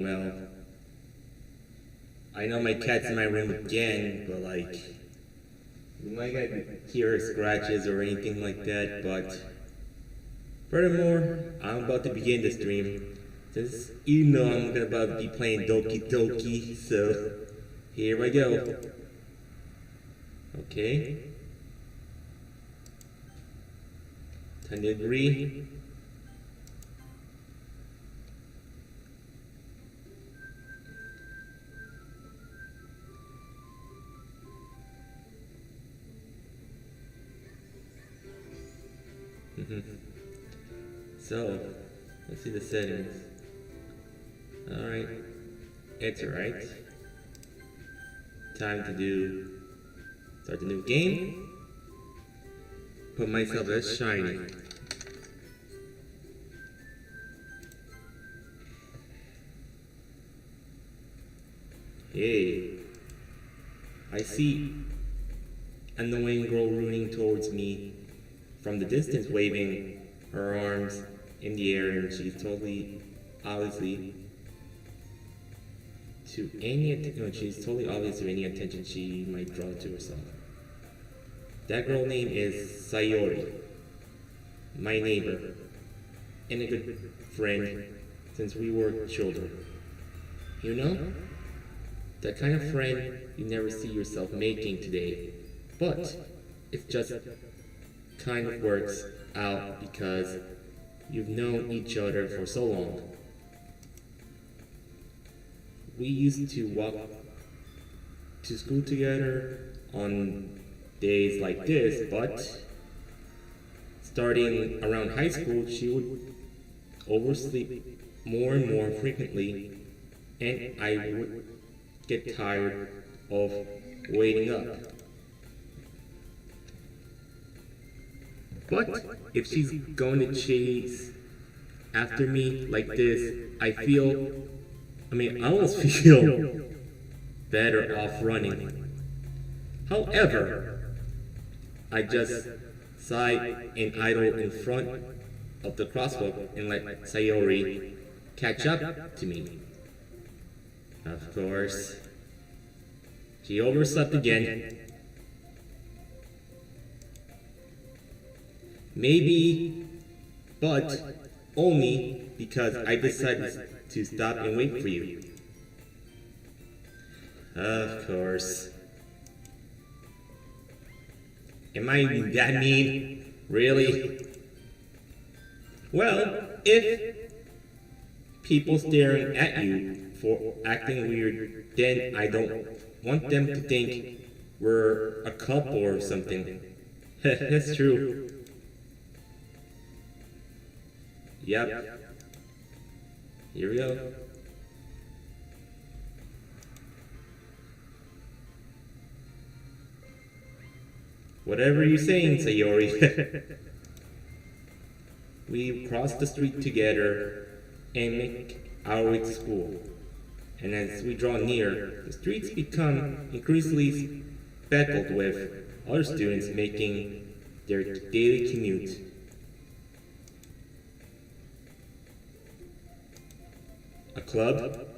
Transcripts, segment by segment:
Well, I know my cat's in my room again, but like, you might not hear scratches or anything like that, but furthermore, I'm about to begin the stream. Since you know I'm about to be playing Doki, so here I go. Okay. Time to agree. So, let's see the settings. Alright, it's alright. Time to start the new game. Put myself as shiny. Hey, I see annoying girl running towards me from the distance, waving her arms in the air, and she's totally obviously she's totally obvious to any attention she might draw to herself. That girl name is Sayori, my neighbor, and a good friend since we were children. You know? That kind of friend you never see yourself making today, but it just kind of works out because you've known each other for so long. We used to walk to school together on days like this, but starting around high school, she would oversleep more and more frequently, and I would get tired of waiting up. But if she's going to chase after me like this, I almost feel better off running. However, I just sigh and idle in front of the crosswalk and let Sayori catch up to me. Of course, she overslept again. Maybe, but only because I decided to stop and wait for you. Of course. Am I that mean? Really? Well, if people staring at you for acting weird, then I don't want them to think we're a couple or something. That's true. Yep. Here we go. Whatever you're saying, Sayori. We cross the street together and make our way to school. And as we draw near, the streets become increasingly speckled with other students making their daily commute. A club?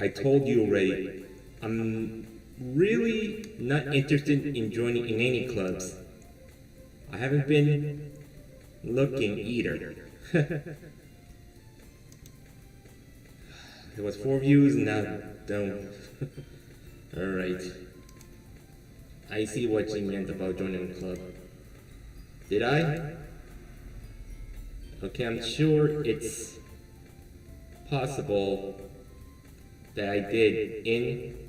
I told you already, I'm really not interested in joining in any clubs. I haven't been looking either. It was 4 views, now don't. Alright. I see what you meant about joining a club. Did I? Okay, I'm sure it's possible that I did in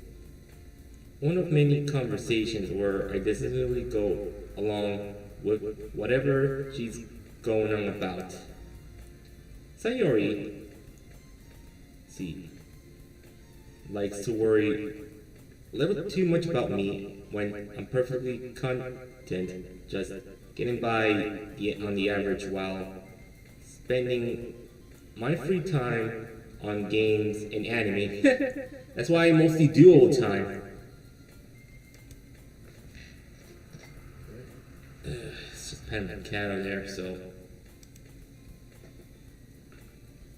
one of many conversations where I decisively go along with whatever she's going on about. Sayori, likes to worry a little too much about me when I'm perfectly content just getting by on the average while spending my free time on games and anime. That's why I mostly do all the time. It's just petting my cat over there, so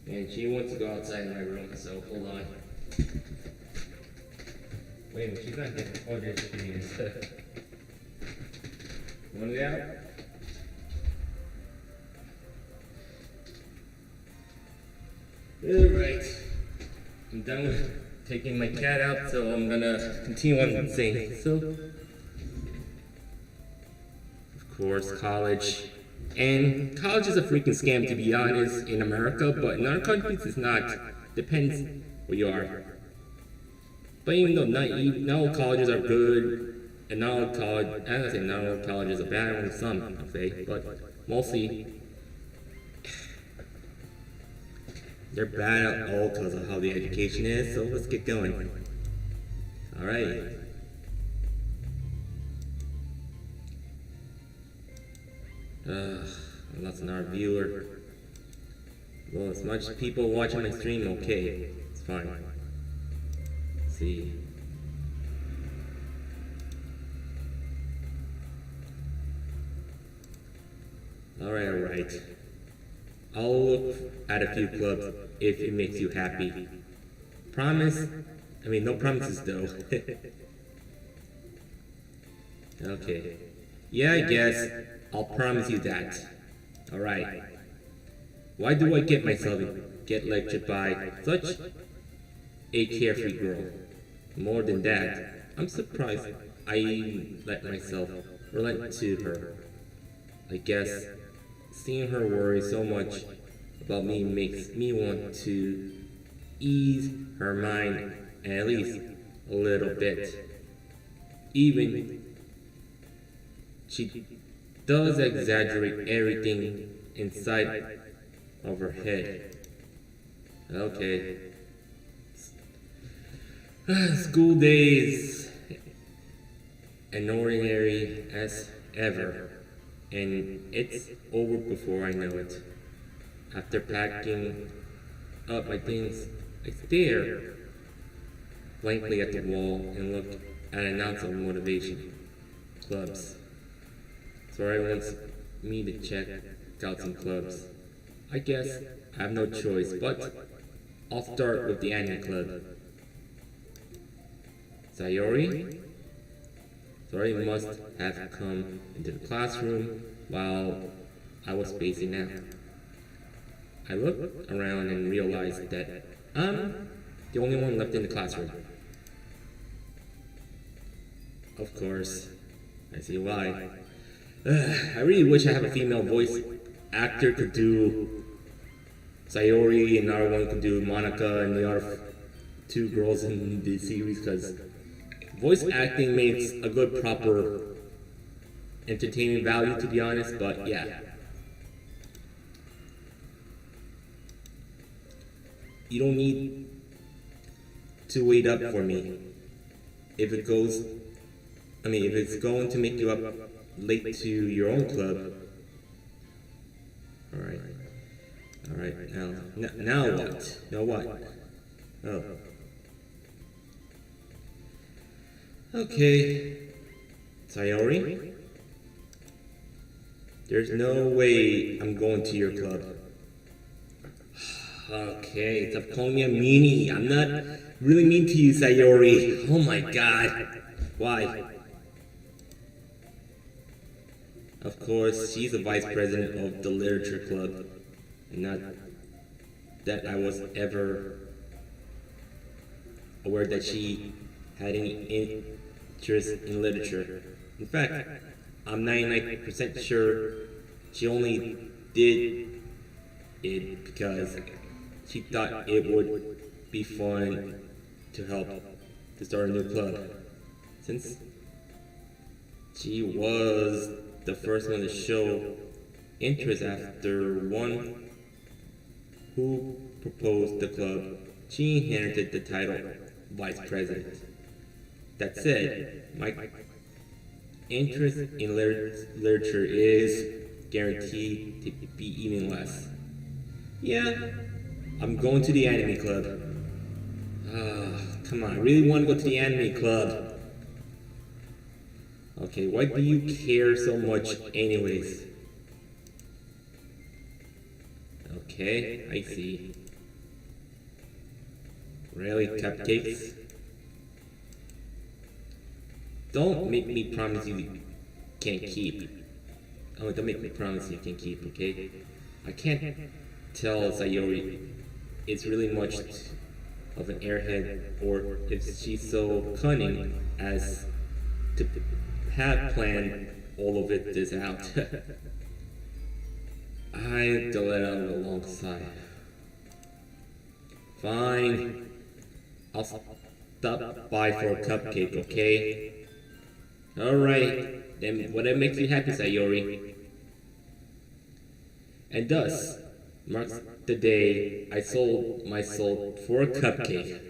And she wants to go outside my room, so hold on. Wait a minute, she's not here. Oh, there she is. Want to get out? Alright. I'm done with taking my cat out, so I'm gonna continue on saying. So, of course, college. And college is a freaking scam, to be honest, in America, but in other countries it's not. Depends where you are. But even though not all colleges are good, and not all colleges are bad, some I'll say, but mostly they're bad at all because of how the education is. So let's get going. All right. That's another viewer. Well, as much people watching my stream, okay, it's fine. Let's see. Alright. I'll look at a few clubs if it makes you happy. Promise? I mean, no promises though. Okay. Yeah, I guess. I'll promise you that. Alright. Why do I get lectured by such a carefree girl? More than that, I'm surprised I let myself relent to her. I guess seeing her worry so much about me makes me want to ease her mind at least a little bit. Even she does exaggerate everything inside of her head. Okay. School days, an ordinary as ever, and it's over before I know it. After packing up my things, I stare blankly at the wall and look at an ounce of motivation clubs. Sorry wants me to check out some clubs. I guess I have no choice, but I'll start with the anime club. Sayori? Sayori must have come into the classroom while I was spacing out. I looked around and realized that I'm the only one left in the classroom. Of course, I see why. I really wish I had a female voice actor could do Sayori and the other one could do Monica and the other two girls in the series, because voice acting makes a good proper entertainment value, to be honest, but yeah. You don't need to wait up for me. If it's going to make you up late to your own club. Alright, now what? Now what? Oh. Okay. Sayori? There's no way I'm going to your club. Okay, stop calling me a meanie. I'm not really mean to you, Sayori. Oh my god. Why? Of course, she's the vice president of the literature club. And not that I was ever aware that she had any interest in literature. In fact, I'm 99% sure she only did it because she thought it would be fun to help to start a new club. Since she was the first one to show interest after one who proposed the club, she inherited the title vice president. That said, my interest in literature is guaranteed to be even less. Yeah, I'm going to the anime club. Come on, I really want to go to the anime club. Okay, why do you care so much anyways? Okay, I see. Really, cupcakes? Don't make me promise you can't keep. Oh, don't make me promise you can keep, okay? I can't tell Sayori is really much of an airhead or if she's so cunning as to have planned all of this out. I have to let out a long sigh. Fine. I'll stop by for a cupcake, okay? Alright, then whatever makes you happy, Sayori. And thus marks the day I sold my soul for a cupcake.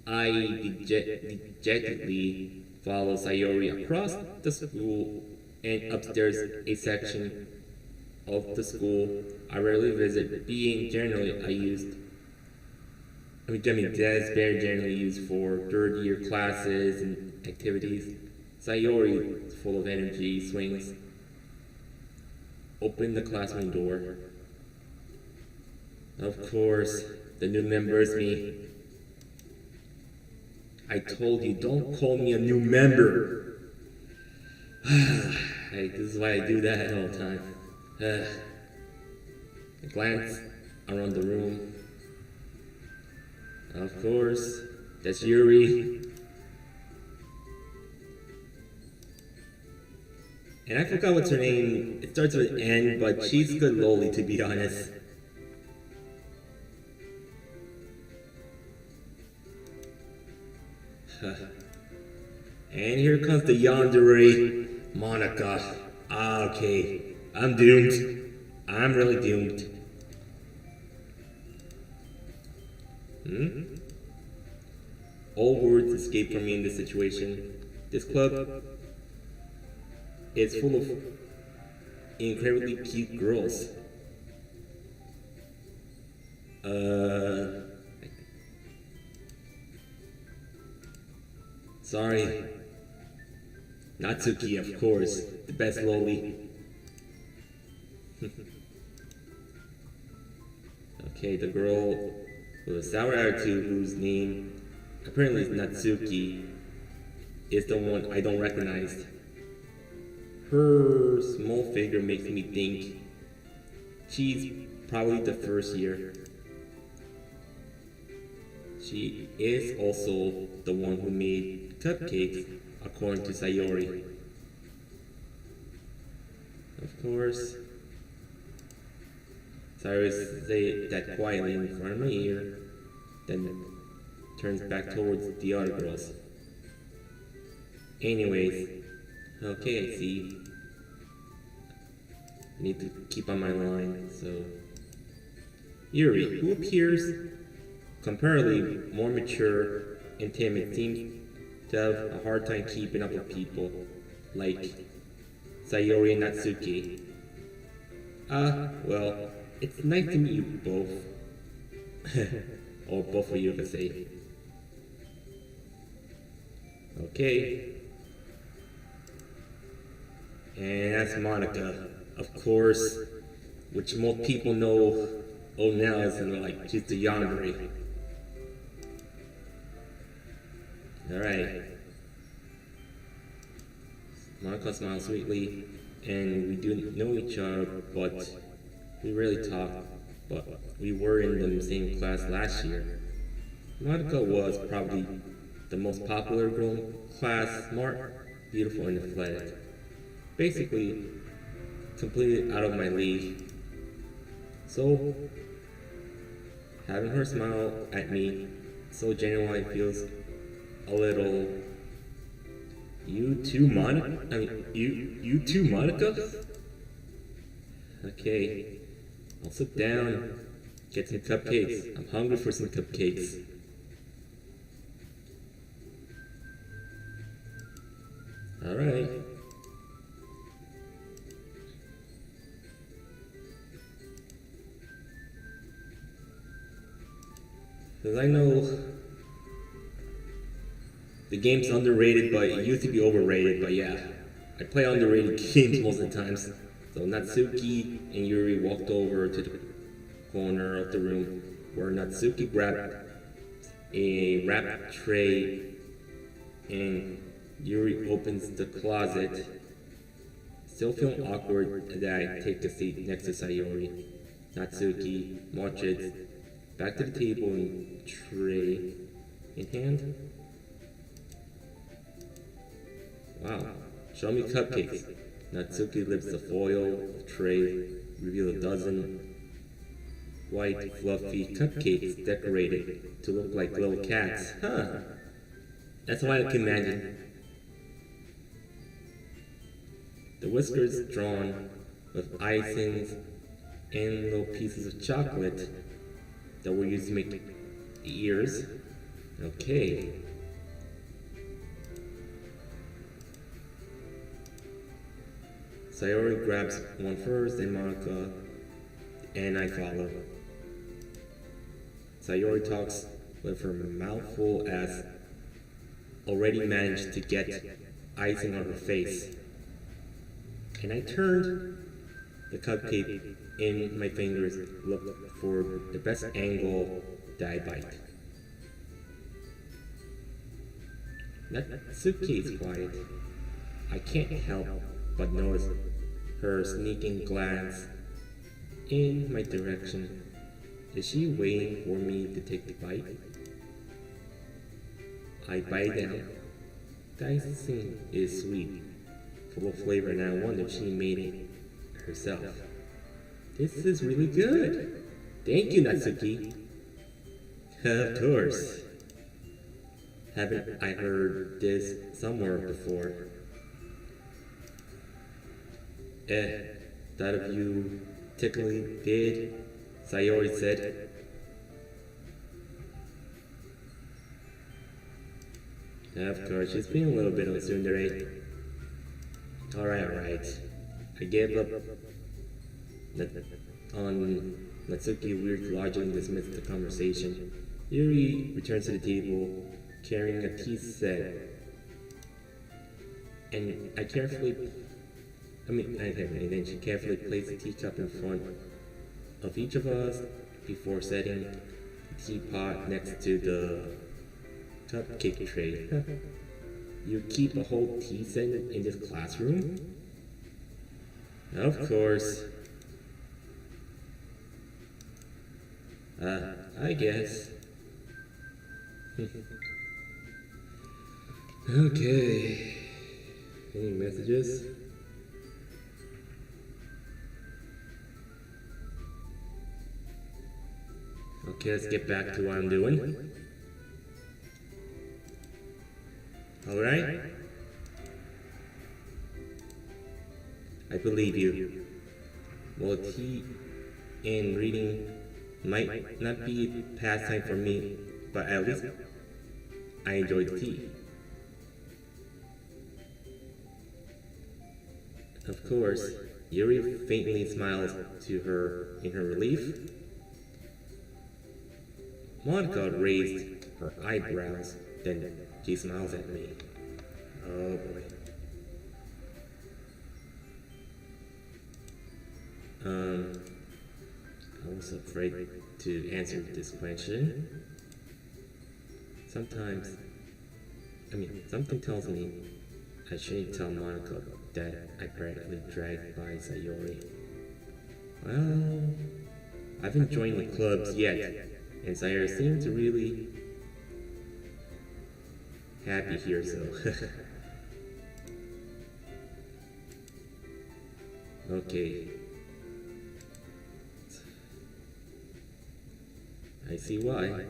I dejectedly follow Sayori across the school and upstairs a section of the school I rarely visit, being generally that's very generally used for third year classes and activities. Sayori, full of energy, swings open the classroom door. Of course, the new member is me. I told you, don't call me a new member. Hey, this is why I do that all the time. I glance around the room. Of course, that's Yuri. And I forgot what's her name. It starts with N, but she's good loli, to be honest. And here comes the yandere, Monica. Okay, I'm doomed. I'm really doomed. All words escape from me in this situation. This club is full of incredibly cute girls. Sorry. Natsuki, of course. The best loli. Okay, the girl with a sour attitude whose name apparently is Natsuki is the one I don't recognize. Her small figure makes me think she's probably the first year. She is also the one who made cupcakes, according to Sayori. Of course, Sayori says that quietly in front of my ear, then turns back towards the other girls. Anyways, okay, I see. Need to keep on my line, so... Yuri, who appears comparatively more mature and timid, seems to have a hard time keeping up with people, like Sayori and Natsuki. Well, it's nice to meet you both. Or both of you, if I say. Okay. And that's Monica, of course, which most people know now as like she's the yandere. Alright. Monica smiles sweetly, and we do know each other, but we rarely talk. But we were in the same class last year. Monica was probably the most popular girl in class, smart, beautiful, and athletic. Basically, completely out of my league. So, having her smile at me so genuinely feels a little. You too, Monica? I mean, you too, Monica? Okay, I'll sit down, get some cupcakes. I'm hungry for some cupcakes. Alright. Because I know the game's underrated, but it used to be overrated, but yeah. I play underrated games most of the times. So Natsuki and Yuri walked over to the corner of the room where Natsuki grabbed a wrap tray and Yuri opens the closet. Still feeling awkward that I take a seat next to Sayori. Natsuki marches back to the table and tray in hand. Wow, show me cupcakes. Natsuki lifts the foil tray, reveal a dozen white, fluffy cupcakes decorated to look like little cats. Huh. That's what I can imagine. The whiskers drawn with icings and little pieces of chocolate that were used to make the ears. Okay. Sayori grabs one first, and Monica and I follow. Sayori talks with her mouth full as already managed to get icing on her face. And I turned the cupcake in my fingers, looked for the best angle that I bite. Natsuki is quiet. I can't help but notice her sneaking glance in my direction. Is she waiting for me to take the bite? I bite down. The icing is sweet, full of flavor, and I wonder if she made it herself. This is really good. Thank you, Natsuki. Of course. Haven't I heard this somewhere before? That of you technically did, Sayori said. Of course, she's being a little bit of a tsundere. Alright. I gave up on Natsuki weird logically dismissed the conversation. Yuri returns to the table carrying a tea set. And then she carefully placed the teacup in front of each of us before setting the teapot next to the cupcake tray. You keep a whole tea set in this classroom? Of course. I guess. Okay. Any messages? Okay, let's get back to what I'm doing. Alright? I believe you. Well, tea and reading might not be a pastime for me, but at least I enjoy the tea. Of course, Yuri faintly smiles to her in her relief. Monica raised her eyebrows, then she smiles at me. Oh boy. I was afraid to answer this question. Something tells me I shouldn't tell Monica that I practically dragged by Sayori. Well, I haven't joined the clubs yet, and Sayori seems to really happy here, so. Okay. I see why.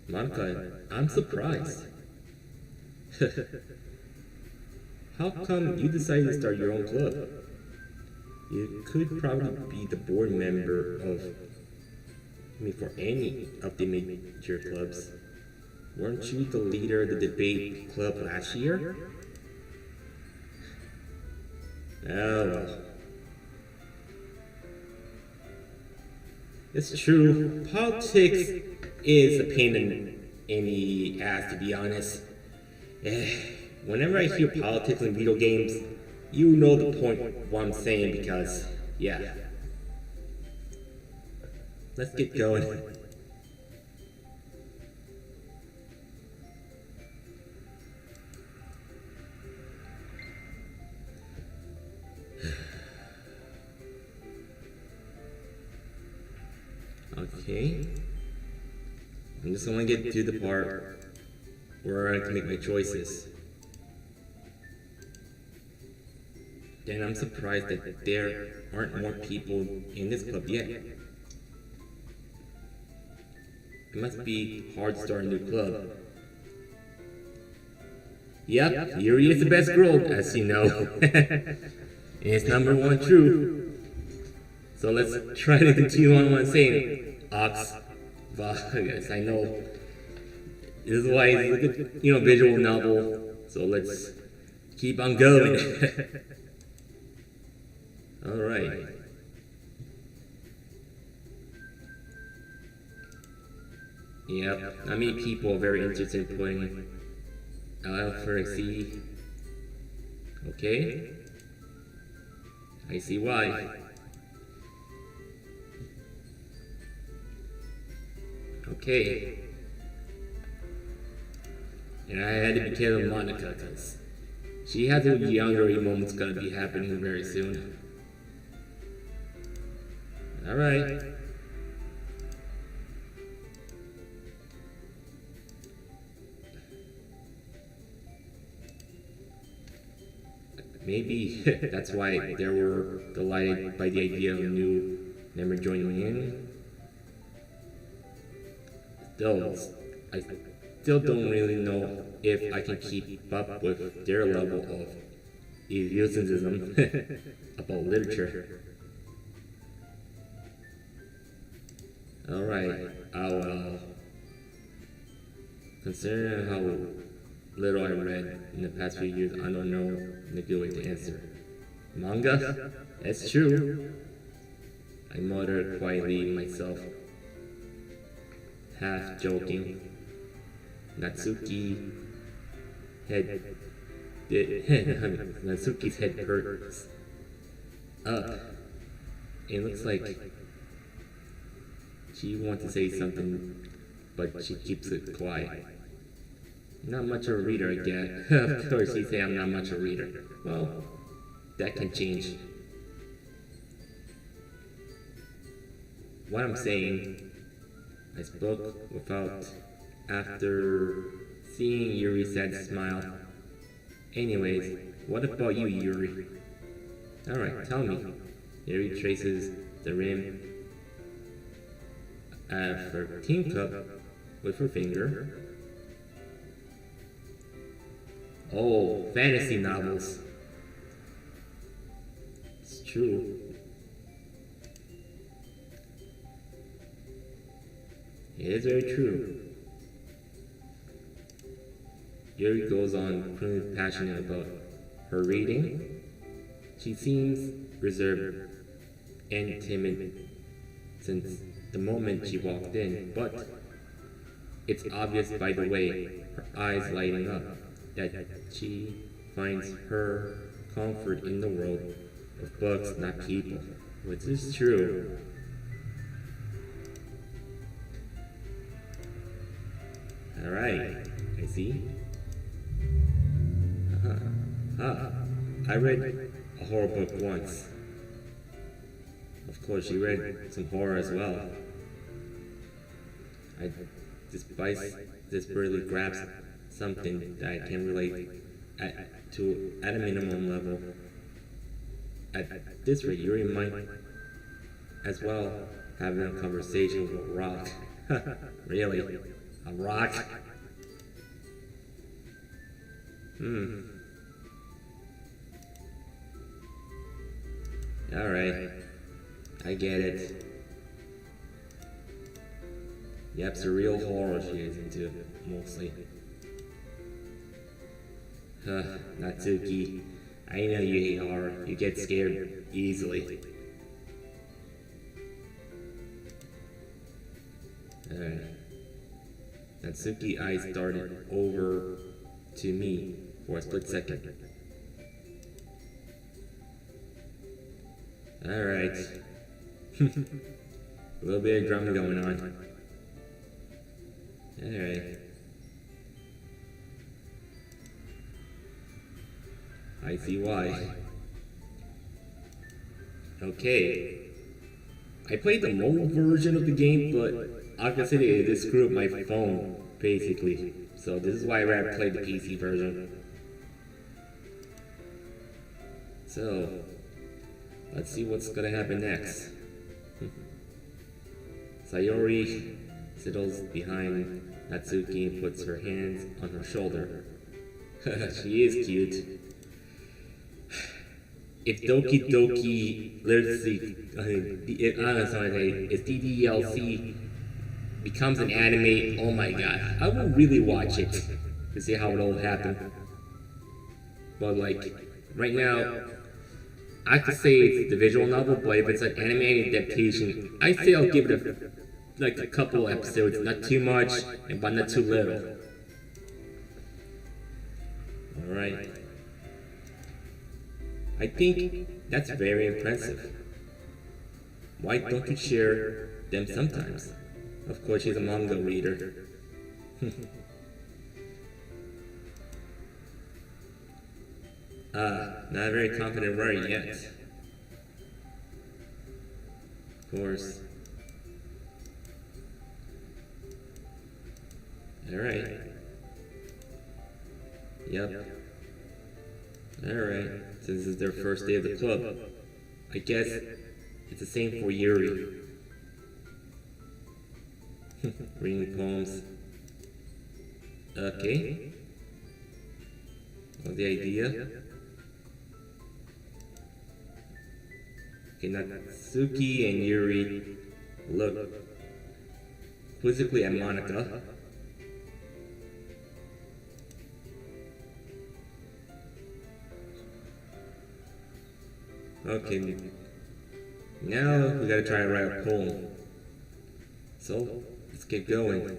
Monica, I'm surprised. How come you decided to start your own club? You could probably be the board member for any of the major clubs. Weren't you the leader of the debate club last year? Oh well. It's true. Politics is a pain in the ass, to be honest. Whenever I hear politics in video games, you know the point what I'm saying because, yeah. Let's get going. Okay. I'm just gonna get to the part where I can make my choices. And I'm surprised that there aren't more people in this club yet. It must be hard to start a new club. Yep, Yuri is the best girl, as you know. It's number one true. So let's try to continue on what I'm saying. Ox. Yes, I know. This is why it's a good, visual novel. So let's keep on going. Alright. Yep, not many people are very interested in putting LL for a C. Okay. I see why. Okay. And I had to be careful of Monica because she has a younger moment's gonna be happening very soon. Alright. Maybe that's why they were delighted by the idea of a new member joining in. Still, I still don't really know if I can keep up with their level of enthusiasm about literature. Alright, well, considering how little I read in the past few years, I don't know a good way to answer. Manga? That's true. I muttered quietly myself, half joking. Natsuki's head perks up. It looks like she wants to say something, but she keeps it quiet. Not much of a reader, I get. Of course, you say I'm not much of a reader. Well, that can change. What I'm saying, I spoke without, after seeing Yuri's sad smile. Anyways, what about you, Yuri? Alright, tell me. Yuri traces the rim of her teacup with her finger. Oh, fantasy novels. It's true. It is very true. Yuri goes on clearly passionate about her reading. She seems reserved and timid since the moment she walked in, but it's obvious by the way her eyes lighting up that she finds her comfort in the world of books, not people, which is true. Alright, I see. I read a horror book once. Of course, she read some horror as well. I desperately grasp something that I can relate to at a minimum level. At this rate, Yuri might as well have a conversation with a rock. Really? A rock? Alright. I get it. Yep, surreal horror she is into, mostly. Natsuki, I know you hate horror. You get scared easily. Alright. Natsuki's eyes darted over to me for a split second. Alright. A little bit of drama going on. Alright. I see why. Okay. I played the mobile version of the game, but I consider it screwed up my phone, basically. So this is why I rather play the PC version. So, let's see what's gonna happen next. Sayori settles behind Natsuki and puts her hands on her shoulder. She is cute. If Doki Doki Literacy, if DDLC becomes an anime, oh my god, I will really watch it to see how it all happened. But like, right now, I could say it's the visual novel, but if it's an anime adaptation, I say I'll give it a couple episodes, not too much, but not too little. Alright. I think that's very impressive. Why don't you share them sometimes? Of course, she's a manga reader. Not very confident right yet. Of course. Alright. Yep. Alright. Since this is their first day of the club, I guess it's the same for Yuri. Reading poems. Okay. What's the idea? Okay, Natsuki and Yuri look quizzically at Monica. Okay, now we gotta try to write a poem. So, let's get going.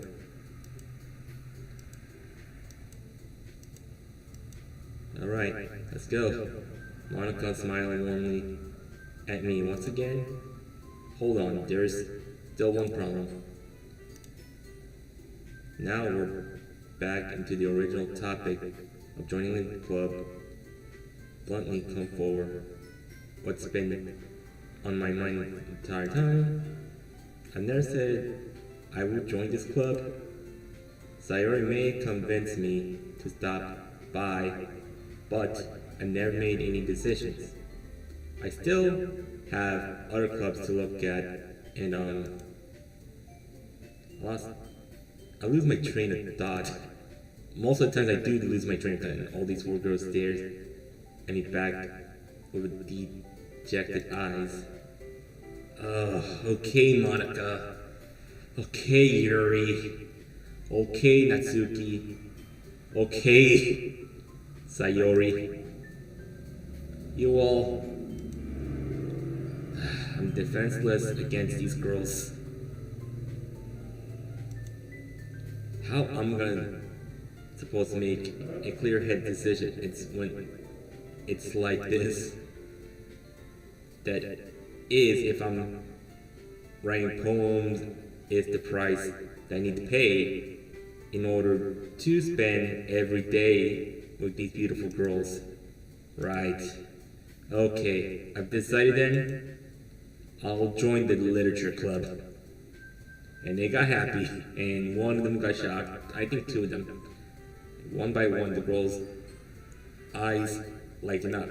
Alright, let's go. Monica smiling warmly at me once again. Hold on, there's still one problem. Now we're back into the original topic of joining the club. Bluntly come forward. What's been on my mind the entire time? I've never said I would join this club. Sayori may convince me to stop by, but I've never made any decisions. I still have other clubs to look at, and I lose my train of thought. Most of the times I do lose my train of thought, and all these four girls stare at me back with dejected eyes. Okay, Monica. Okay, Yuri. Okay, Natsuki. Okay, Sayori. You all... I'm defenseless against these girls. How I'm gonna supposed to make a clear head decision? It's when it's like this. That is, if I'm writing poems, is the price that I need to pay in order to spend every day with these beautiful girls. Right. Okay, I've decided then, I'll join the literature club. And they got happy, and one of them got shocked. I think two of them. One by one, the girls' eyes lighten up.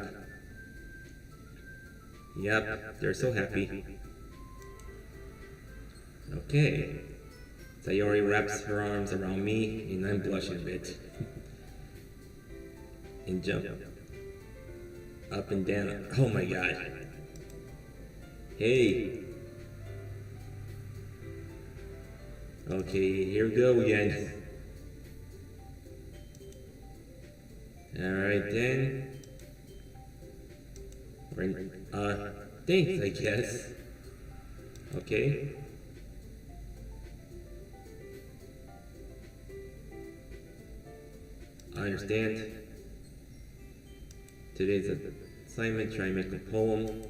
Yep, they're so happy. Okay. Sayori wraps her arms around me, and I'm blushing a bit. And jump up and down. Oh my god. Hey. Okay, here we go again. Alright then. Thanks, I guess. Okay. I understand. Today's assignment, try and make a poem.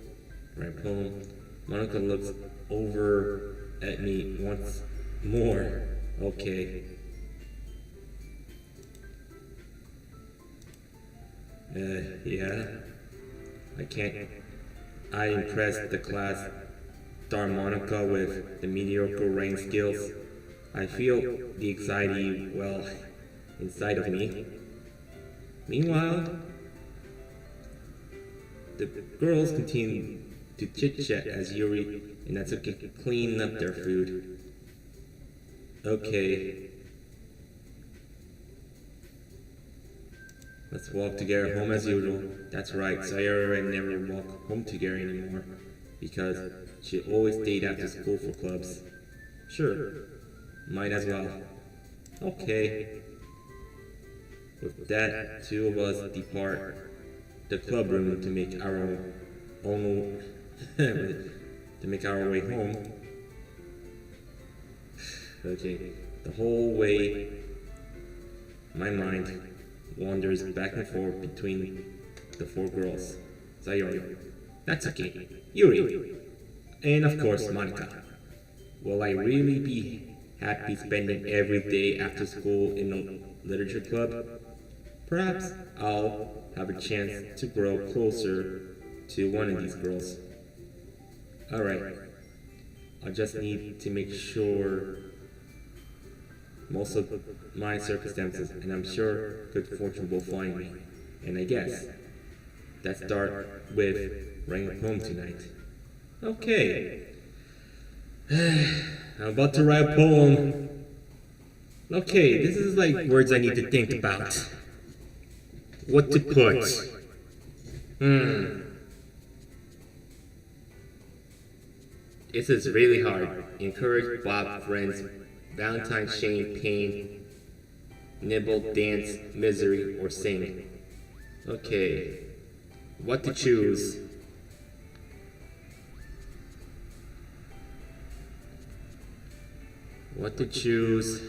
Write a poem. Monica looks over at me once more. Okay. Yeah. I impressed the class Darmonica with the mediocre rank skills. I feel the anxiety, well, inside of me. Meanwhile, the girls continue to chit-chat as Yuri and Natsuki clean up their food. Okay. Let's walk together home as usual. That's right, Sayori and I never walk home together anymore because she always stayed after school for clubs. Sure, might as well. Okay. With that, two of us depart the club room to make our own to make our way home. Okay, the whole way my mind wanders back and forth between the four girls. Sayori, Natsuki, Yuri, and of course Monica. Will I really be happy spending every day after school in a literature club? Perhaps I'll have a chance to grow closer to one of these girls. Alright, I just need to make sure most of my circumstances, and I'm sure good fortune will find me. And I guess let's start with writing a poem tonight. Okay. I'm about to write a poem. Okay, this is like words I need to think about. What to put? This is really hard. Encourage Bob friends. Valentine, shame, pain, nibble, dance, misery, or sing. Okay. What to choose? What to choose?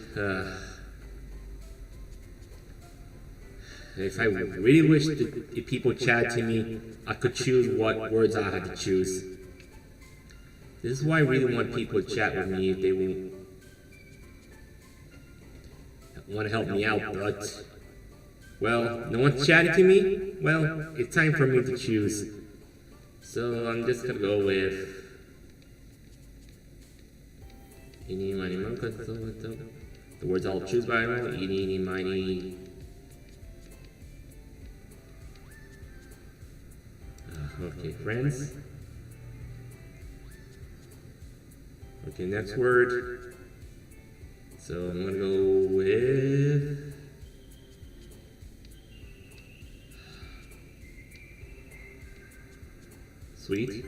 If I really wish that if people chat to me, I could choose what words I had to choose. This is why I really want people to chat with me if they want to help me out, but well, no one's chatting to me? Well, it's time for me to choose. So I'm just gonna go with the words I'll choose by eeny, miny. Okay, friends. Okay, next word. So I'm gonna go with sweet.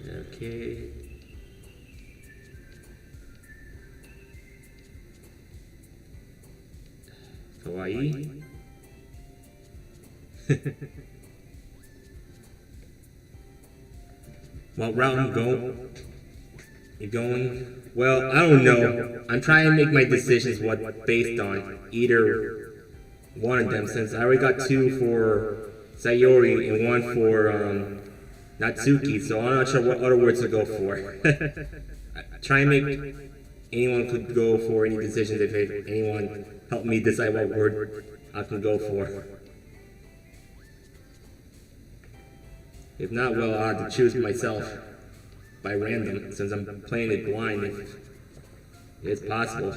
Okay. Kawaii. What route you going? Well, I don't know. I'm trying to make my decisions based on either one of them, since I already got two for Sayori and one for Natsuki, so I'm not sure what other words to go for. Try and make anyone could go for any decisions if anyone help me decide what word I can go for. If not, well, I'll have to choose myself by random, since I'm playing it blind if it's possible.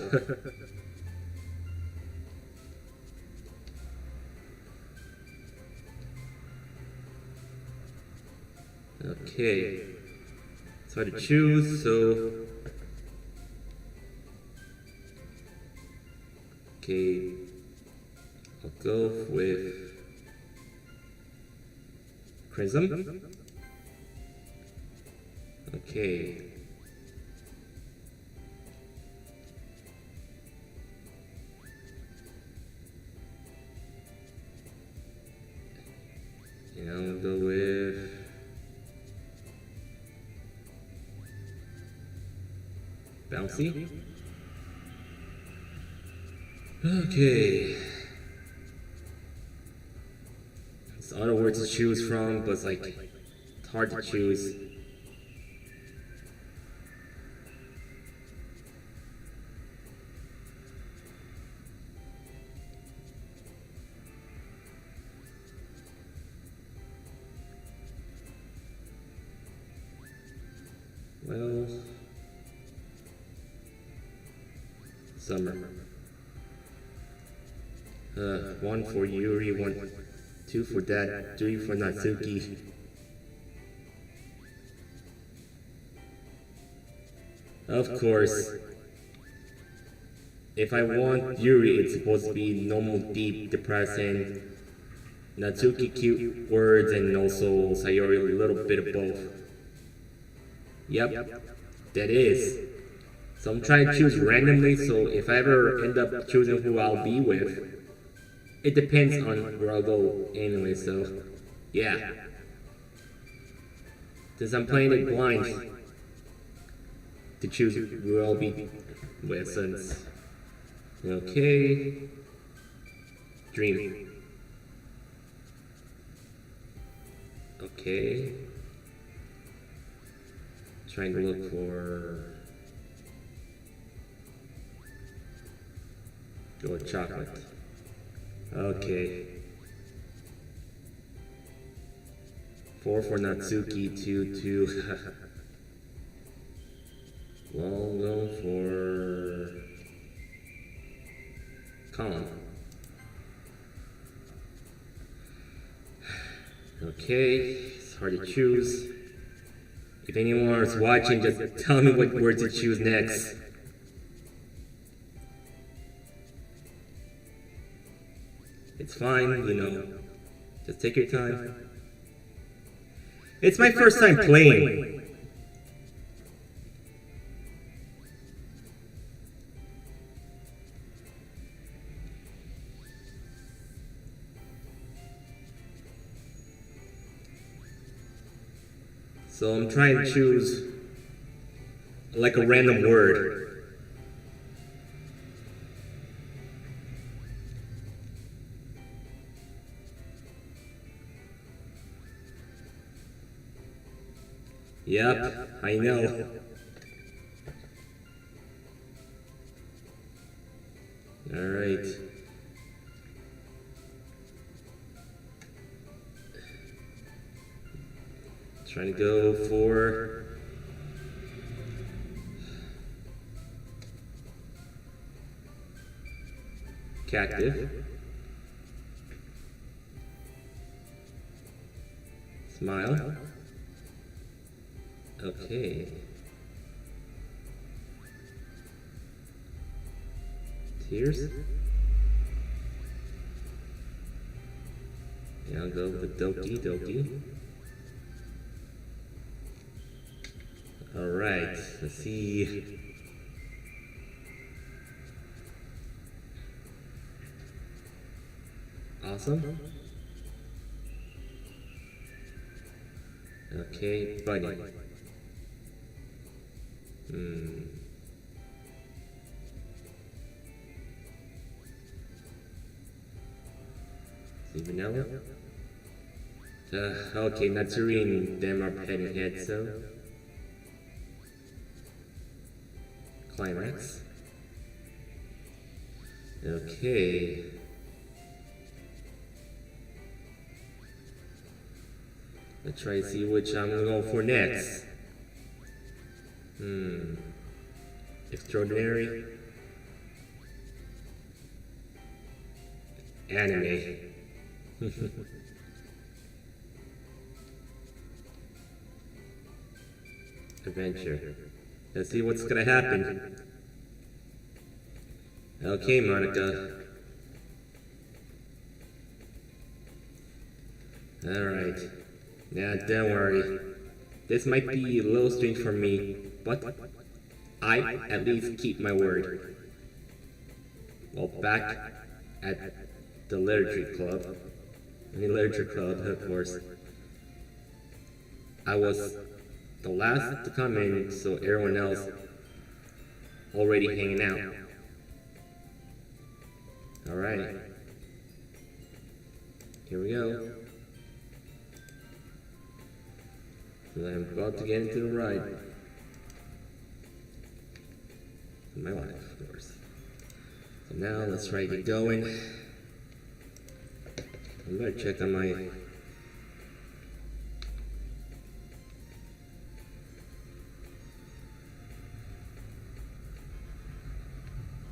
Okay, so I had to choose, so okay, I'll go with Prism. Okay. And I'll go with Bouncy. Okay. There's other words to choose from, but it's like it's hard to choose. Well, summer. 1 for Yuri, 2 for Dad, 3 for Natsuki. Of course, if I want Yuri, it's supposed to be normal, deep, depressing. Natsuki, cute words, and also Sayori, a little bit of both. Yep, that is. So I'm trying to choose randomly, so if I ever end up choosing who I'll be with, it depends on where I'll go anyway, so yeah. Since I'm playing it blind to choose who I'll be with, since... Okay... Dream. Okay. Trying to look for... Go with chocolate. Okay. 4 for Natsuki, 2. Well, go for... Colin. Okay, it's hard to choose. If anyone is watching, just tell me what word to choose next. It's fine, you know. Just take your time. It's my first time playing. So I'm trying to choose like a random word. Yep, I know. Alright. Trying to go for... Cactus. Smile. Okay. Tears. Yeah, I'll go with Doki. Alright, let's see. Awesome. Okay, bunny. See, vanilla? Okay, Natsuri and them are heading ahead, so... Climax. Okay. Let's try to see which I'm gonna go for next. Extraordinary. Anime. Adventure. Let's see what's gonna happen. Okay, Monica. Alright. Now, don't worry. This might be a little strange for me, but I at least keep my word. Well, back at the literature club, of course, I was the last to come in, so everyone else already hanging out. Alright. Here we go. So I'm about to get into the ride. In my life, of course. So now let's try to get going. I better check on my...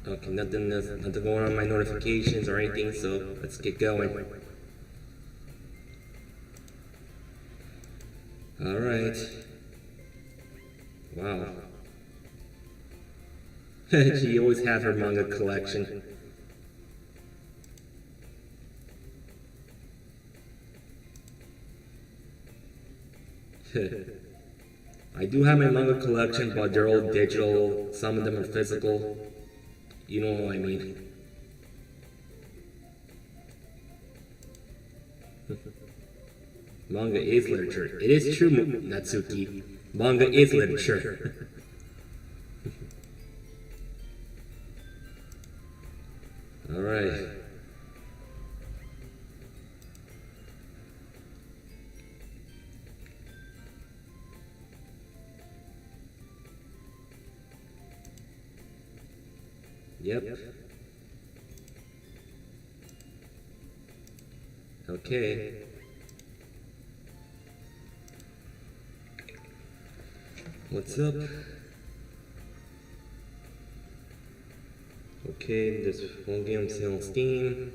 Okay, nothing going on my notifications or anything, so let's get going. Alright. Wow. She always has her manga collection. I do have my manga collection, but they're all digital. Some of them are physical. You know what I mean. Manga is literature. It is true, Natsuki. Manga is literature. Alright. Yep. Okay. What's up? Okay, there's one game on sale on Steam.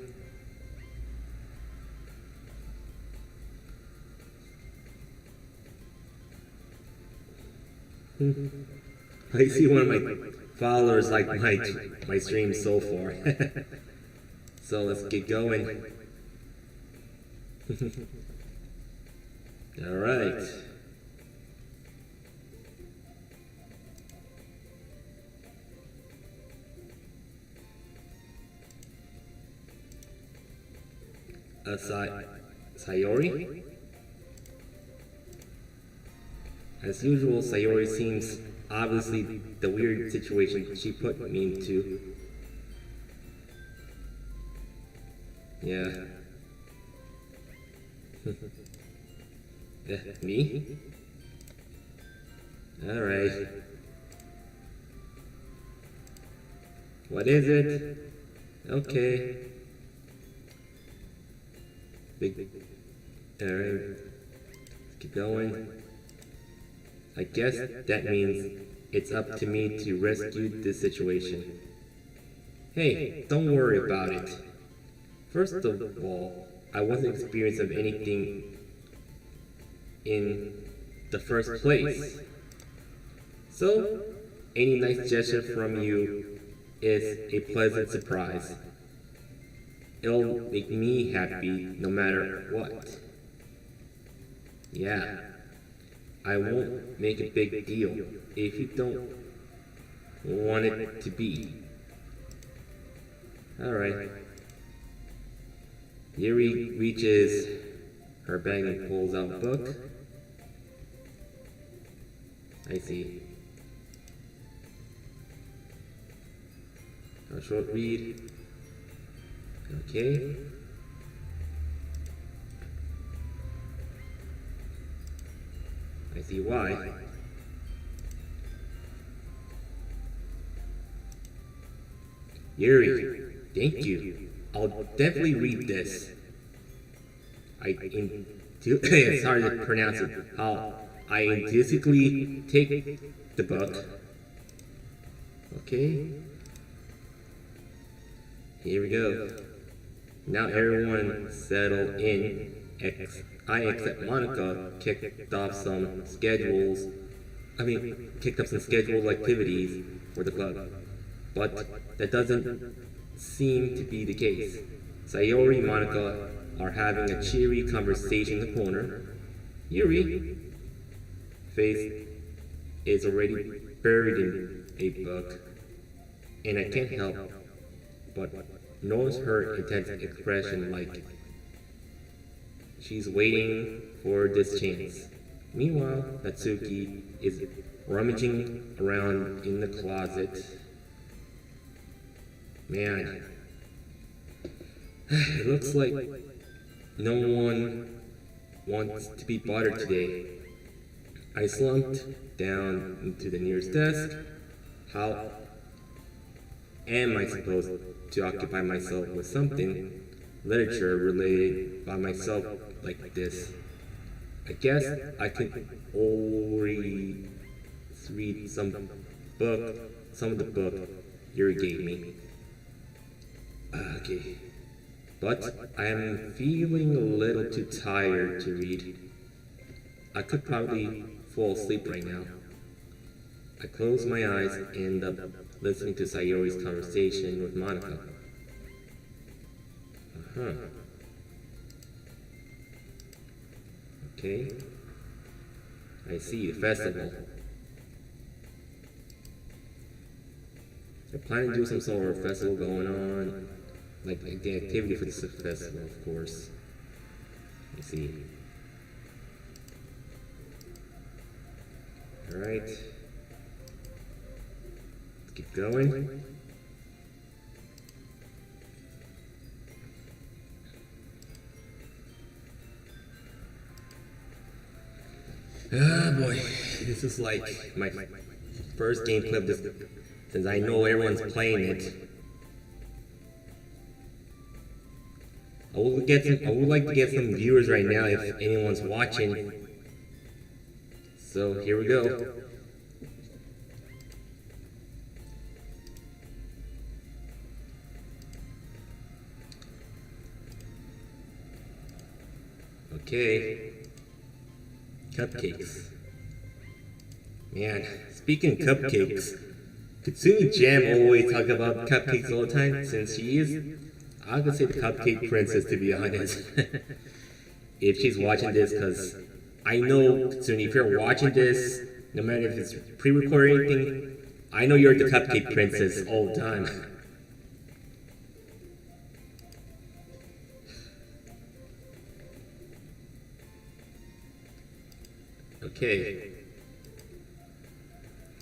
I see one of my followers like my stream so far. So let's get going. Alright. Sayori? As usual, Sayori seems obviously the weird situation she put me into. Yeah. Me? Alright. What is it? Okay. Alright. Keep going. I guess that means it's up to me to rescue this situation. Hey, don't worry about it. First of all, I wasn't experienced of anything in the first place. So, any nice gesture from you is a pleasant surprise. It'll make me happy no matter what. Yeah, I won't make a big deal if you don't want it to be. Alright. Yuri reaches her bag and pulls out a book. I see. A short read. Okay. I see why. Yuri, thank you. I'll definitely read this. It's hard to pronounce it. I enthusiastically take the book. Okay. Here we go. Now everyone settle in. I, except Monica, kicked up some scheduled activities for the club. But that doesn't seem to be the case. Sayori and Monica are having a cheery conversation in the corner. Yuri face is already buried in a book, and I can't help but notice her intense expression like she's waiting for this chance. Meanwhile, Natsuki is rummaging around in the closet. Man, it looks like no one wants to be bothered today. I slumped down into the nearest desk. How am I supposed to occupy myself with something literature related by myself like this? I guess I could already read some of the book irrigate me. Okay. But I am feeling a little too tired to read. I could probably fall asleep right now. I close my eyes and end up listening to Sayori's conversation with Monica. Okay. I see, the festival. They're planning to do some sort of festival going on. Like the activity for this festival, of course. I see. Alright. Let's keep going. Ah boy, this is like my first gameplay of this, since I know everyone's playing it. I would like to get some viewers right now if anyone's watching. So here we go. Okay. Cupcakes. Man, speaking of cupcakes, Katsumi Jam always talk about cupcakes all the time, since she is, I could say, the cupcake princess, to be honest. If she's watching this, because I know, Katsumi, if you're watching this, no matter if it's pre-recorded or anything, I know you're the cupcake princess all the time. Okay.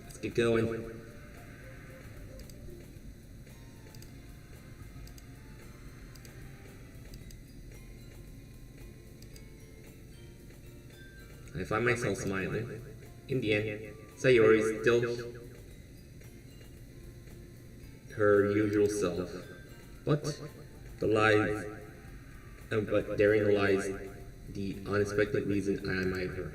Let's get going. I find myself smiling. In the end, Sayori is still her usual self, but therein lies the unexpected reason I admire her.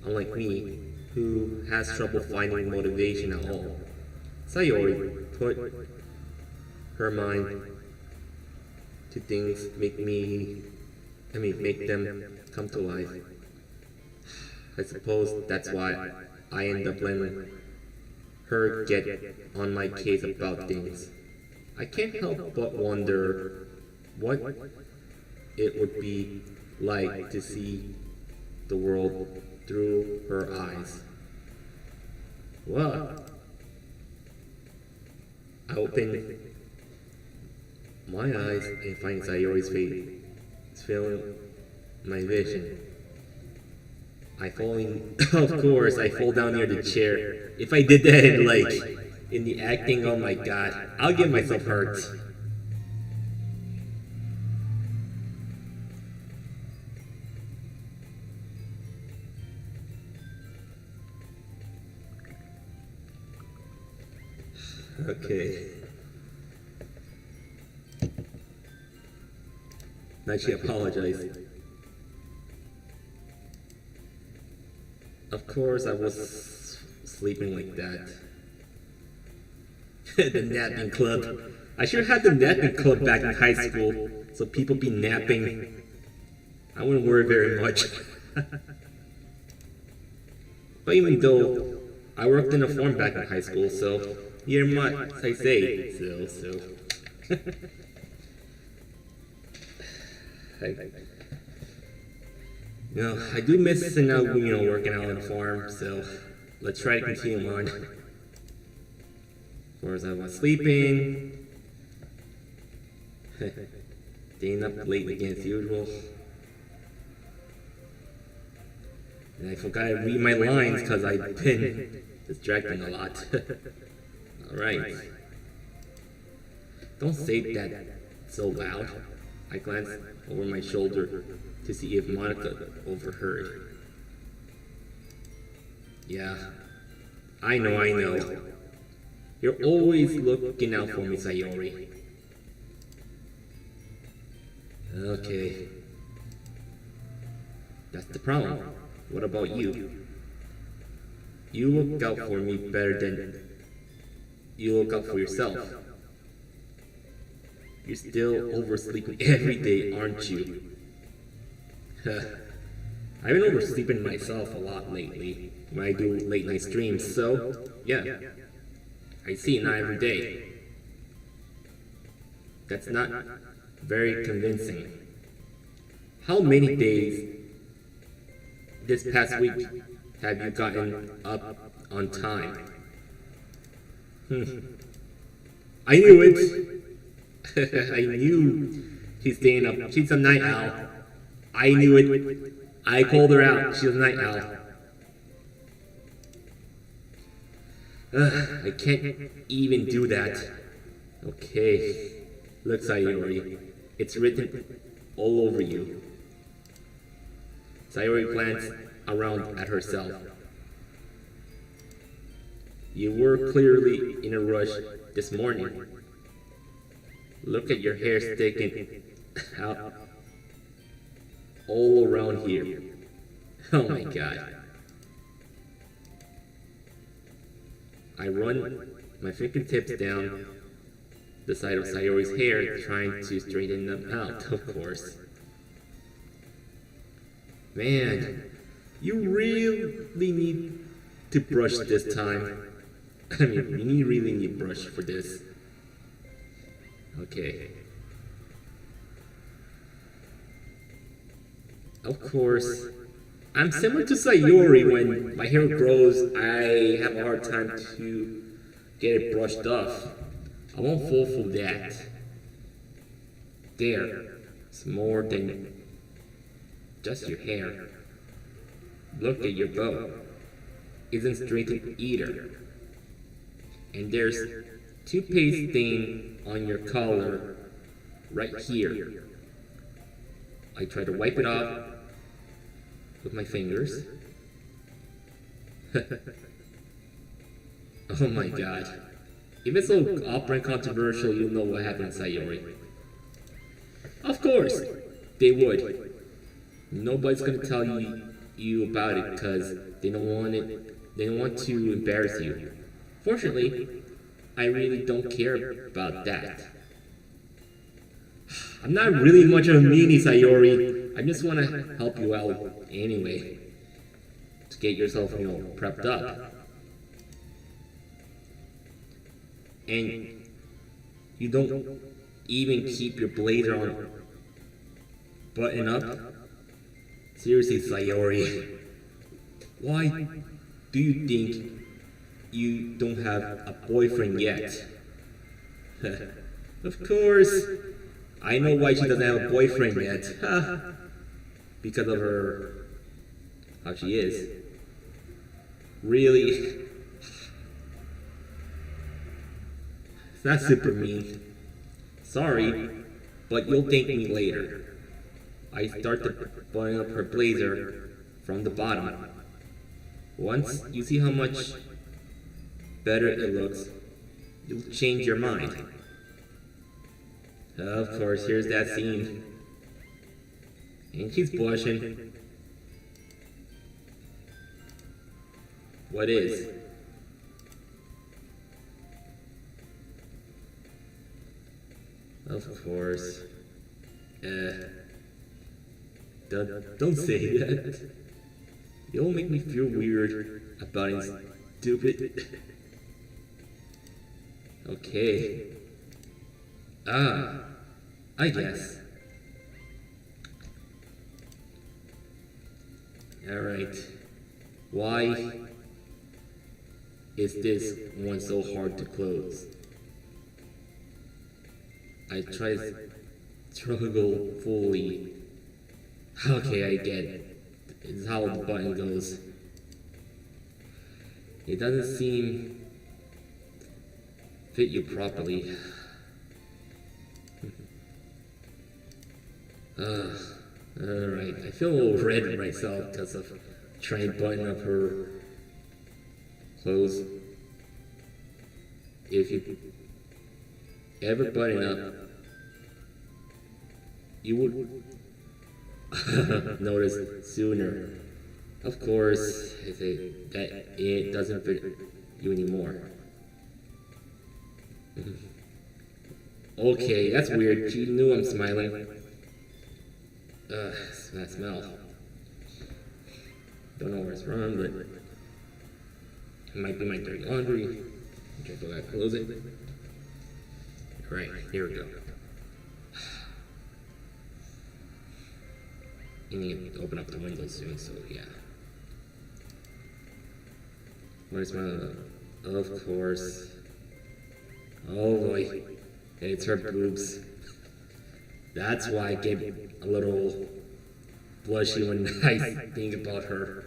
Unlike me, who has trouble finding motivation at all, Sayori put her mind to things, make them come to life. I suppose that's why I end up letting her get on my case about things. I can't help but wonder what it would be like to see the world through her eyes. Well, I open my eyes and find Sayori's face. It's filling my vision. I fall in, of course, I fall down near the chair. If I did that, like, in the acting, oh my god, I'll get myself hurt. Okay. Now she apologized. Of course, I was sleeping like that. The napping club. I should have had the napping club back in high school, so people be napping. I wouldn't worry very much. But even though I worked in a farm back in high school, so you're much I say. So. I do miss working out on the farm, so let's try to continue on. Of course, I was sleeping, staying up late again as usual, and I forgot to read my lines because I've been distracting a lot. Alright. Don't say that so loud. I glanced over my shoulder to see if Monica overheard. Yeah, I know. You're always looking out for me, Sayori. Okay. That's the problem. What about you? You look out for me better than you look out for yourself. You're still oversleeping every day, aren't you? I've been oversleeping myself a lot lately when I do late night streams, so yeah, I see it now every day. That's not very convincing. How many days this past week have you gotten up on time? I knew it. I knew she's staying up. She's a night owl. I knew it. I called her out. She's a night owl. I can't even do that. Okay. Look, Sayori. It's written all over you. Sayori glanced around at herself. You were clearly in a rush this morning. Look at your hair sticking out all around here. Oh my god. I run my fingertips down the side of Sayori's hair, trying to straighten them out, of course. Man, you really need to brush this time. I mean, you really need brush for this. Okay. Of course, I'm similar to Sayori. When my hair grows, I have a hard time to get it brushed off. I won't fall for that. There, it's more than just your hair. Look at your bow. Isn't straightened either. And there's toothpaste stain on your collar right here. I try to wipe it off with my fingers. Oh my god. If it's so awkward and controversial, you'll know what happened to Sayori. Of course, they would. Nobody's gonna tell you about it because they don't want to embarrass you. Fortunately, I really don't care about that. I'm not really much of a meanie, Sayori. I just want to help you out anyway. To get yourself, prepped up. And you don't even keep your blazer on button up? Seriously, Sayori. Why do you think you don't have a boyfriend yet? Of course, I know why she doesn't have a boyfriend yet. Because of how she is. Really? That's super mean. Sorry, but you'll thank me later. I start to button up her blazer from the bottom. Once you see how much better it looks, you'll change your mind. Of course, here's that scene. And she's blushing. What is? Of course. Don't say that. You'll make me feel weird about it, stupid. Okay. I guess. Alright. Why is this one so hard to close? I try to struggle fully. Okay, I get it. It's how the button goes. It doesn't seem fit you properly. Alright, I feel a little red myself because of trying to button up her clothes. If you ever button up, you would notice sooner. Of course, that it doesn't fit you anymore. Okay, that's weird. She knew I'm smiling. Ugh, that smell. Don't know where it's from, but it might be my dirty laundry. Okay, go back, close it. Right, here we go. You need to open up the window soon, so yeah. What is my... Of course. Oh boy. It's her boobs. That's why I get a little blushy when I think about her.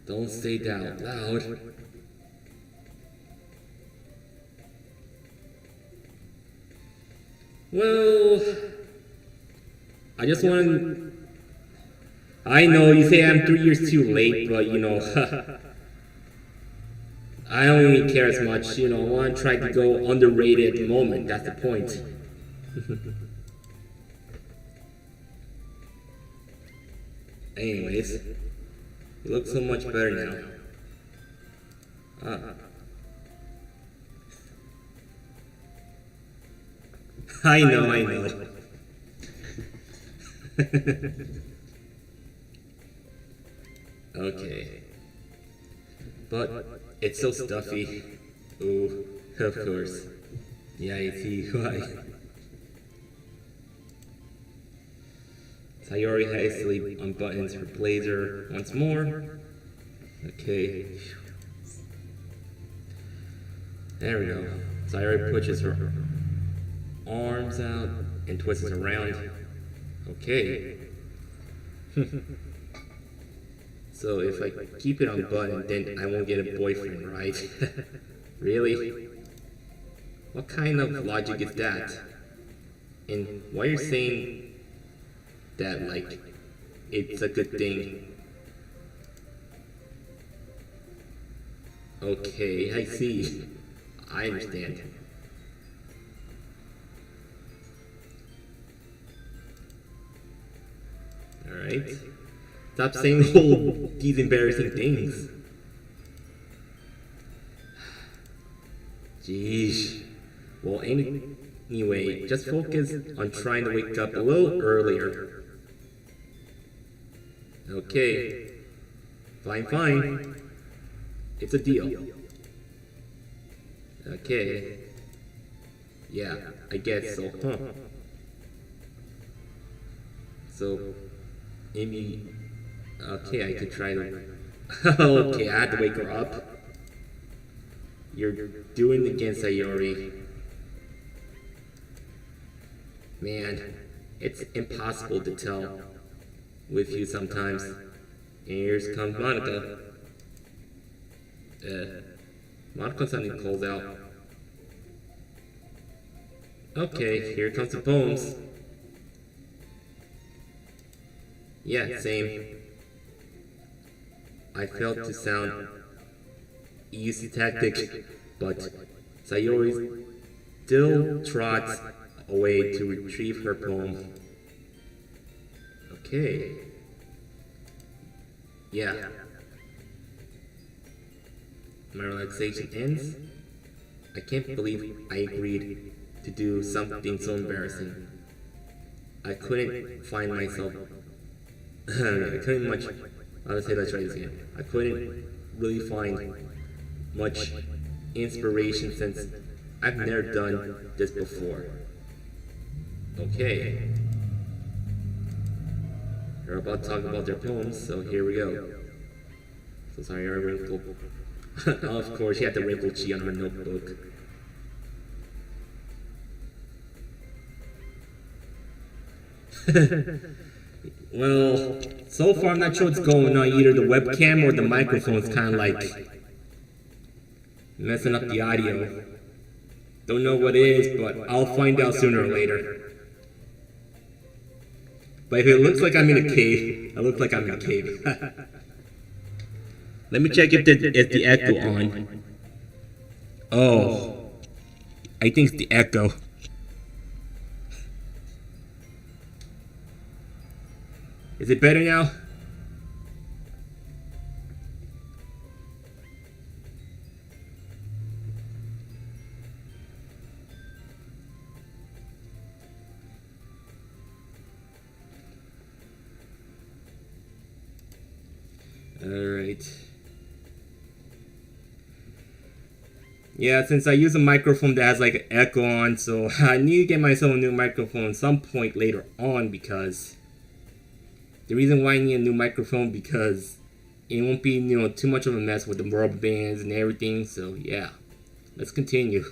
Don't say that out loud. Well, I just want to... I know you say I'm 3 years too late, but you know, I don't really care as much. You know, I want to try to go underrated at the moment. That's the point. Anyways, you look so much better now. I know. Okay. But it's so stuffy. Ooh, of course. Yeah, I see why. Sayori hastily unbuttons her blazer once more. Okay. There we go. Sayori pushes her arms out and twists around. Okay. So if I keep it unbuttoned, then I won't get a boyfriend, right? Really? What kind of logic is that? And why are you saying that like it's a good thing? Okay, I see. I understand. Alright. Stop saying all these embarrassing things. Jeez. Well, anyway, just focus on trying to wake up a little earlier. Okay. Fine. It's a deal. Okay. Yeah, I guess so, huh? So, maybe... Okay, I could try to... Okay, I had to wake her up. You're doing it against Sayori. Man, it's impossible to tell with you sometimes. And here comes Monica. Monica suddenly calls out. Okay, here comes the poems. Yeah, same. I felt to sound easy tactic, but Sayori still trots away to retrieve her poem. Okay. Yeah. My relaxation ends. I can't believe I agreed to do something so embarrassing. I couldn't find myself. I couldn't much. Let's say let's try this again. I couldn't really find much inspiration since I've never done this before. Okay. They're about to talk about their poems, so here we go. So sorry, I wrinkled. Of course, she had the wrinkled G on her notebook. Well, so far I'm not sure what's going on. Either the webcam or the microphone's kind of like messing up the audio. Don't know what it is, but I'll find out sooner or later. But if it looks like I'm in a cave, it looks like I'm in a cave. Let me check if the echo on. Oh, I think it's the echo. Is it better now? Alright. Yeah, since I use a microphone that has like an echo on, so I need to get myself a new microphone at some point later on, because the reason why I need a new microphone, because it won't be, too much of a mess with the rubber bands and everything. So yeah, let's continue.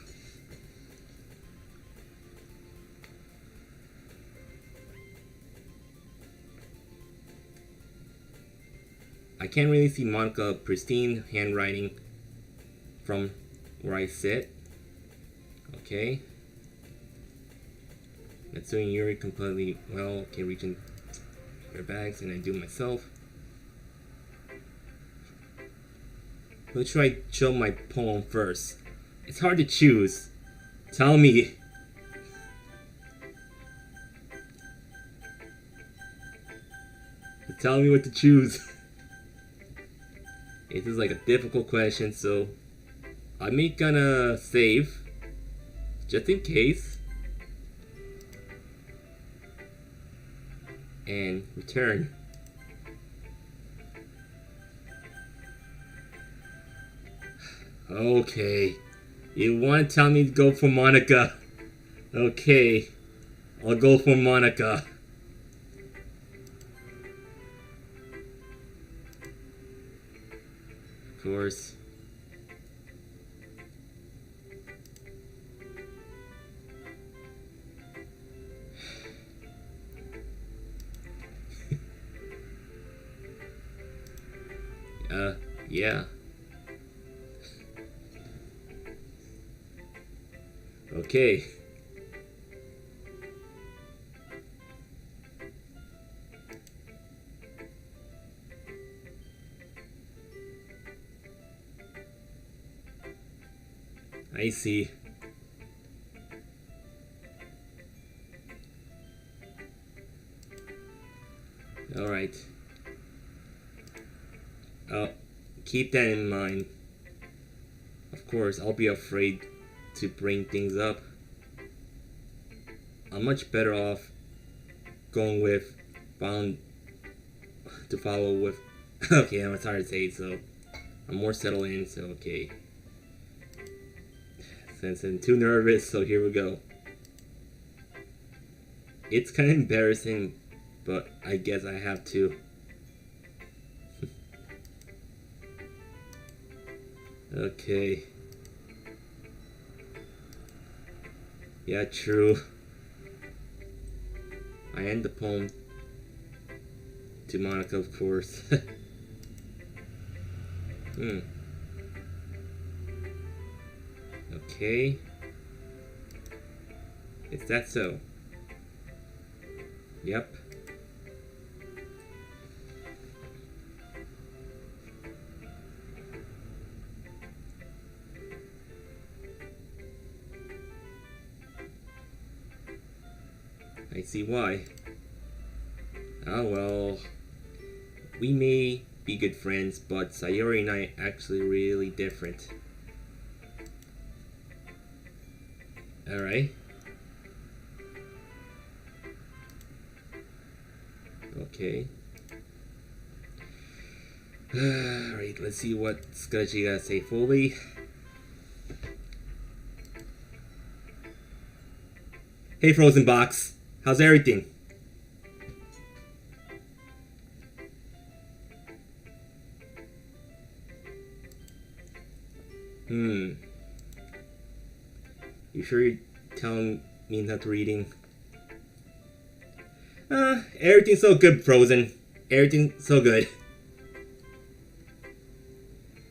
I can't really see Monica pristine handwriting from where I sit. Okay. That's doing Yuri completely well. Okay, reaching their bags, and I do myself. Who should I show my poem first? It's hard to choose. Tell me. Tell me what to choose. This is like a difficult question, so I'm gonna save just in case and return. Okay, you want to tell me to go for Monica? Okay, I'll go for Monica. Of course. Yeah. Okay. I see. Alright. Keep that in mind. Of course, I'll be afraid to bring things up. I'm much better off going with bound to follow with. Okay, it's hard to say, so I'm more settled in, so okay. Since I'm too nervous, so here we go. It's kind of embarrassing, but I guess I have to. Okay. Yeah, true. I end the poem to Monica, of course. Okay. Is that so? Yep. I see why. Ah, well, we may be good friends, but Sayori and I are actually really different. Alright. Okay. Alright, let's see what Scudgy gotta say fully. Hey, Frozen Box. How's everything? You sure you're telling me not reading? Everything's so good, Frozen. Everything's so good.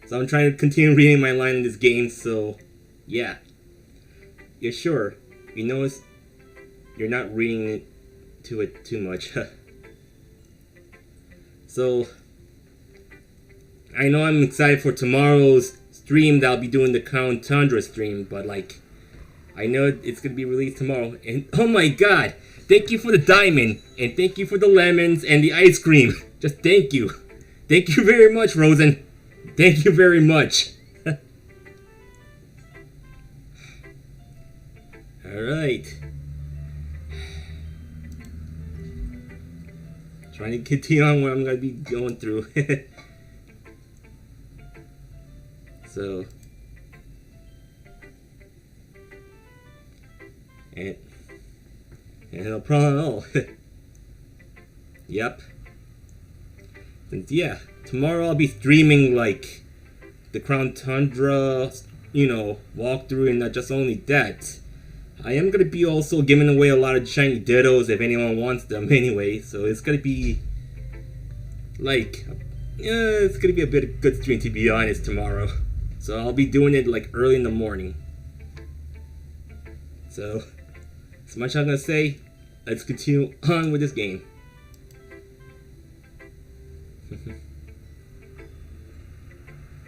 So I'm trying to continue reading my line in this game, so yeah. You're sure? You notice you're not reading to it too much. So I know I'm excited for tomorrow's stream that I'll be doing the Crown Tundra stream, but like I know it's gonna be released tomorrow, and oh my god, thank you for the diamond, and thank you for the lemons and the ice cream. Just thank you. Thank you very much, Rosen. Thank you very much. Alright. Trying to continue on what I'm gonna be going through. So, and no problem at all. Yep. And yeah, tomorrow I'll be streaming like the Crown Tundra, walkthrough, and not just only that. I am gonna be also giving away a lot of shiny Dittos if anyone wants them anyway. So it's gonna be like, it's gonna be a bit of good stream to be honest tomorrow. So I'll be doing it like early in the morning. So, as much as I'm gonna say, let's continue on with this game.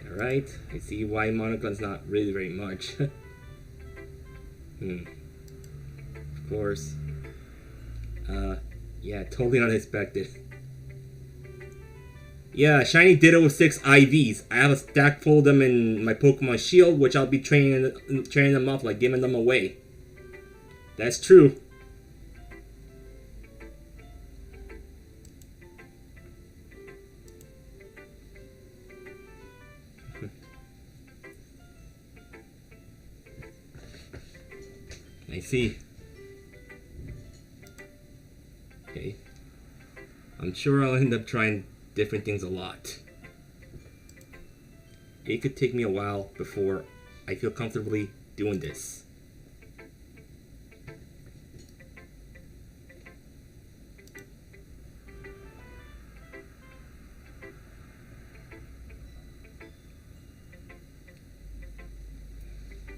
Alright, I see why Monica's not really very much. Of course. Yeah, totally unexpected. Yeah, shiny Ditto with 6 IVs. I have a stack full of them in my Pokemon Shield, which I'll be training them up, like giving them away. That's true. I see. Okay. I'm sure I'll end up trying different things a lot. It could take me a while before I feel comfortably doing this.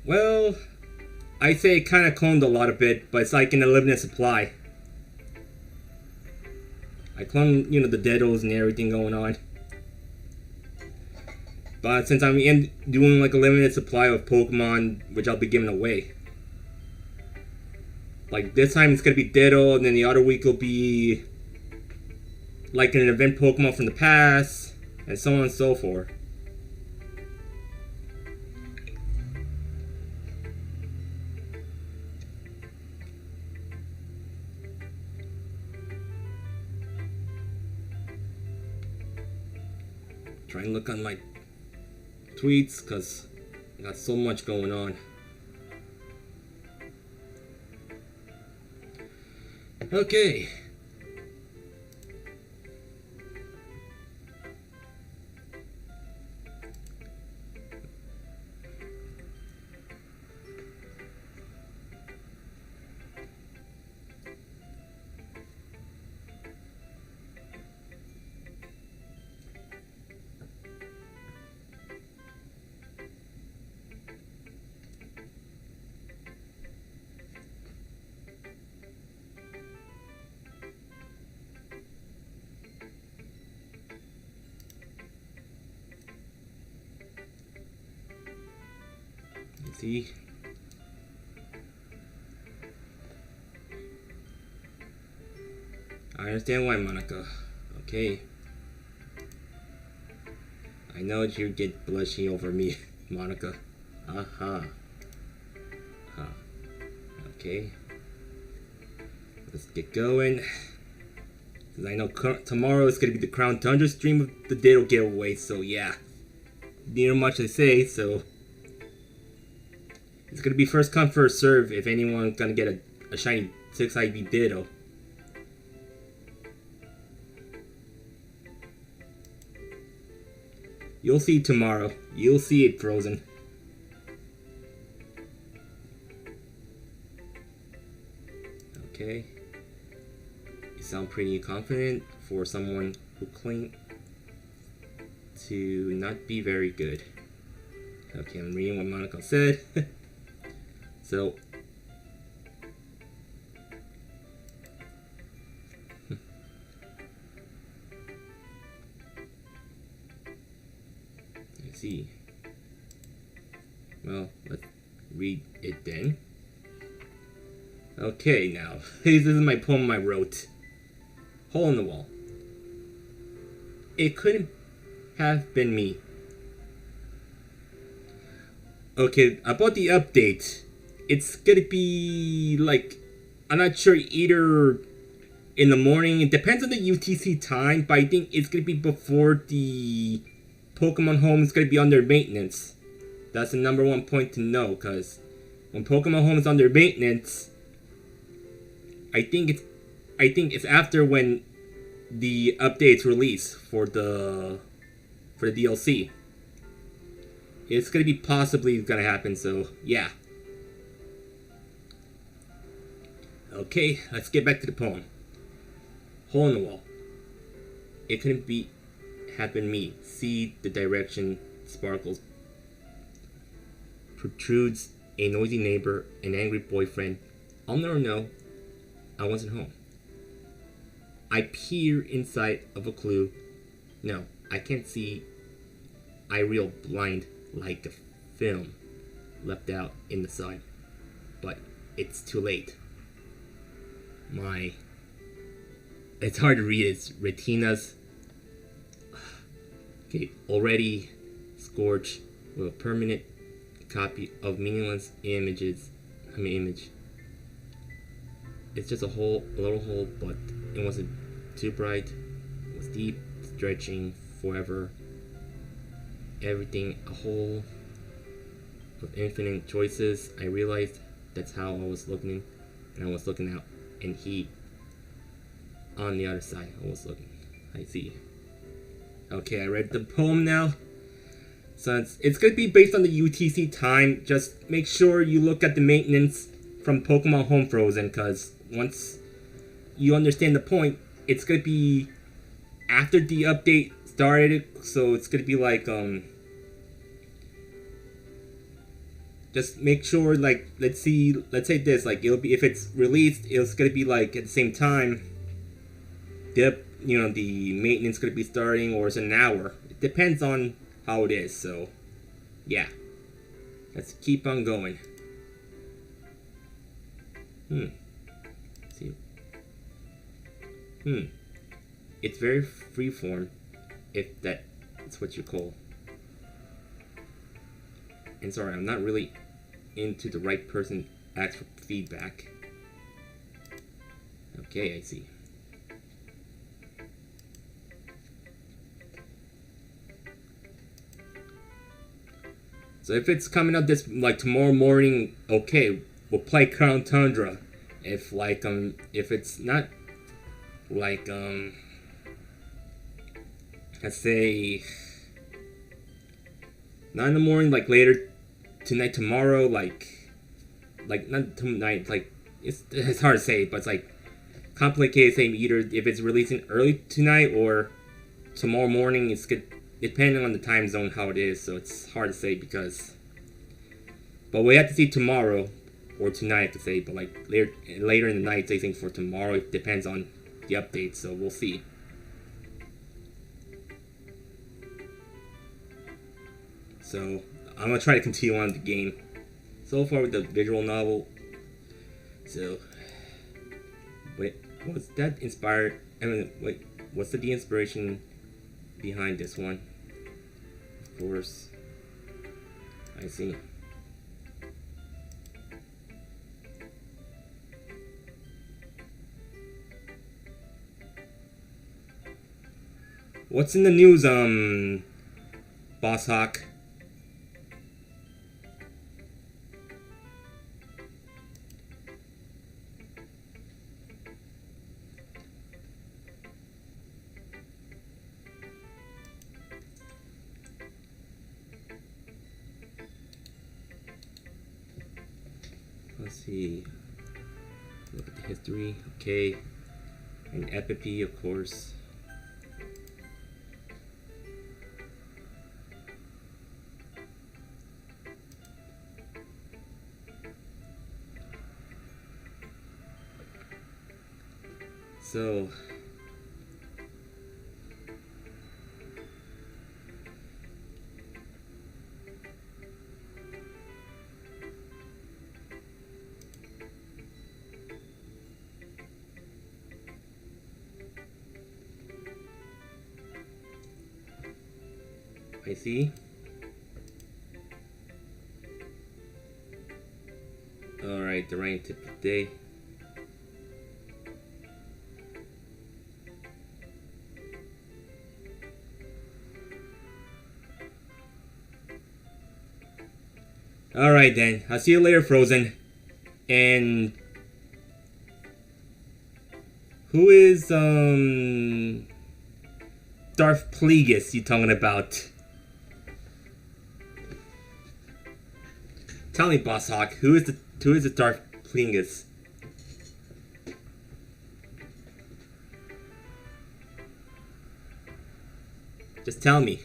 Well, I'd say it kind of cloned a lot of it, but it's like in a limited supply. I cloned, the Dittos and everything going on. But since I'm doing like a limited supply of Pokemon, which I'll be giving away. Like this time it's gonna be Ditto, and then the other week will be like an event Pokemon from the past, and so on and so forth. Try and look on my tweets because I got so much going on. Okay. See? I understand why, Monica. Okay. I know you get blushing over me, Monica. Okay. Let's get going. Cause I know tomorrow is gonna be the Crown Tundra stream of the Ditto giveaway, so yeah. Not much to say, so it's gonna be first come first serve if anyone's gonna get a shiny 6 IV Ditto. You'll see tomorrow. You'll see it, Frozen. Okay. You sound pretty confident for someone who claimed to not be very good. Okay, I'm reading what Monica said. So, let's see. Well, let's read it then. Okay, now, this is my poem I wrote. Hole in the wall. It couldn't have been me. Okay, about the update. It's gonna be like, I'm not sure, either in the morning. It depends on the UTC time, but I think it's gonna be before the Pokemon Home is gonna be under maintenance. That's the number one point to know, because when Pokemon Home is under maintenance, I think it's after when the updates release for the DLC. It's gonna be possibly gonna happen, so yeah. Okay, let's get back to the poem. Hole in the wall. It couldn't have been me. See the direction sparkles. Protrudes a noisy neighbor, an angry boyfriend. I'll never know. I wasn't home. I peer inside of a clue. No, I can't see. I reel blind like a film left out in the sun. But it's too late. It's hard to read. It's retinas. Okay, already scorched with a permanent copy of meaningless image. It's just a little hole, but it wasn't too bright. It was deep, stretching forever. Everything, a hole of infinite choices. I realized that's how I was looking, and I was looking out, and he on the other side. I was looking. I see. Okay, I read the poem now. So it's going to be based on the UTC time. Just make sure you look at the maintenance from Pokemon Home Frozen, because once you understand the point, it's going to be after the update started. So it's going to be like, just make sure, like, let's say this, like, it'll be, if it's released, it's going to be like at the same time the maintenance going to be starting, or it's an hour. It depends on how it is. So yeah, let's keep on going. See. It's very freeform, if that's what you call. And sorry, I'm not really into the right person ask for feedback. Okay, I see. So if it's coming up this, like, tomorrow morning, okay, we'll play Crown Tundra. If it's not, like, let's say, not in the morning, like later tonight, tomorrow, like not tonight, like, it's hard to say, but it's like complicated saying either if it's releasing early tonight or tomorrow morning. It's good, depending on the time zone how it is, so it's hard to say but we have to see tomorrow or tonight to say, but like later in the night they think for tomorrow. It depends on the update, so we'll see. So I'm gonna try to continue on the game so far with the visual novel. So wait, was that inspired? What's the inspiration behind this one? Of course, I see. What's in the news, Boss Hawk? Let's see. Look at the history. Okay. And epipy, of course. So I see. Alright, the rain tip of the day. Alright then, I'll see you later, Frozen. And who is Darth Plagueis you talking about? Tell me, Boss Hawk, who is the Darth Plagueis? Just tell me.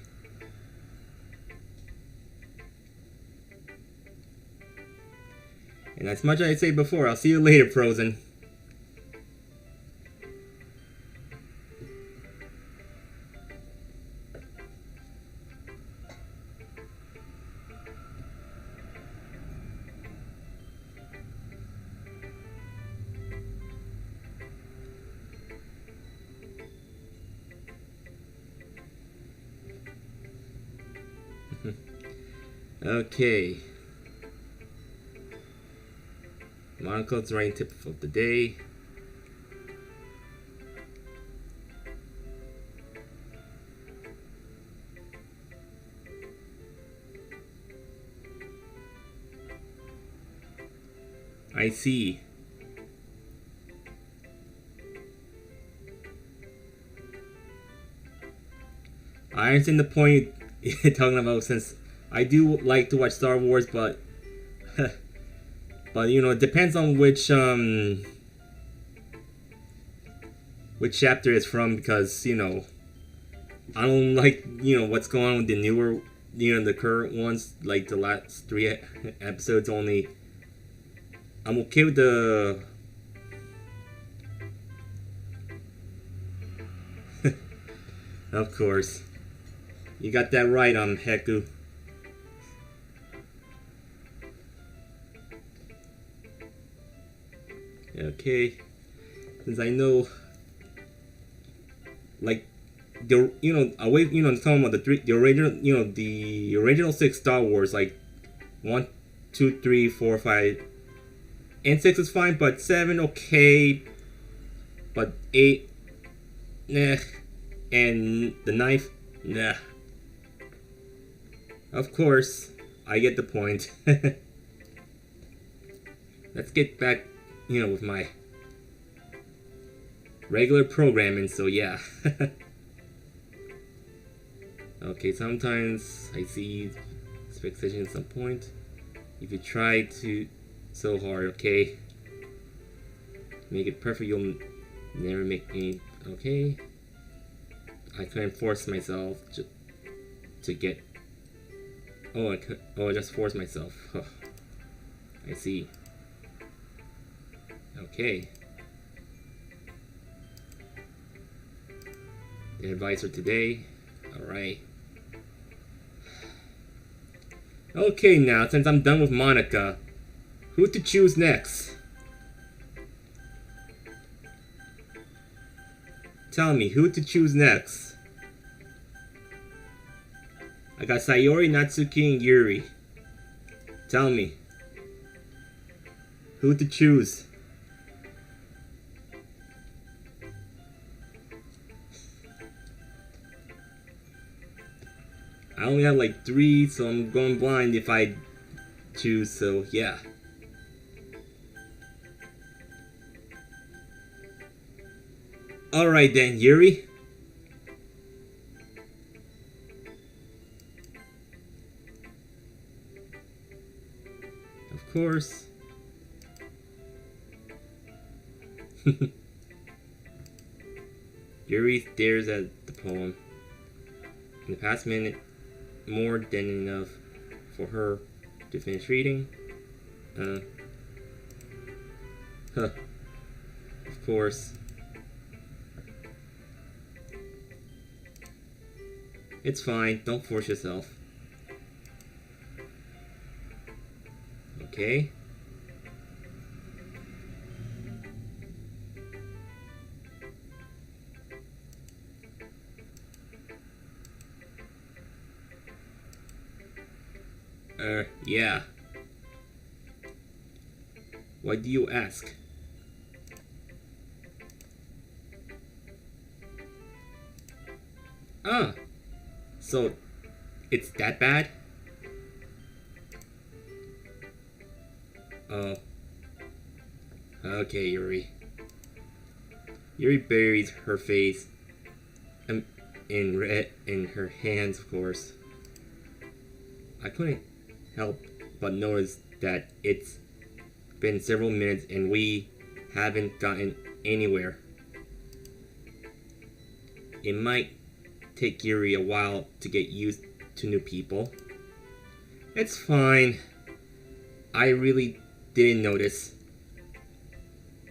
And as much as I say before, I'll see you later, Frozen. Okay. Monocle's rain tip of the day. I see. I understand the point you're talking about, since I do like to watch Star Wars, but but you know, it depends on which chapter it's from, because you know, I don't like, you know, what's going on with the newer, you know, the current ones, like the last 3 episodes only. I'm okay with the of course. You got that right on Heku. Okay. Since I know, like, the, you know, away, you know, talking about the original, you know, the original 6 Star Wars, like 1, 2, 3, 4, 5, and 6 is fine, but 7 okay, but 8, nah, and the 9th, nah. Of course, I get the point. Let's get back, you know, with my regular programming, so yeah. Okay, sometimes I see expectation at some point. If you try to so hard, okay, make it perfect, you'll never make me, okay. I couldn't force myself to get, I just forced myself. Oh, I see. Okay. The advisor today. Alright. Okay, now, since I'm done with Monica, who to choose next? Tell me, who to choose next? I got Sayori, Natsuki, and Yuri. Tell me, who to choose? I only have like 3, so I'm going blind if I choose, so yeah. Alright then, Yuri. Of course. Yuri stares at the poem. In the past minute, more than enough for her to finish reading. Of course. It's fine, don't force yourself. Okay. Yeah. Why do you ask? Ah, so it's that bad? Oh. Okay, Yuri. Yuri buries her face in her hands, of course. I couldn't help but notice that it's been several minutes and we haven't gotten anywhere. It might take Yuri a while to get used to new people. It's fine. I really didn't notice.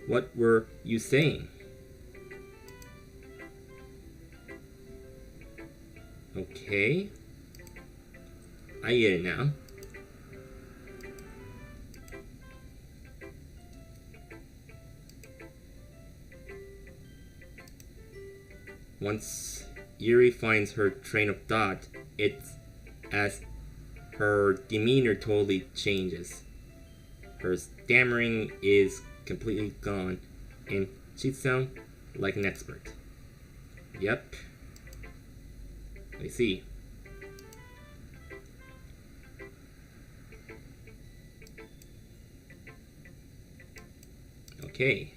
What were you saying? Okay. I get it now. Once Yuri finds her train of thought, it's as her demeanor totally changes. Her stammering is completely gone, and she sounds like an expert. Yep. I see. Okay.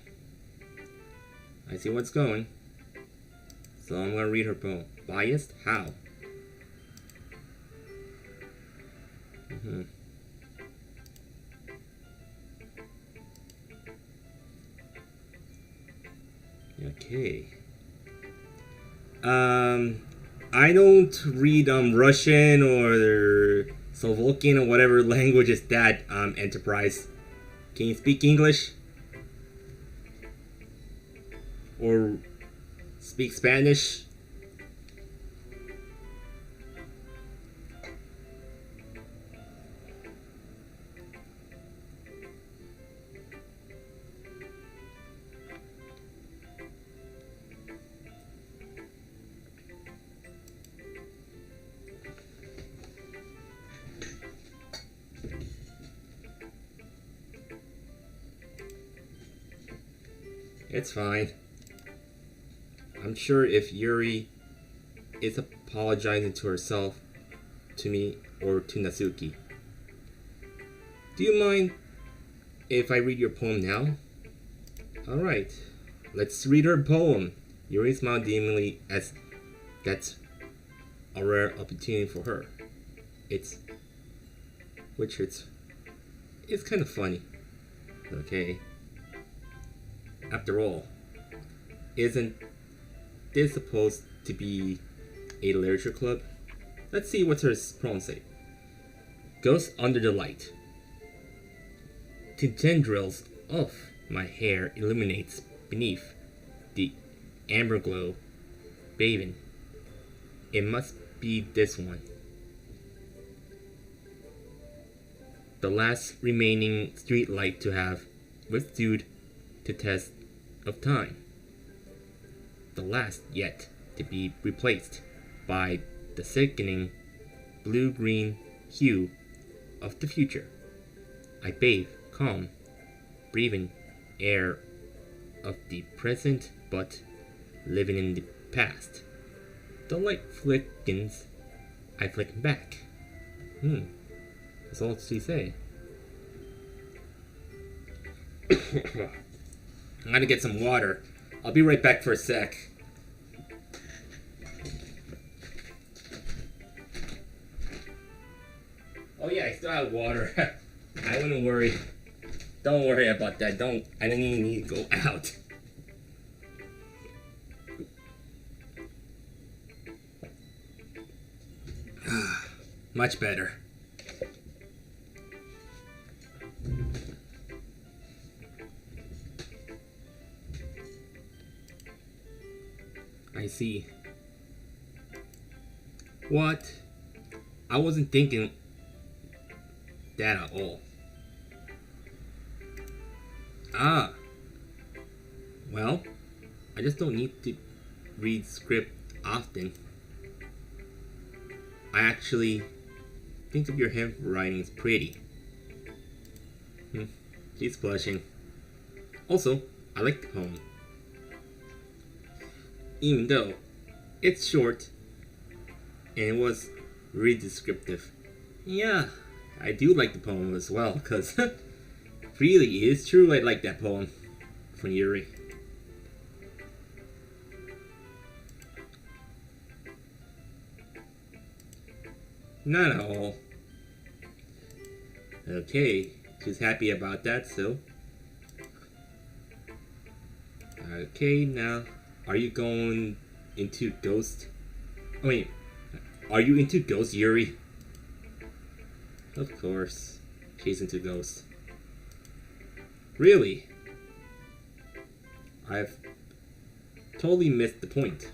I see what's going. So I'm gonna read her poem. Biased? How? Okay. I don't read Russian or Slovakian or whatever language is that Enterprise. Can you speak English? Or speak Spanish? It's fine. I'm sure if Yuri is apologizing to herself, to me, or to Natsuki. Do you mind if I read your poem now? Alright, let's read her poem. Yuri smiled deemingly as that's a rare opportunity for her. It's kind of funny. Okay. After all, isn't this supposed to be a literature club? Let's see what her poem say. Ghost under the light. To tendrils of my hair illuminates beneath the amber glow, bathing. It must be this one. The last remaining street light to have withstood the test of time. The last yet to be replaced by the sickening blue-green hue of the future. I bathe, calm, breathing air of the present, but living in the past. The light flickens, I flicken back. That's all she say. I'm gonna get some water. I'll be right back for a sec. Oh yeah, I still have water. I wouldn't worry. Don't worry about that. I don't even need to go out. Much better. I see. What? I wasn't thinking that at all. Ah. Well, I just don't need to read script often. I actually think of your handwriting is pretty. She's blushing. Also, I like the poem. Even though it's short and it was really descriptive. Yeah, I do like the poem as well, because Really, it is true. I like that poem from Yuri. Not at all. Okay, she's happy about that, so. Okay, now, are you going into Ghost? Oh, wait, are you into Ghost, Yuri? Of course, she's into Ghost. Really? I've totally missed the point.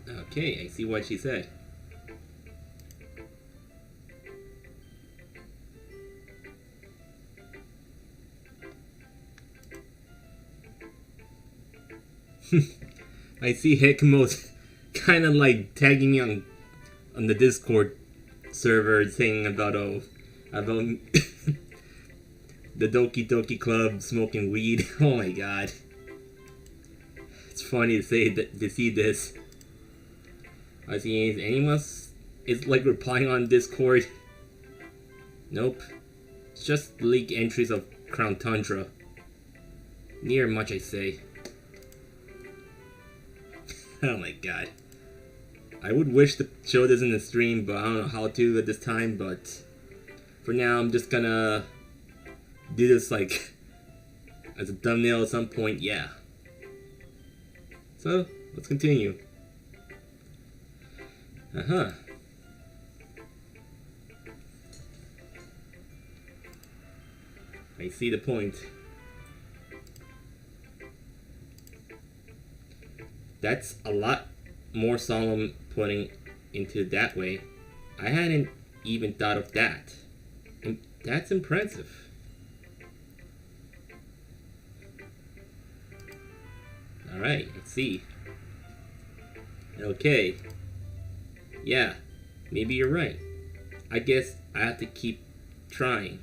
Okay, I see what she said. I see Hikamo's kind of like tagging me on the Discord server saying about about the Doki Club smoking weed. Oh my god. It's funny to say that to see this. I see anyone is like replying on Discord. Nope. It's just leak entries of Crown Tundra. Near much I say. Oh my god. I would wish to show this in the stream, but I don't know how to at this time, but for now I'm just gonna do this like as a thumbnail at some point, yeah. So, let's continue. I see the point. That's a lot more solemn putting into that way. I hadn't even thought of that. And that's impressive. Alright, let's see. Okay. Yeah, maybe you're right. I guess I have to keep trying.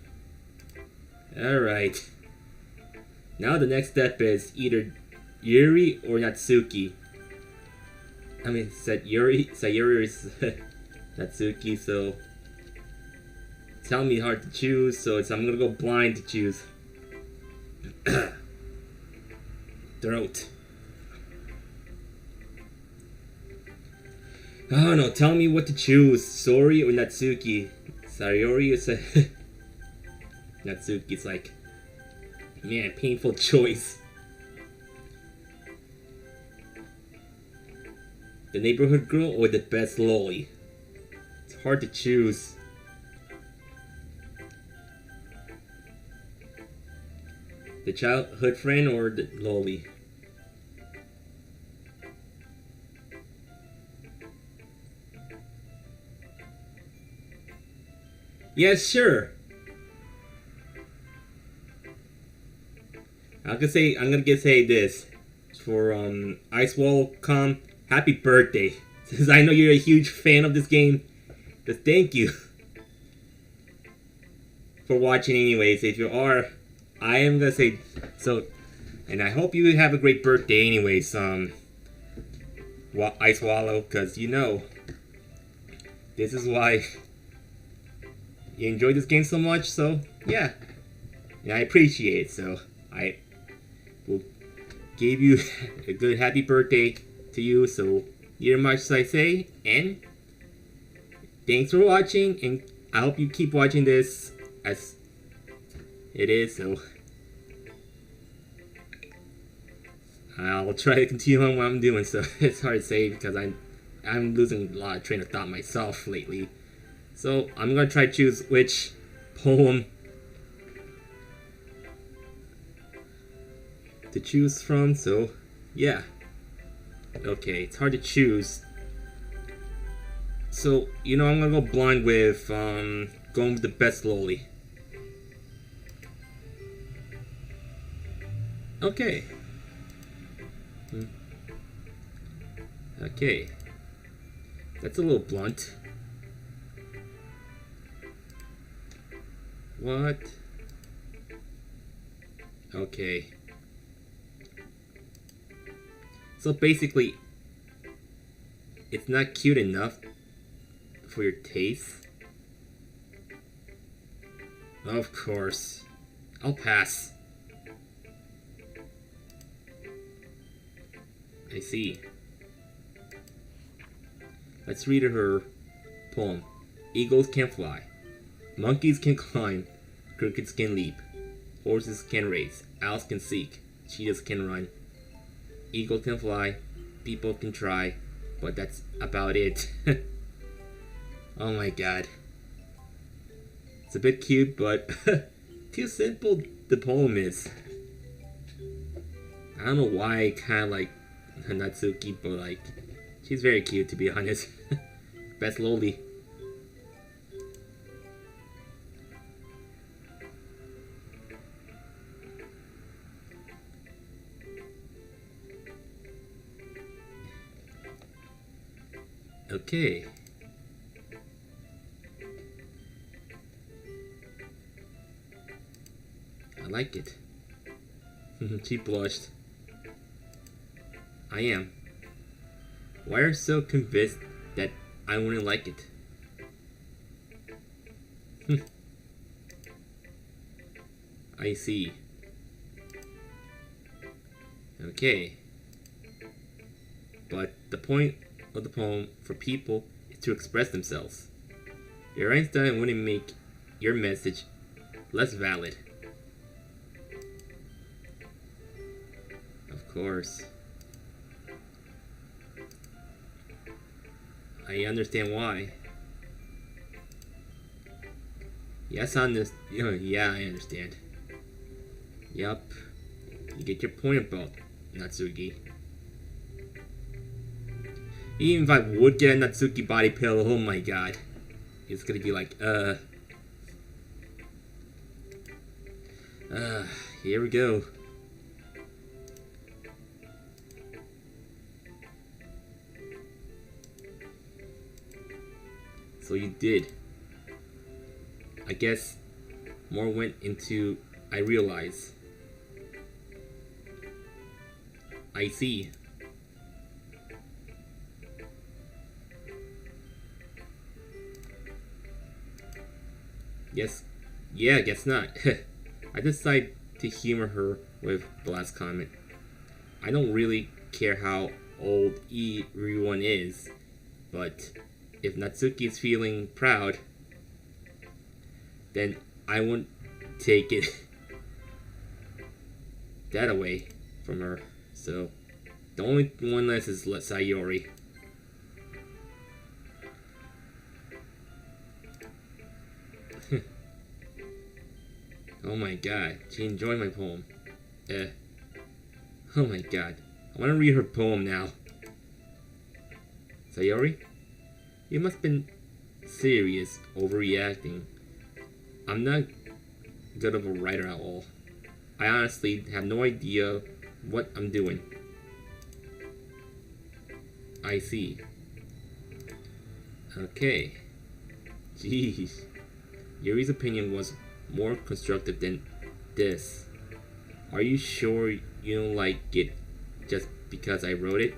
Alright. Now the next step is either Yuri or Natsuki. I mean, Sayuri is Natsuki, so it's telling me hard to choose, so I'm gonna go blind to choose. Throat. Oh no, tell me what to choose, Sori or Natsuki. Sayori is Natsuki's like, man, painful choice. The neighborhood girl or the best loli? It's hard to choose. The childhood friend or the loli? Yes, sure. I'm gonna say this for Ice Wall Com. Happy birthday! Since I know you're a huge fan of this game, just thank you for watching. Anyways, if you are, I am gonna say so, and I hope you have a great birthday. Anyways, Ice Wallow, because you know this is why you enjoy this game so much. So yeah, and I appreciate it. So I will give you a good happy birthday to you, so hear much as I say, and thanks for watching, and I hope you keep watching this as it is, so I'll try to continue on what I'm doing, so it's hard to say because I'm losing a lot of train of thought myself lately. So I'm gonna try to choose which poem to choose from, so yeah. Okay, it's hard to choose. So, you know, I'm gonna go blind with going with the best loli. Okay. Okay. That's a little blunt. What? Okay. So basically, it's not cute enough for your taste. Of course. I'll pass. I see. Let's read her poem. Eagles can fly. Monkeys can climb. Crickets can leap. Horses can race. Owls can seek. Cheetahs can run. Eagles can fly. People can try. But that's about it. Oh my god. It's a bit cute, but too simple the poem is. I don't know why I kind of like Natsuki, but like, she's very cute to be honest. Best loli. Okay. I like it. She blushed. I am. Why are you so convinced that I wouldn't like it? I see. Okay. But the point of the poem for people is to express themselves. Your Einstein wouldn't make your message less valid. Of course. I understand why. Yes, on this. Yeah, I understand. Yup. You get your point about Natsuki. Even if I would get a Natsuki body pill, oh my god. It's gonna be like, here we go. So you did. I guess more went into I realize. I see. Yes. Yeah, guess not. I decided to humor her with the last comment. I don't really care how old everyone is, but if Natsuki is feeling proud, then I won't take it that away from her. So the only one less is Sayori. Oh my god, she enjoyed my poem. Oh my god, I want to read her poem now. Sayori, you must have been serious, overreacting. I'm not good of a writer at all. I honestly have no idea what I'm doing. I see. Okay. Jeez. Yuri's opinion was more constructive than this. Are you sure you don't like it just because I wrote it?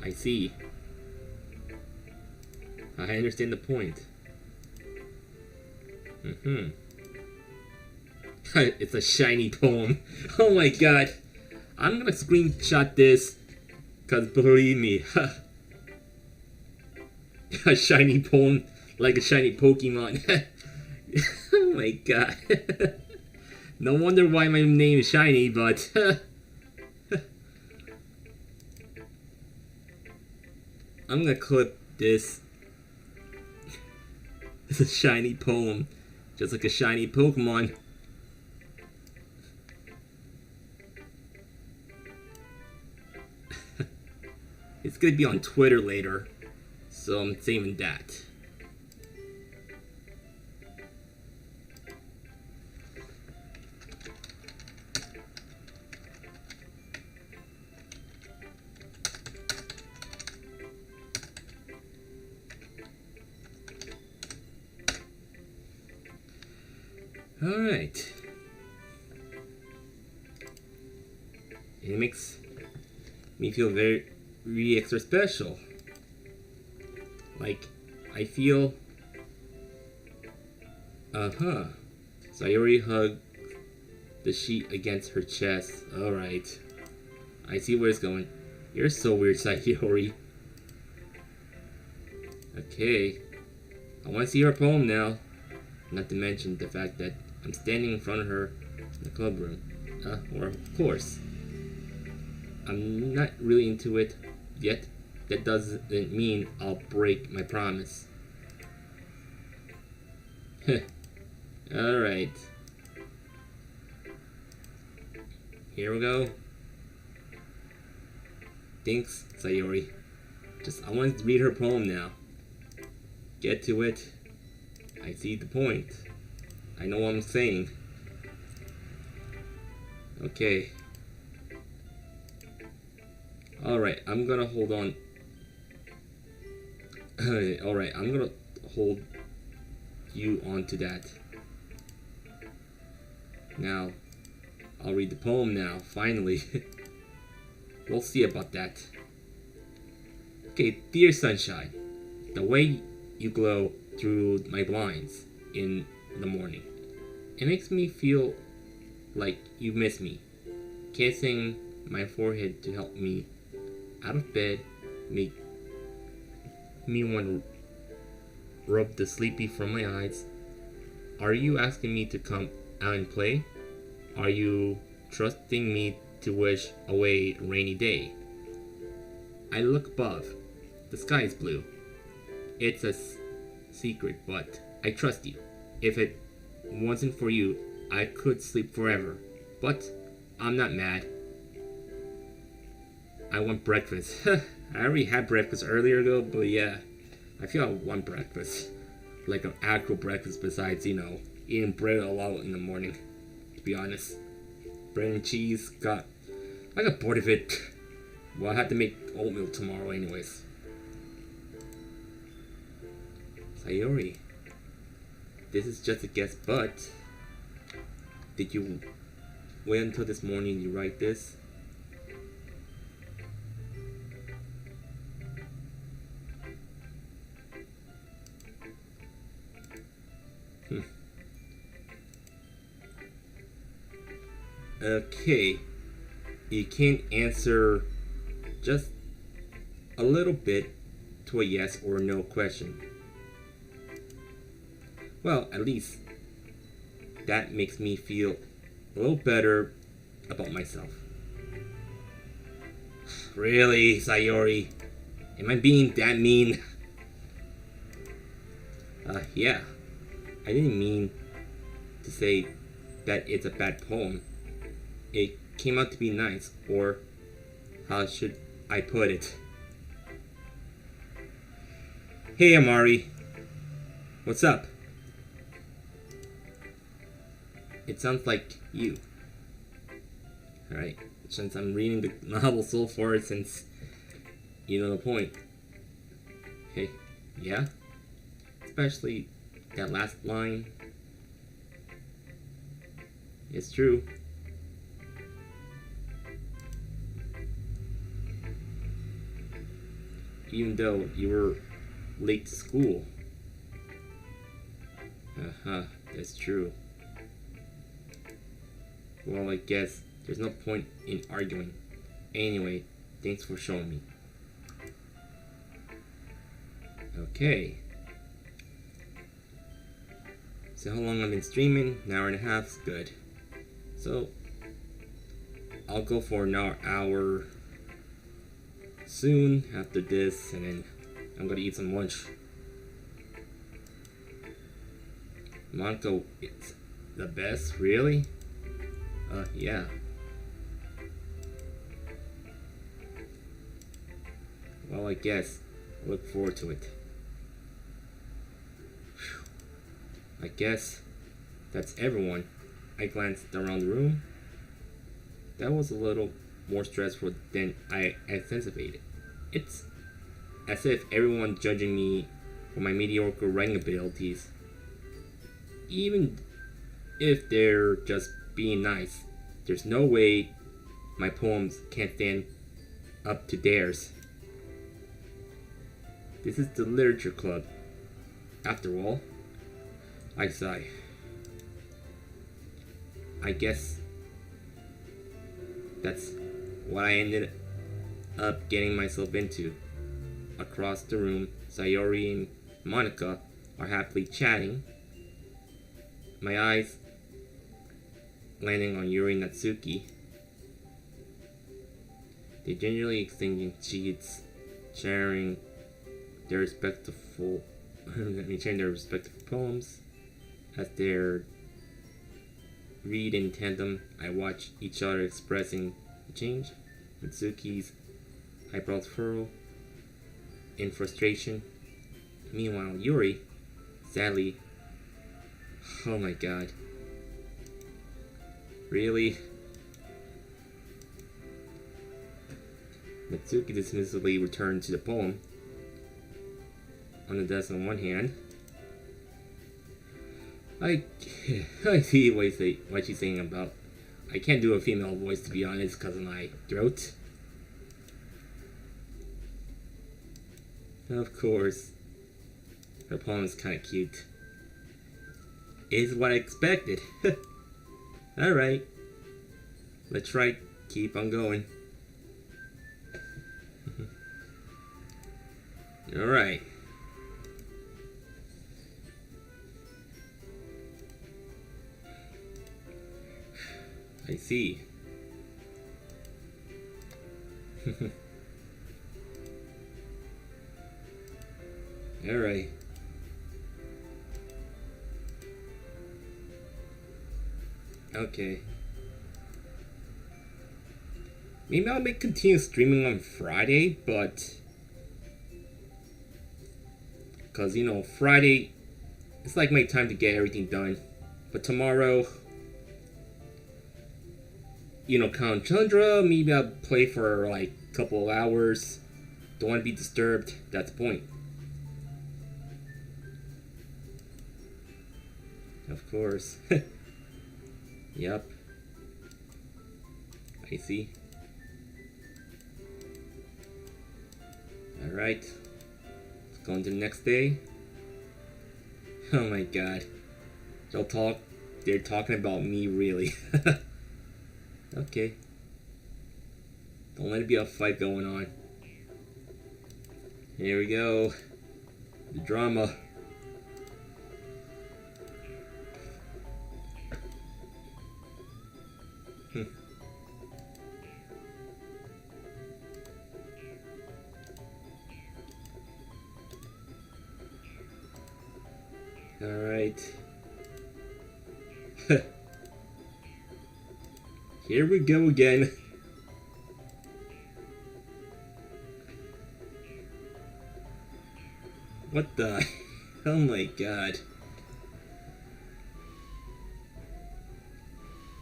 I see. I understand the point. It's a shiny poem. Oh my god. I'm gonna screenshot this, cause believe me, a shiny poem like a shiny Pokemon. Oh my god. No wonder why my name is Shiny, but I'm gonna clip this. It's a shiny poem, just like a shiny Pokemon. It's gonna be on Twitter later, so I'm saving that. Alright. It makes me feel very extra special. Like, I feel Uh-huh. Sayori hugged the sheet against her chest. Alright. I see where it's going. You're so weird, Sayori. Okay. I want to see her poem now. Not to mention the fact that I'm standing in front of her in the club room. Or of course. I'm not really into it yet. That doesn't mean I'll break my promise. Alright. Here we go. Thanks, Sayori. I want to read her poem now. Get to it. I see the point. I know what I'm saying. Okay. Alright, I'm gonna hold on. Alright, I'm gonna hold you onto that. Now, I'll read the poem now, finally. We'll see about that. Okay, dear sunshine, the way you glow through my blinds in the morning, it makes me feel like you miss me. Kissing my forehead to help me out of bed make me want to rub the sleepy from my eyes. Are you asking me to come out and play? Are you trusting me to wish away a rainy day? I look above. The sky is blue. It's a secret, but I trust you. If it wasn't for you, I could sleep forever. But I'm not mad. I want breakfast. I already had breakfast earlier ago, but yeah. I feel I want breakfast. Like an actual breakfast besides, eating bread a lot in the morning. To be honest. Bread and cheese, I got bored of it. Well, I have to make oatmeal tomorrow anyways. Sayori, this is just a guess, but did you wait until this morning to write this? Okay, you can't answer just a little bit to a yes or no question. Well, at least that makes me feel a little better about myself. Really, Sayori? Am I being that mean? Yeah. I didn't mean to say that it's a bad poem. It came out to be nice, or how should I put it? Hey, Amari. What's up? It sounds like you. Alright, since I'm reading the novel so far, since you know the point. Hey, yeah? Especially that last line. It's true. Even though you were late to school. That's true. Well, I guess there's no point in arguing. Anyway, thanks for showing me. Okay. So how long I've been streaming? An hour and a half. Good. So I'll go for another hour soon after this, and then I'm gonna eat some lunch. Monaco is the best, really? Yeah. Well, I guess I look forward to it. Whew. I guess that's everyone. I glanced around the room. That was a little more stressful than I anticipated. It's as if everyone's judging me for my mediocre writing abilities. Even if they're just being nice, there's no way my poems can't stand up to theirs. This is the literature club. After all, I sigh. I guess that's what I ended up getting myself into. Across the room, Sayori and Monica are happily chatting. My eyes landing on Yuri and Natsuki. They generally exchanging cheats, sharing their respective poems. As they read in tandem, I watch each other expressing change. Natsuki's eyebrows furrow in frustration. Meanwhile, Yuri, sadly, oh my god. Really? Natsuki dismissively returned to the poem on the desk on one hand. I see what she's saying about. I can't do a female voice, to be honest, because of my throat. Of course, her poem is kind of cute. Is what I expected. Alright. Let's try. Keep on going. Alright. I see. Alright. Okay. Maybe I'll continue streaming on Friday, but because, you know, Friday, it's like my time to get everything done. But tomorrow, you know, Count Chandra, maybe I'll play for like a couple of hours. Don't want to be disturbed. That's the point. Of course. Yep. I see. Alright. Let's go on to the next day. Oh my god. They're talking about me, really. Okay. Don't let it be a fight going on. Here we go. The drama. Alright. Here we go again. What the? Oh my god.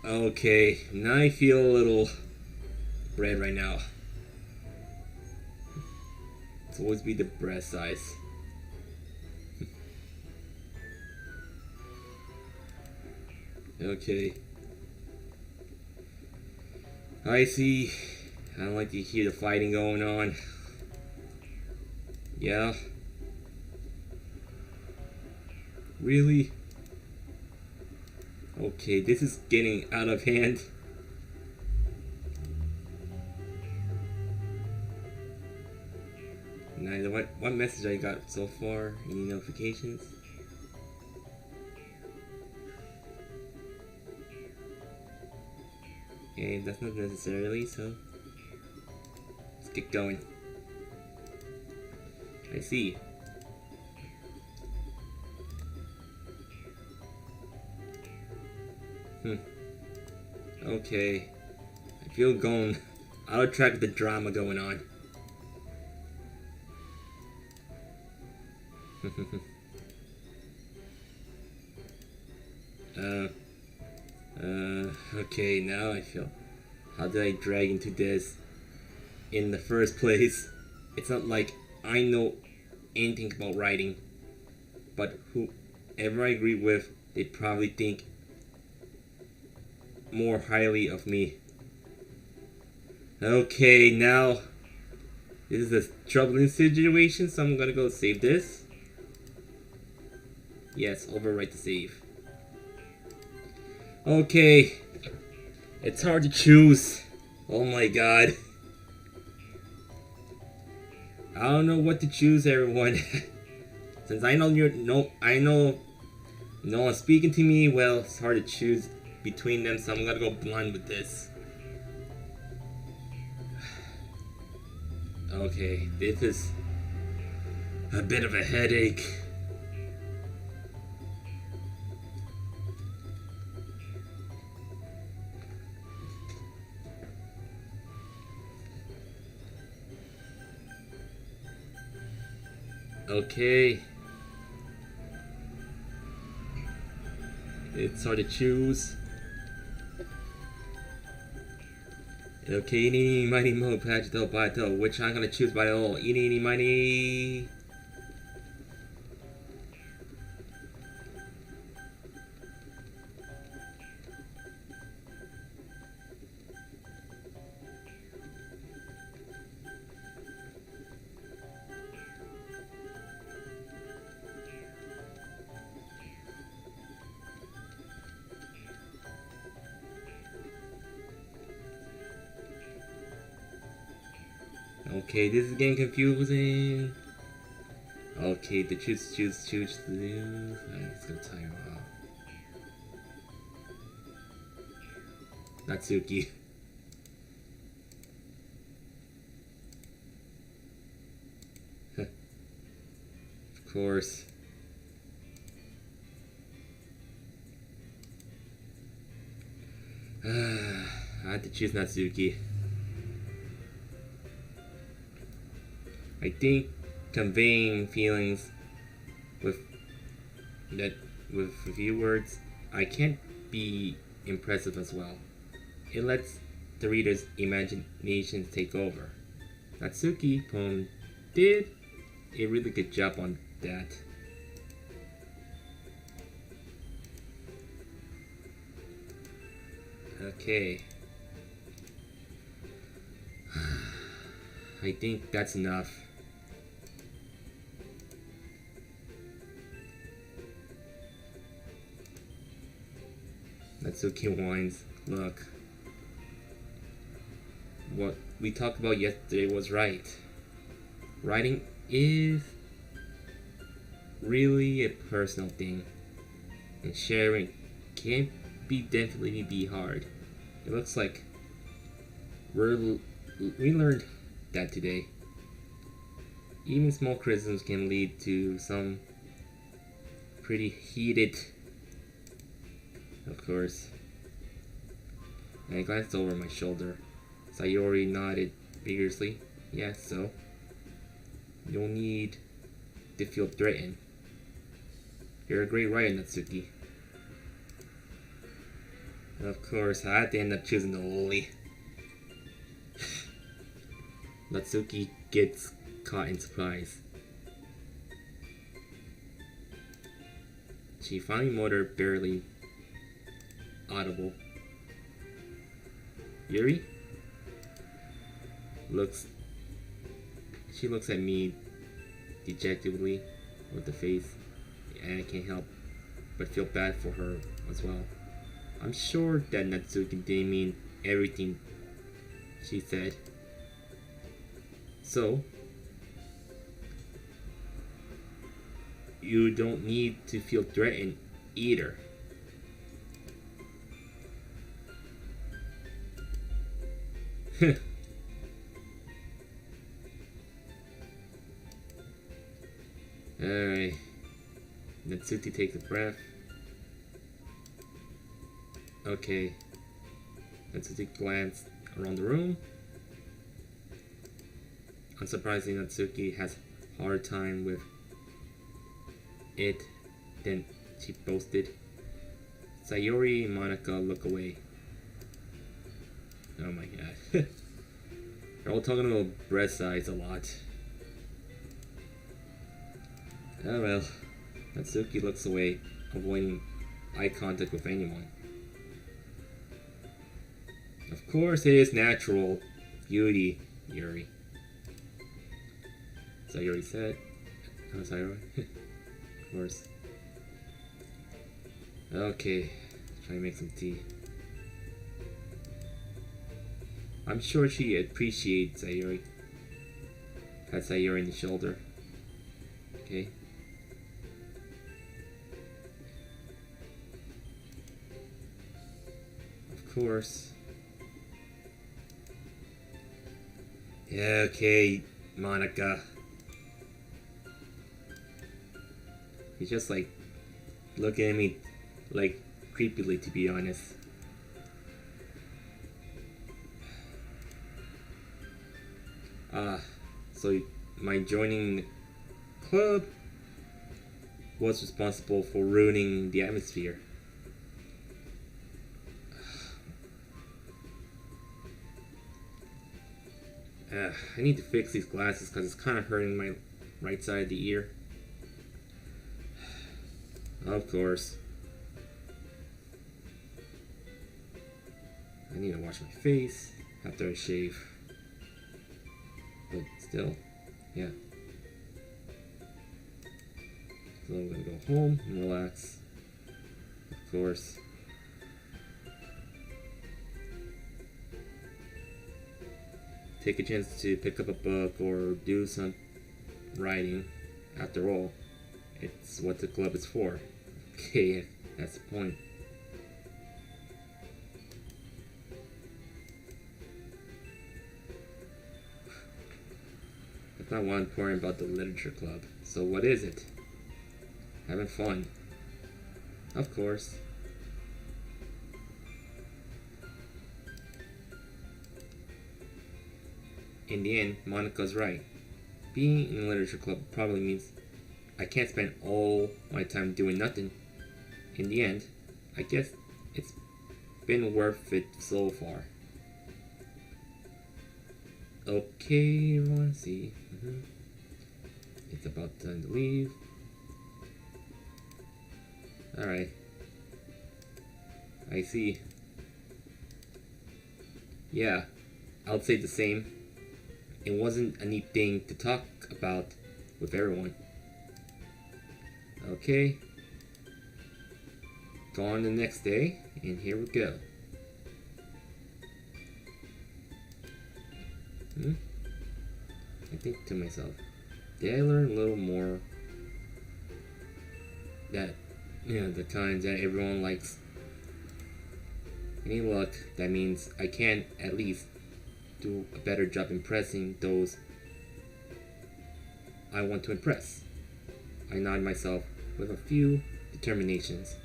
Okay, now I feel a little red right now. It's always be the breast size. Okay. I see. I don't like to hear the fighting going on. Yeah. Really? Okay, this is getting out of hand. Now, what message I got so far? Any notifications? Okay, that's not necessarily, so let's get going. I see. Okay. I feel going out of track of the drama going on. Okay, now I feel. How did I drag into this in the first place? It's not like I know anything about writing, but whoever I agree with, they probably think more highly of me. Okay, now this is a troubling situation, so I'm gonna go save this. Yes, overwrite the save. Okay, It's hard to choose. Oh my god. I don't know what to choose, everyone. Since I know no one's speaking to me, well, it's hard to choose between them, so I'm gonna go blind with this. Okay, this is a bit of a headache. Okay. It's hard to choose. Okay, eeny, miny, mo, patch, do, bato. Which I'm gonna choose by all. Eeny, miny. Okay, this is getting confusing. Okay, the choose. It's gonna tire off. Natsuki. Of course. I had to choose Natsuki. I think conveying feelings with a few words, I can't be impressive as well. It lets the reader's imaginations take over. Natsuki poem did a really good job on that. Okay. I think that's enough. Natsuki whines. Look. What we talked about yesterday was right. Writing is really a personal thing. And sharing can definitely be hard. It looks like we learned that today. Even small criticisms can lead to some pretty heated. Of course. And I glanced over my shoulder. Sayori nodded vigorously. Yes, so you'll need to feel threatened. You're a great writer, Natsuki. Of course, I had to end up choosing the lily. Natsuki gets caught in surprise. She finally muttered, barely audible. Yuri? She looks at me dejectedly with the face, and I can't help but feel bad for her as well. I'm sure that Natsuki didn't mean everything she said. So, you don't need to feel threatened either. Alright. Natsuki takes a breath. Okay. Natsuki glanced around the room. Unsurprisingly, Natsuki has a hard time with it. Then she boasted. Sayori and Monica look away. Oh my god. They're all talking about breast size a lot. Oh well. Natsuki looks away, avoiding eye contact with anyone. Of course it is natural beauty, Yuri. Sayori said. Oh, Sayori? Of course. Okay. Try to make some tea. I'm sure she appreciates Sayori. Pat Sayori in the shoulder. Okay. Of course. Yeah, okay, Monica. He's just like looking at me like creepily, to be honest. So my joining the club was responsible for ruining the atmosphere. I need to fix these glasses because it's kind of hurting my right side of the ear. Of course. I need to wash my face after I shave. But still, yeah. So I'm gonna go home and relax. Of course. Take a chance to pick up a book or do some writing. After all, it's what the club is for. Okay, that's the point. That's not what important about the literature club. So what is it? Having fun. Of course. In the end, Monica's right. Being in a literature club probably means I can't spend all my time doing nothing. In the end, I guess it's been worth it so far. Okay, everyone, see. It's about time to leave. Alright. I see. Yeah, I'll say the same. It wasn't a neat thing to talk about with everyone. Okay. Go on the next day, and here we go. I think to myself, did I learn a little more that, the kinds that everyone likes? Any luck, that means I can at least do a better job impressing those I want to impress. I nod myself with a few determinations.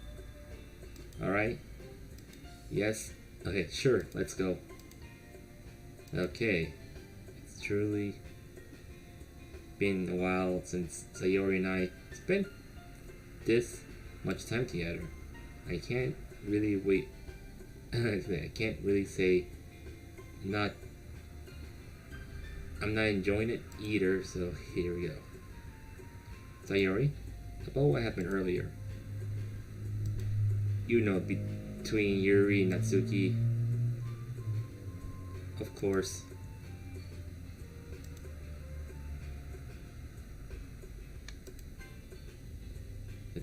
Alright? Yes? Okay, sure, let's go. Okay. It's truly been a while since Sayori and I spent this much time together. I can't really wait. I can't really say I'm not enjoying it either, so here we go. Sayori, about what happened earlier. Between Yuri and Natsuki. Of course.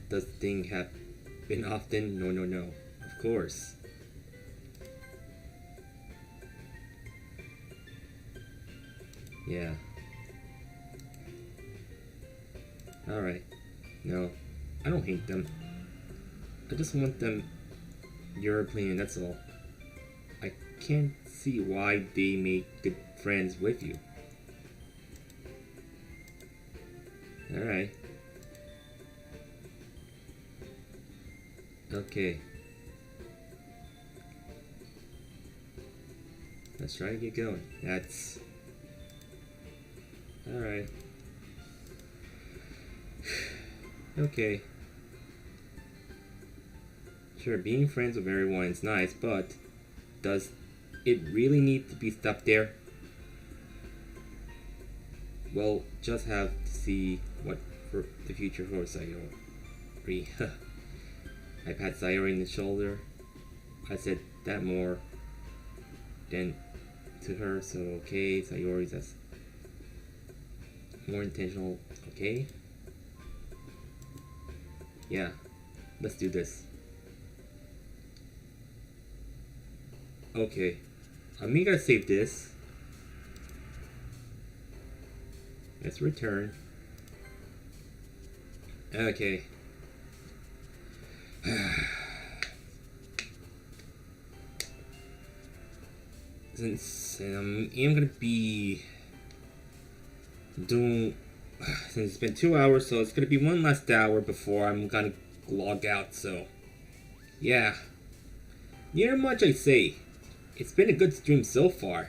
Does the thing happen often? No. Of course. Yeah. Alright. No, I don't hate them. I just want them your opinion, that's all. I can't see why they make good friends with you. Alright. Okay. Let's try to get going. That's... Alright. Okay. Sure, being friends with everyone is nice, but does it really need to be stopped there? Well, just have to see what for the future for Sayori. I pat Sayori in the shoulder. I said that more than to her, so okay, Sayori's that's more intentional, okay? Yeah, let's do this. Okay, I'm gonna save this. Let's return. Okay. Since I'm gonna be doing, since it's been 2 hours, so it's gonna be one last hour before I'm gonna log out. So yeah, near much I say. It's been a good stream so far.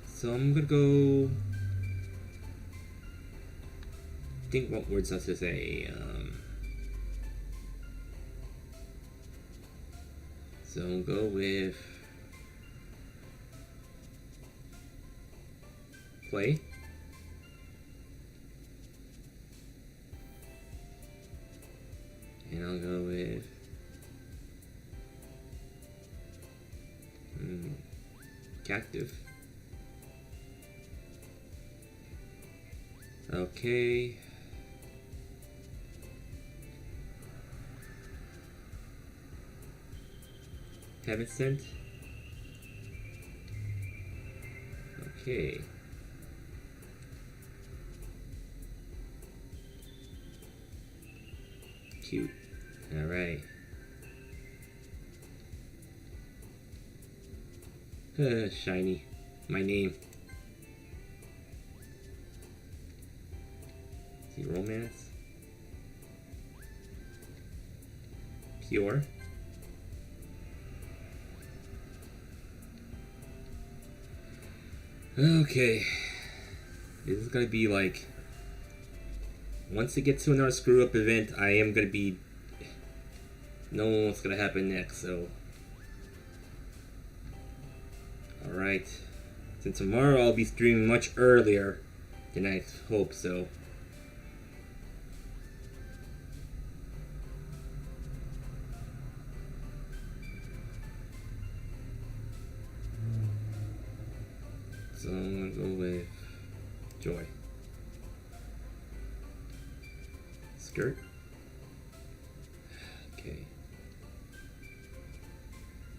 So I'm gonna go. Think what words I should say. So I'll go with play. And I'll go with captive. Okay. Haven't sent. Okay. Cute. Alright. Shiny. My name. See, romance. Pure. Okay. This is gonna be like, once it gets to another screw up event, I am gonna be, no one what's gonna happen next, so. Alright. Since tomorrow I'll be streaming much earlier than I hope, so. So I'm gonna go with Joy. Skirt. Okay.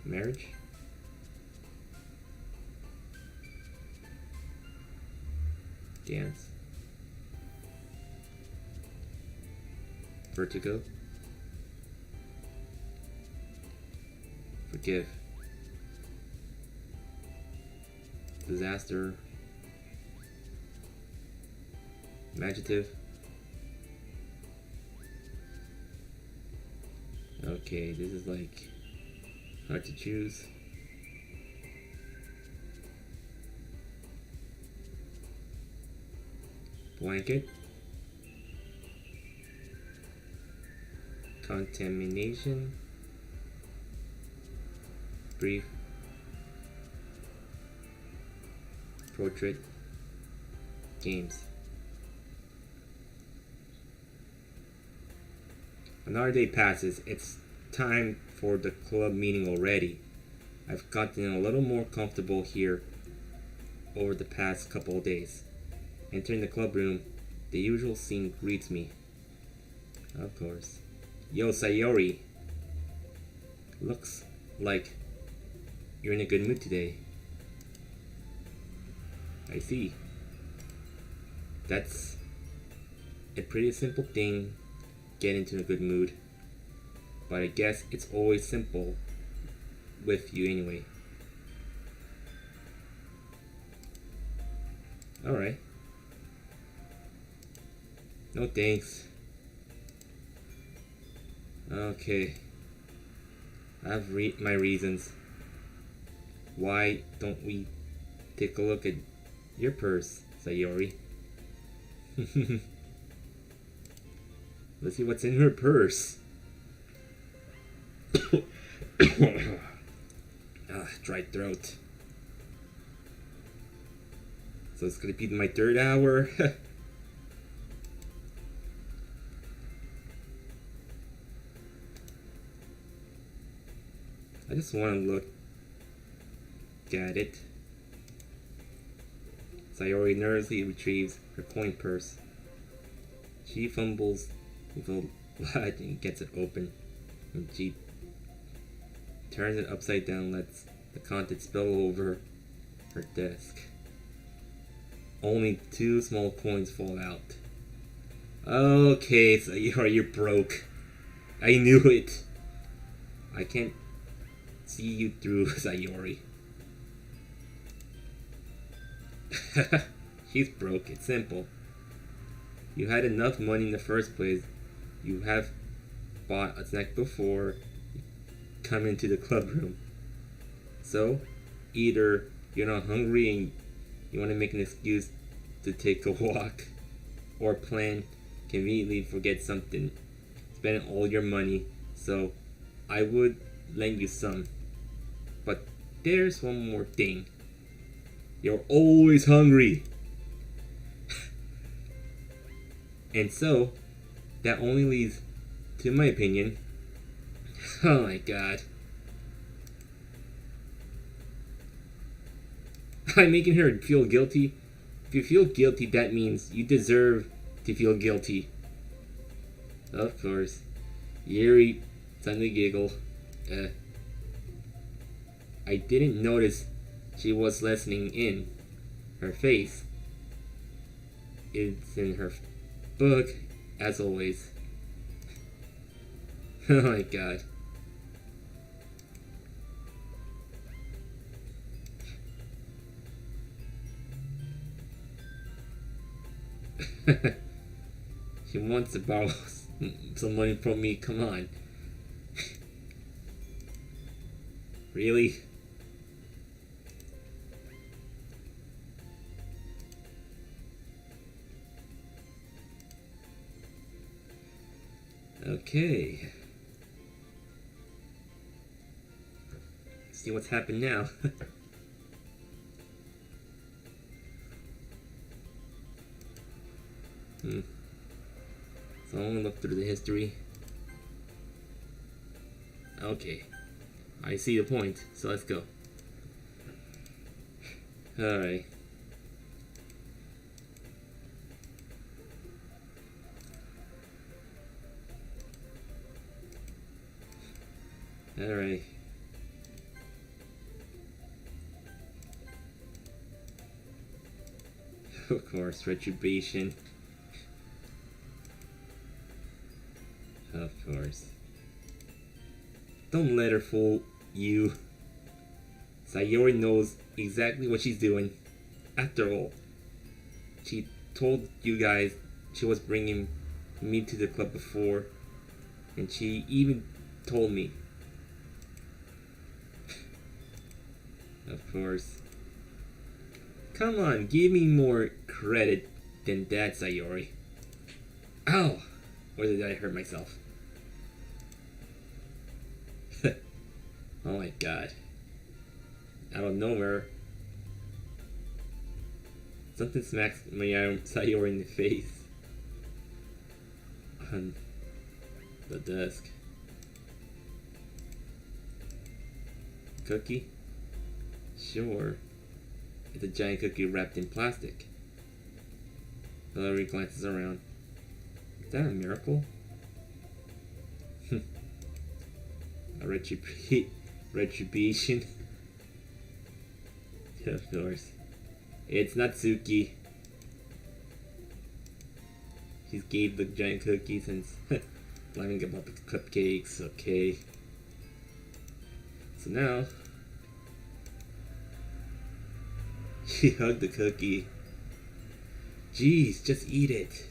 Marriage. Dance. Vertigo. Forgive. Disaster. Adjective. Okay, this is like hard to choose. Blanket. Contamination. Brief. Portrait. Games. Another day passes. It's time for the club meeting already. I've gotten a little more comfortable here over the past couple of days. Entering the club room, the usual scene greets me. Of course. Yo, Sayori. Looks like you're in a good mood today. I see. That's a pretty simple thing, get into a good mood. But I guess it's always simple with you anyway. Alright. No thanks. Okay. I've my reasons. Why don't we take a look at your purse, Sayori? Let's see what's in her purse. Dry throat. So it's gonna be my third hour. I just want to look at it. Sayori nervously retrieves her coin purse. She fumbles with a What? And gets it open. And she turns it upside down, lets the contents spill over her desk. Only 2 small coins fall out. Okay, so you're broke. I knew it. I can't see you through, Sayori. She's broke. It's simple. You had enough money in the first place. You have bought a snack before you come into the club room. So, either you're not hungry and you want to make an excuse to take a walk, or plan conveniently forget something, spend all your money. So, I would lend you some. But there's one more thing. You're always hungry. And so, that only leads to my opinion. Oh my god. I'm making her feel guilty. If you feel guilty, that means you deserve to feel guilty. Of course. Yuri suddenly giggle. I didn't notice she was listening in. Her face. It's in her book, as always. Oh my god. She wants to borrow some money from me, come on. Really? Okay. See what's happened now. So I'm gonna look through the history. Okay. I see the point, so let's go. Alright. Alright. Of course, retribution. Of course. Don't let her fool you. Sayori knows exactly what she's doing. After all, she told you guys she was bringing me to the club before, and she even told me. Of course. Come on, give me more credit than that, Sayori. Ow! Or did I hurt myself? Oh my god. Out of nowhere, something smacks my arm, Sayori, in the face. On the desk. Cookie? Sure. It's a giant cookie wrapped in plastic. Hillary glances around. Is that a miracle? A retribution? Of course. It's Natsuki. She gave the giant cookies and lying about the cupcakes. Okay. So now, she hugged the cookie. Jeez, just eat it.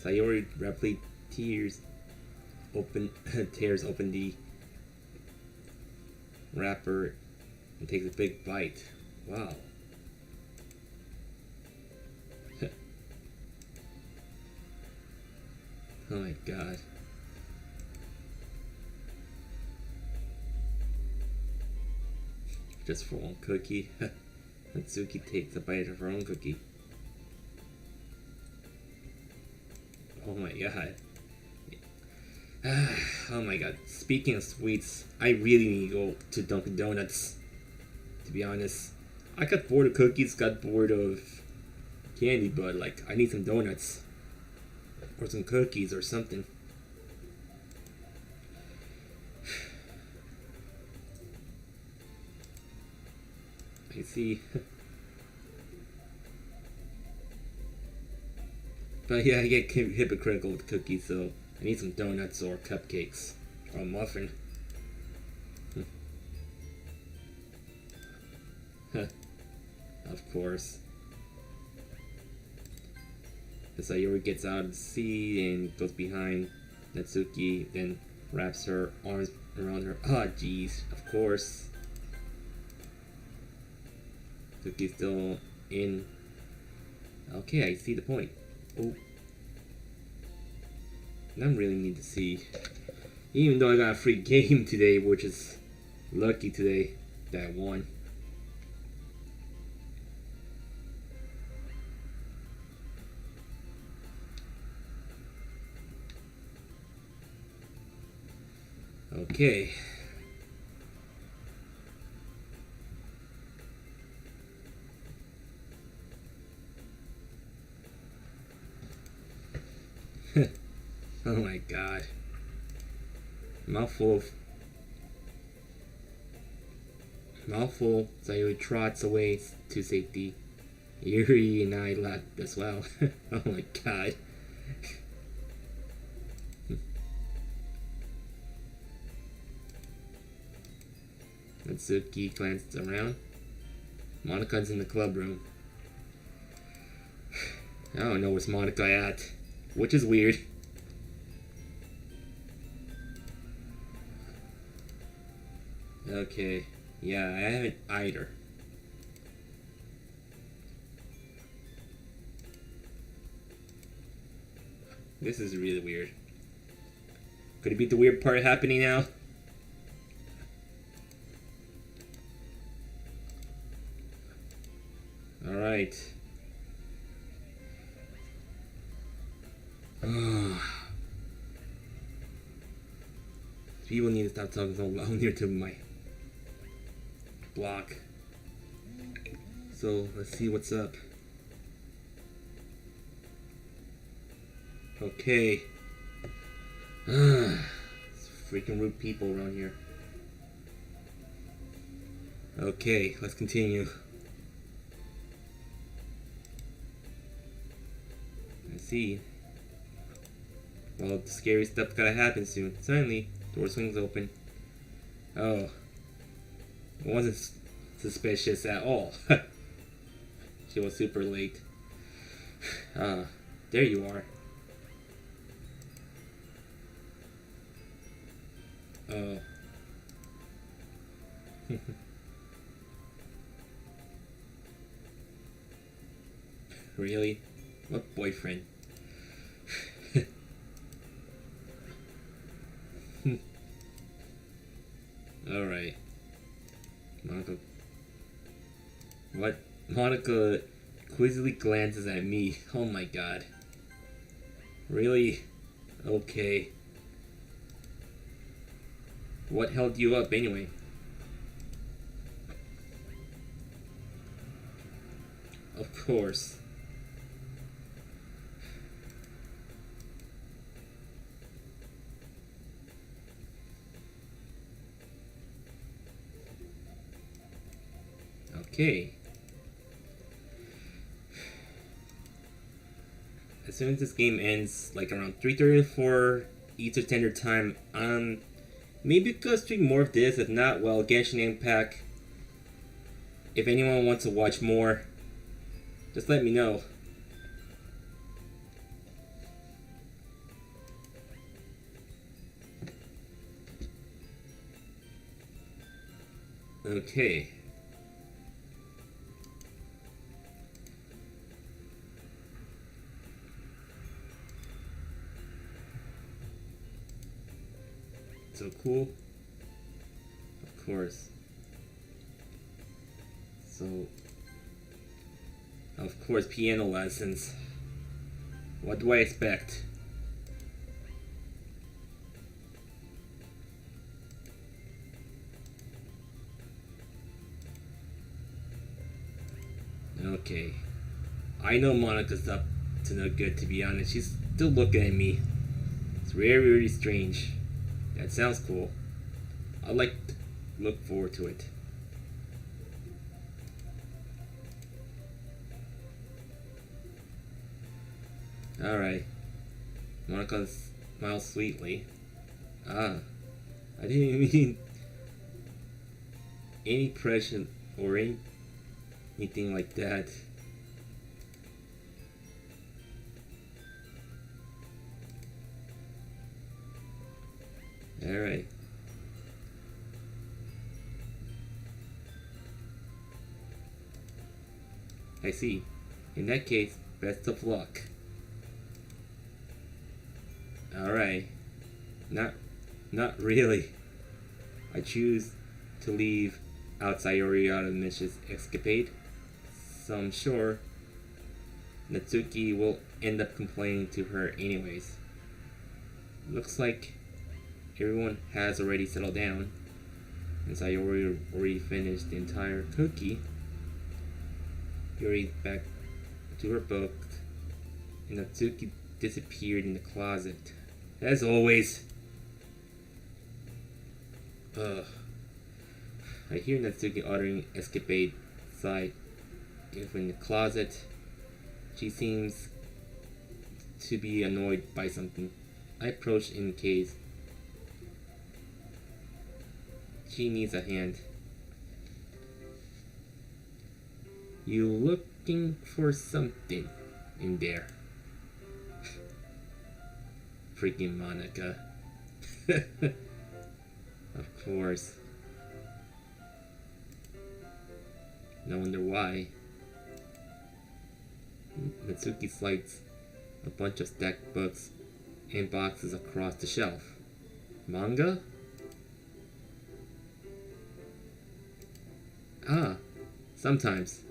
Sayori rapidly tears open the wrapper and takes a big bite. Wow. Oh my god. Just for one cookie. Natsuki takes a bite of her own cookie. Oh my god. Oh my god. Speaking of sweets, I really need to go to Dunkin' Donuts. To be honest. I got bored of cookies, got bored of candy, but like, I need some donuts. Or some cookies or something. see. But yeah, I get hypocritical with cookies, so I need some donuts or cupcakes or a muffin. Of course. The Sayori gets out of the sea and goes behind Natsuki, then wraps her arms around her. Ah, jeez, of course. Natsuki's still in. Okay, I see the point. Oh. I really need to see. Even though I got a free game today, which is lucky today that I won. Okay. Oh my god. Mouthful, Sayori trots away to safety. Yuri and I laughed as well. Oh my god. Natsuki glanced around. Monika's in the club room. I don't know where's Monika at, which is weird. Okay, yeah, I haven't either. This is really weird. Could it be the weird part happening now? Alright. People need to stop talking so loud near to my block. So let's see what's up. Okay. It's freaking rude people around here. Okay, let's continue. Let's see. Well, the scary stuff's gotta happen soon. Suddenly, door swings open. Oh. It wasn't suspicious at all. She was super late. There you are. Oh. Really? What boyfriend? Alright. Monika. What? Monika quizzically glances at me. Oh my god. Really? Okay. What held you up anyway? Of course. Okay. As soon as this game ends, like around 3:34 Eastern Standard Time, maybe go stream more of this. If not, well, Genshin Impact. If anyone wants to watch more, just let me know. Okay. So cool. Of course. So, of course, piano lessons. What do I expect? Okay. I know Monika's up to no good, to be honest. She's still looking at me. It's really, really strange. That sounds cool. I'd like to look forward to it. Alright. Monica smiles sweetly. Ah, I didn't mean any pressure or anything like that. Alright. I see. In that case, best of luck. Alright. Not really. I choose to leave out Sayori out of Mish's escapade, so I'm sure Natsuki will end up complaining to her anyways. Looks like everyone has already settled down, and Sayori already finished the entire cookie. Yuri's back to her book, and Natsuki disappeared in the closet. As always. Ugh. I hear Natsuki uttering escapade sigh in the closet. She seems to be annoyed by something. I approach in case she needs a hand. You looking for something in there? Freaking Monica. Of course. No wonder why. Natsuki slides a bunch of stacked books and boxes across the shelf. Manga? Ah, sometimes.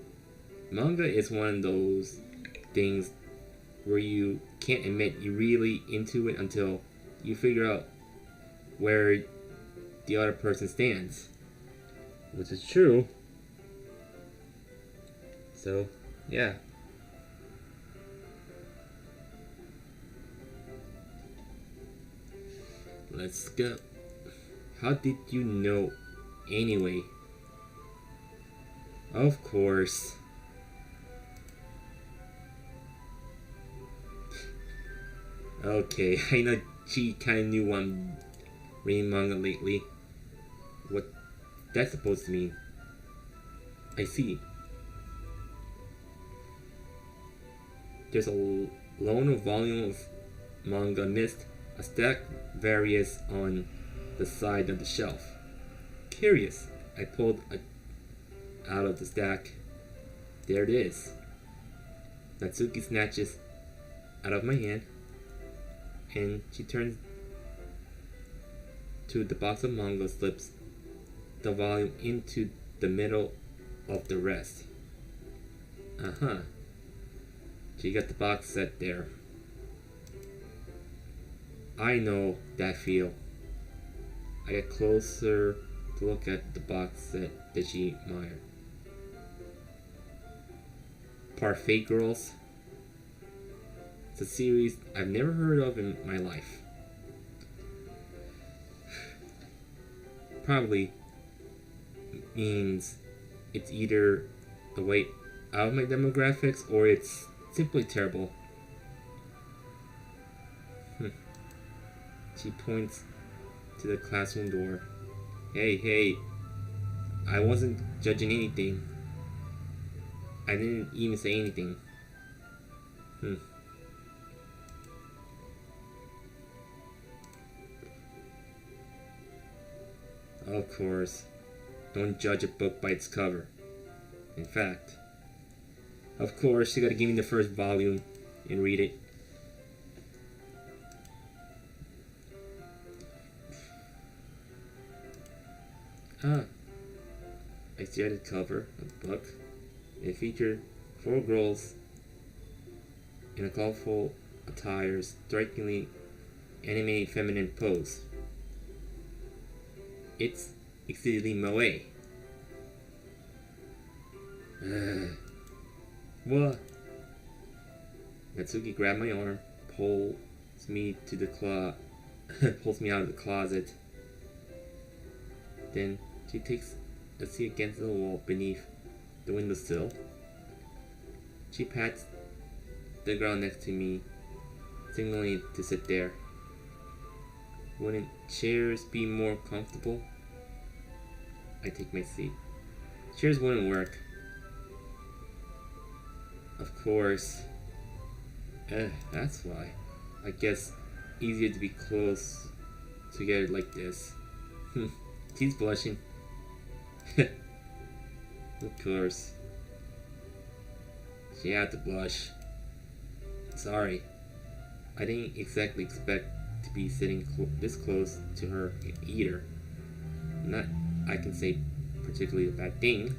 Manga is one of those things where you can't admit you're really into it until you figure out where the other person stands. Which is true. So, yeah. Let's go. How did you know anyway? Of course. Okay, I know she kinda knew I'm reading manga lately. What that's supposed to mean. I see. There's a lone volume of manga missed, a stack various on the side of the shelf. Curious. I pulled out of the stack. There it is. Natsuki snatches out of my hand, and she turns to the box of manga, slips the volume into the middle of the rest. Uh-huh. She got the box set there. I know that feel. I get closer to look at the box set that she admired. Parfait Girls. It's a series I've never heard of in my life. Probably means it's either the way out of my demographics or it's simply terrible. She points to the classroom door. Hey, I wasn't judging anything. I didn't even say anything. Of course, don't judge a book by its cover. In fact, of course, you gotta give me the first volume and read it. Ah, I see the cover of the book. It featured 4 girls in a colorful attire, strikingly animated feminine pose. It's exceedingly moe. What? Natsuki grabbed my arm, pulls me to the pulls me out of the closet. Then she takes a seat against the wall beneath the windowsill. She pats the ground next to me signaling to sit there. Wouldn't chairs be more comfortable? I take my seat. Chairs wouldn't work. Of course. That's why. I guess easier to be close together like this. He's blushing. Of course. She had to blush. Sorry. I didn't exactly expect to be sitting this close to her either. Not, I can say, particularly a bad thing.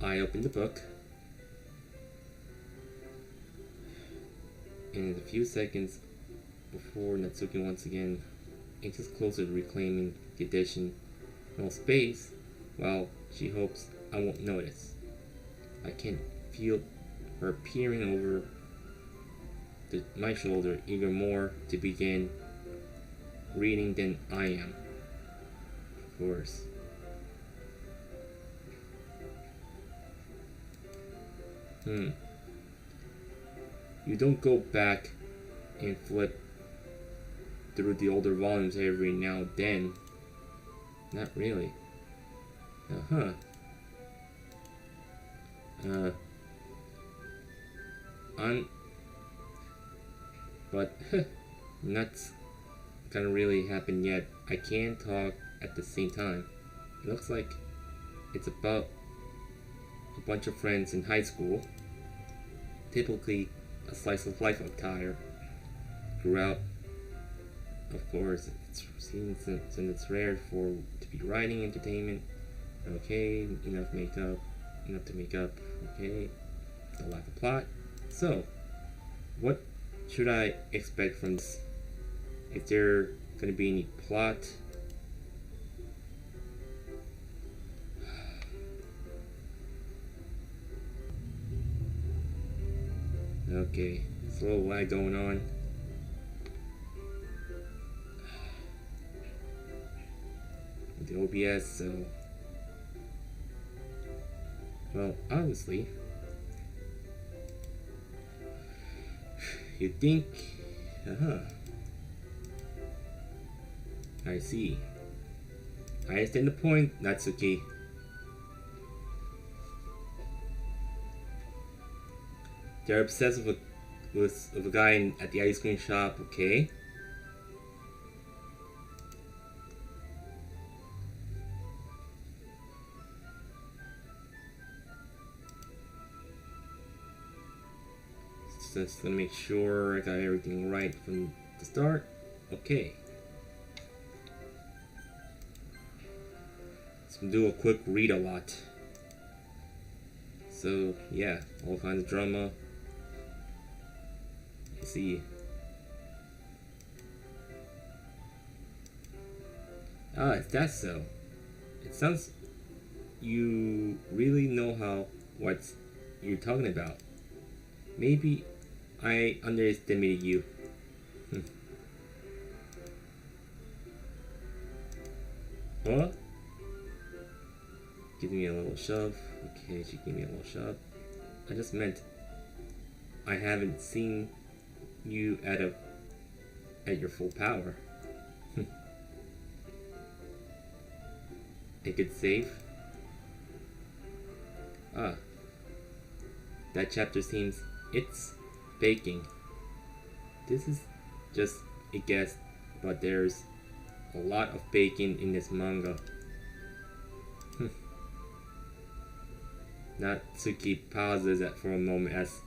I opened the book. And in a few seconds before Natsuki once again inches closer to reclaiming the additional space, while she hopes I won't notice. I can feel her peering over my shoulder, eager more to begin reading than I am. Of course. You don't go back and flip through the older volumes every now and then. Not really. But that's gonna really happen yet. I can't talk at the same time. It looks like it's about a bunch of friends in high school. Typically a slice of life attire throughout. Of course, it's seen since it's rare to be writing entertainment. Okay, enough to make up. Okay, the lack of plot. So, what should I expect from this? Is there gonna be any plot? Okay, it's a little lag going on. With the OBS, so well, obviously you think, I see. I understand the point, Natsuki. They're obsessed with a guy at the ice cream shop, okay? Just gonna make sure I got everything right from the start. Okay. Let's do a quick read a lot. So yeah, all kinds of drama. I see. Is that so? It sounds you really know what you're talking about. Maybe I underestimated you. Huh? Give me a little shove. Okay, she gave me a little shove. I just meant I haven't seen you at your full power. A good save. That chapter seems it's baking. This is just a guess, but there's a lot of baking in this manga. Natsuki pauses for a moment as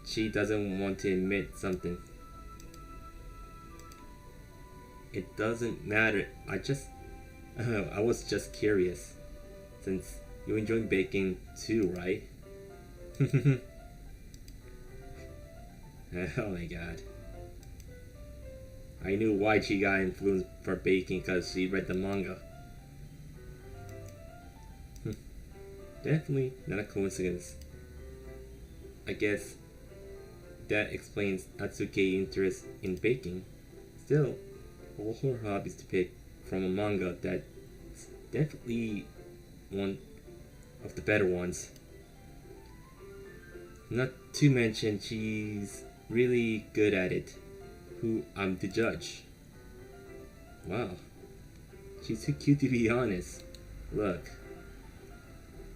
she doesn't want to admit something. It doesn't matter. I was just curious, since you enjoy baking too, right? Oh my god. I knew why she got influenced for baking, because she read the manga. Definitely not a coincidence. I guess that explains Natsuki's interest in baking. Still, all her hobbies to pick from a manga that's definitely one of the better ones. Not to mention she's really good at it. Who I'm the judge. Wow. She's too cute to be honest. Look.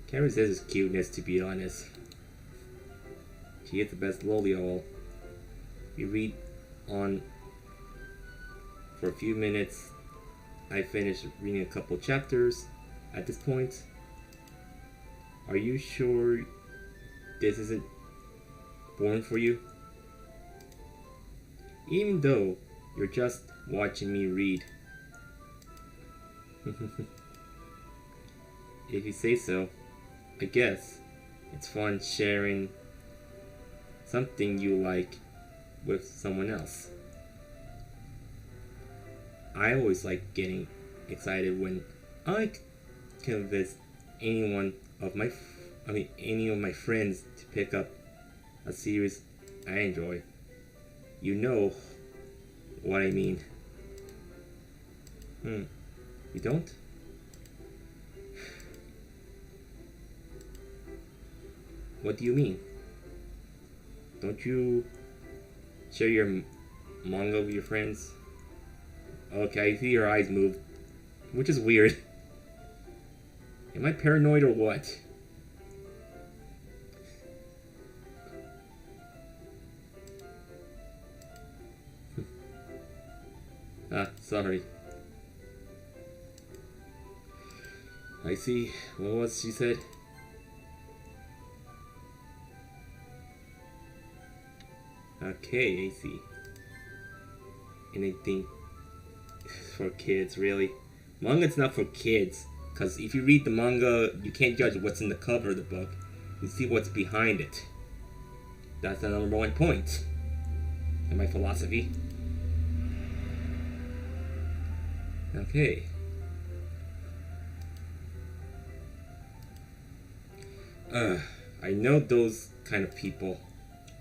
Can't resist his cuteness to be honest. She is the best loli of all. We read on for a few minutes. I finished reading a couple chapters at this point. Are you sure this isn't boring for you? Even though you're just watching me read. If you say so, I guess it's fun sharing something you like with someone else. I always like getting excited when I convince any of my friends to pick up a series I enjoy. You know what I mean. You don't? What do you mean? Don't you share your manga with your friends? Okay, I see your eyes move, which is weird. Am I paranoid or what? Sorry. I see. What was she said? Okay, I see. Anything for kids, really? Manga's not for kids, because if you read the manga, you can't judge what's in the cover of the book. You see what's behind it. That's the number one point in my philosophy. Okay. I know those kind of people.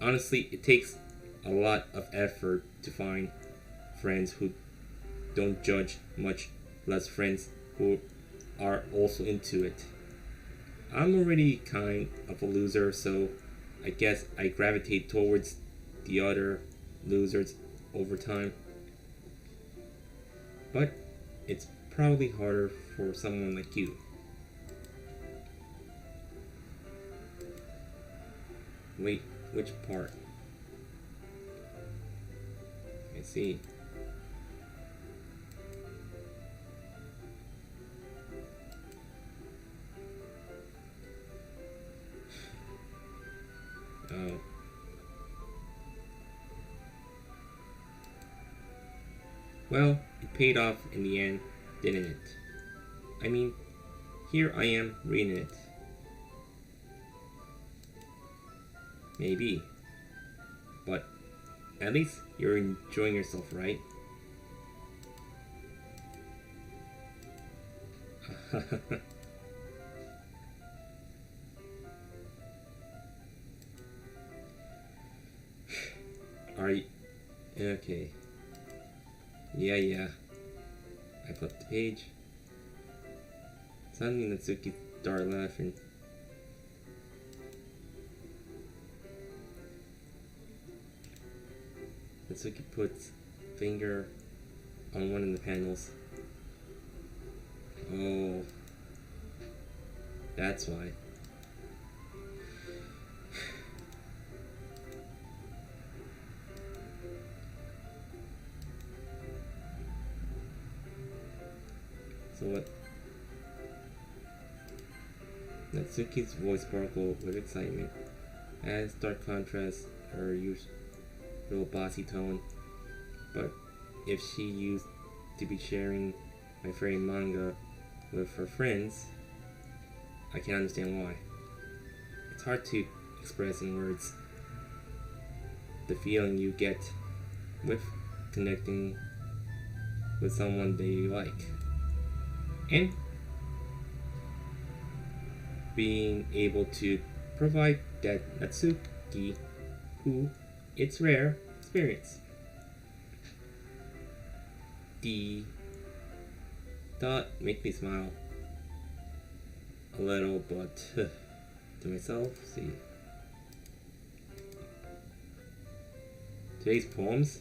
Honestly, it takes a lot of effort to find friends who don't judge, much less friends who are also into it. I'm already kind of a loser, so I guess I gravitate towards the other losers over time. But it's probably harder for someone like you. Wait, which part? I see. Oh. Well, it paid off in the end, didn't it? I mean, here I am reading it. Maybe. But at least you're enjoying yourself, right? Are you... Okay. Yeah. I flipped the page. Suddenly Natsuki started laughing. Natsuki puts finger on one of the panels. Oh. That's why. So what? Natsuki's voice sparkled with excitement, as stark contrast her usual bossy tone. But if she used to be sharing my favorite manga with her friends, I can understand why. It's hard to express in words the feeling you get with connecting with someone they like. And being able to provide that Natsuki, who it's rare experience. The thought makes me smile a little, but to myself, see. Today's poems.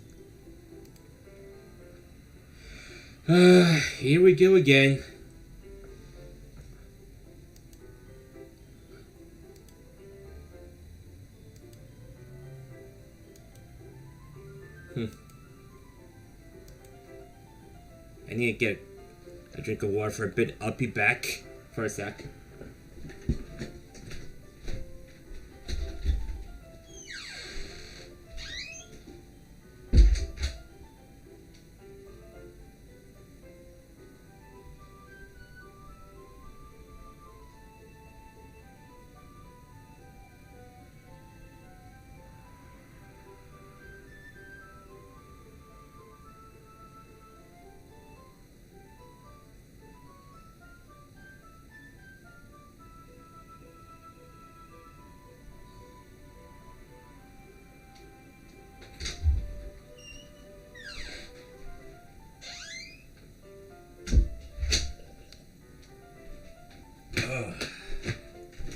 Here we go again. I need to get a drink of water for a bit. I'll be back for a sec.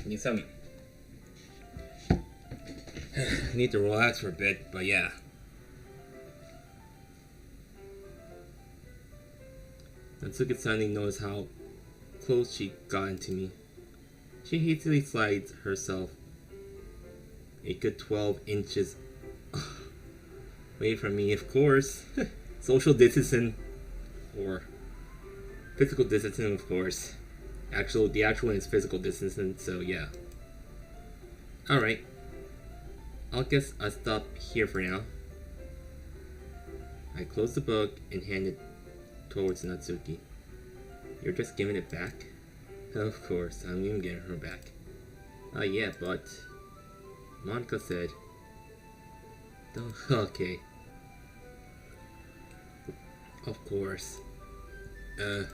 Need some. Need to relax for a bit, but yeah. Natsuki-san knows how close she got into me. She hastily slides herself a good 12 inches away from me, of course. Social distancing, or physical distancing, of course. The actual one is physical distancing, so yeah. Alright. I'll guess I'll stop here for now. I close the book and hand it towards Natsuki. You're just giving it back? Of course, I'm even getting her back. Yeah, but... Monica said... Okay. Of course. Is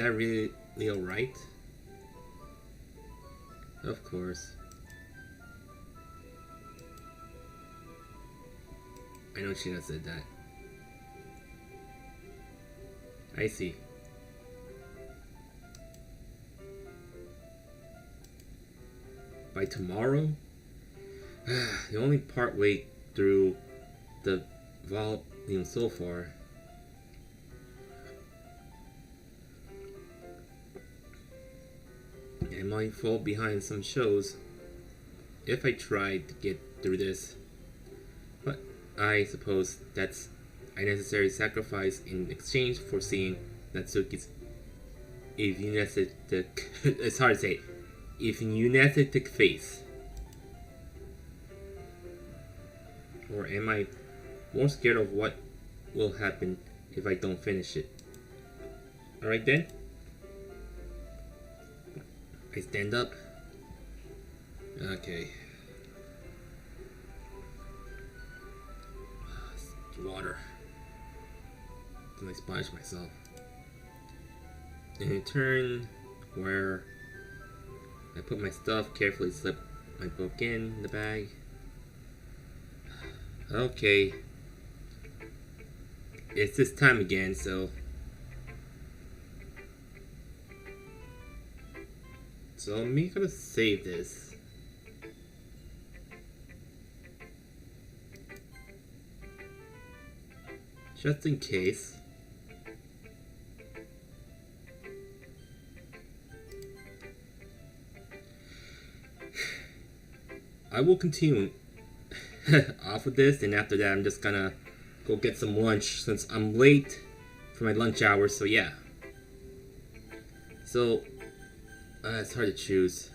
that really alright? Of course. I know she has said that. I see. By tomorrow? The only part way through the volume so far. I might fall behind some shows if I try to get through this. But I suppose that's a necessary sacrifice in exchange for seeing Natsuki's it's hard to say, euphemistic face. Or am I more scared of what will happen if I don't finish it? Alright then. I stand up. Okay. Water. Then I splash myself. And in turn, where I put my stuff, carefully slip my book in the bag. Okay. It's this time again, so I'm gonna save this. Just in case. I will continue off with this, and after that I'm just gonna go get some lunch since I'm late for my lunch hour, so yeah. So it's hard to choose.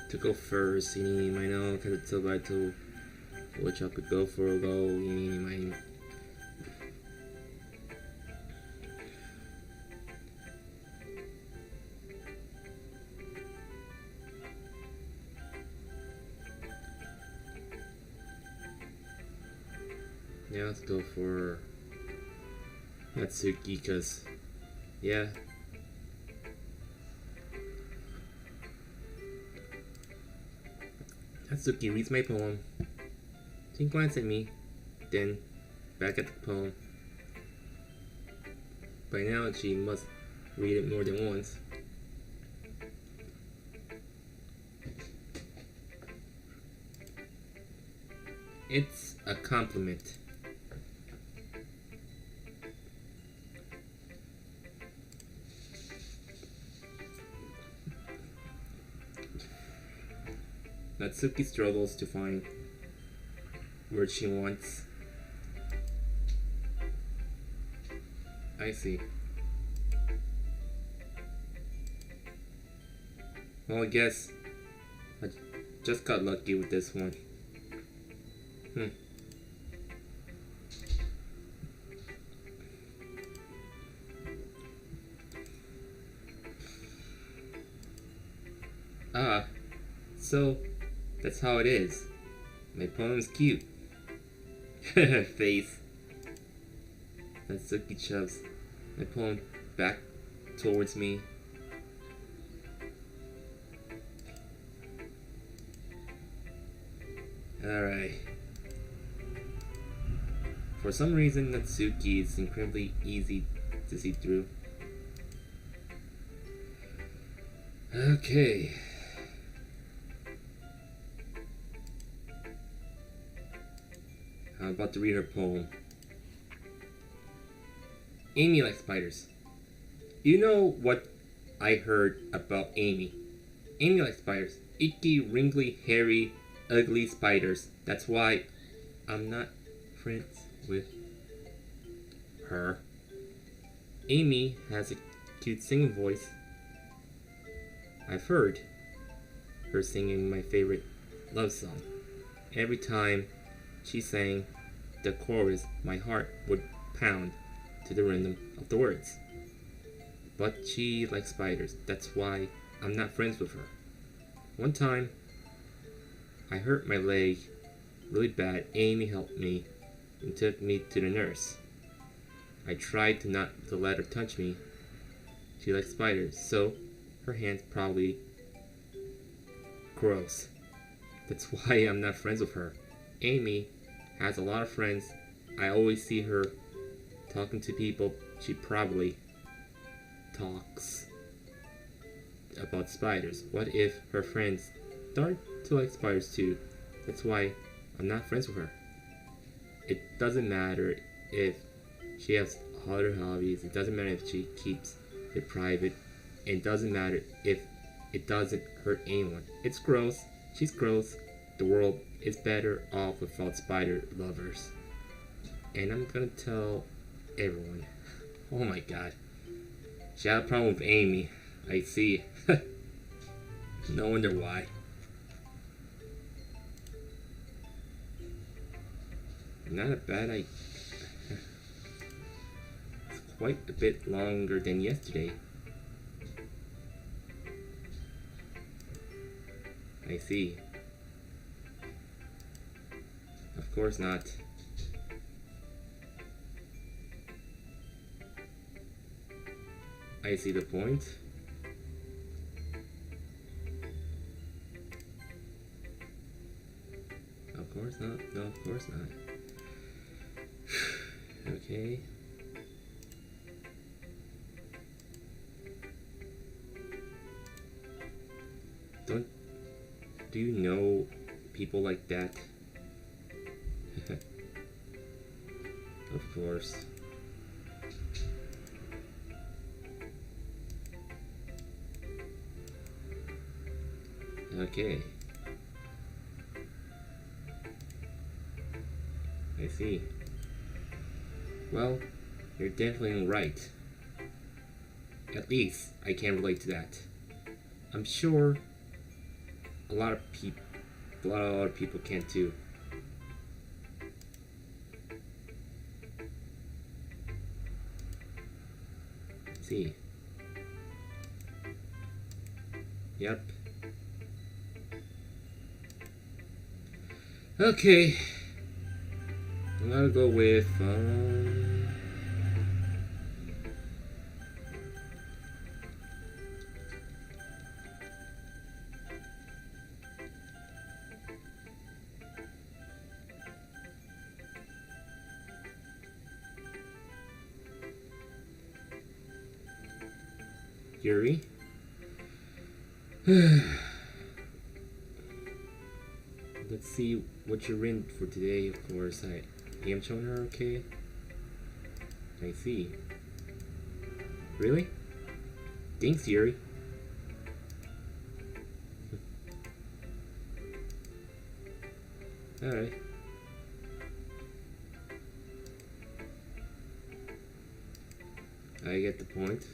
To go first, ini mana kata coba tu which I could go for a go, ini main. Yeah, let's go for Natsuki, because, yeah. Natsuki reads my poem. She glances at me, then back at the poem. By now, she must read it more than once. It's a compliment. Natsuki struggles to find word she wants. I see. Well, I guess I just got lucky with this one. Ah, so that's how it is. My poem's cute. Face. Natsuki shoves my poem back towards me. Alright. For some reason, Natsuki is incredibly easy to see through. Okay. I'm about to read her poem. Amy likes spiders. You know what I heard about Amy? Amy likes spiders. Icky, wrinkly, hairy, ugly spiders. That's why I'm not friends with her. Amy has a cute singing voice. I've heard her singing my favorite love song. Every time she sang the chorus, my heart would pound to the rhythm of the words. But she likes spiders. That's why I'm not friends with her. One time, I hurt my leg really bad. Amy helped me and took me to the nurse. I tried to not to let her touch me. She likes spiders, so her hands probably gross. That's why I'm not friends with her. Amy has a lot of friends. I always see her talking to people. She probably talks about spiders. What if her friends start to like spiders too? That's why I'm not friends with her. It doesn't matter if she has other hobbies. It doesn't matter if she keeps it private. It doesn't matter if it doesn't hurt anyone. It's gross. She's gross. The world is better off without spider lovers. And I'm gonna tell everyone. Oh my god. She had a problem with Amy. I see. No wonder why. Not a bad idea. It's quite a bit longer than yesterday. I see. Of course not. I see the point. Of course not. No, of course not. Okay. Do you know people like that? Of course. Okay. I see. Well, you're definitely right. At least I can relate to that. I'm sure a lot of other people can too. Let's see. Yep. Okay. I'm gonna go with Yuri. Let's see what you're in for today. Of course, I am showing her. Okay. I see. Really? Thanks, Yuri. Alright. I get the point.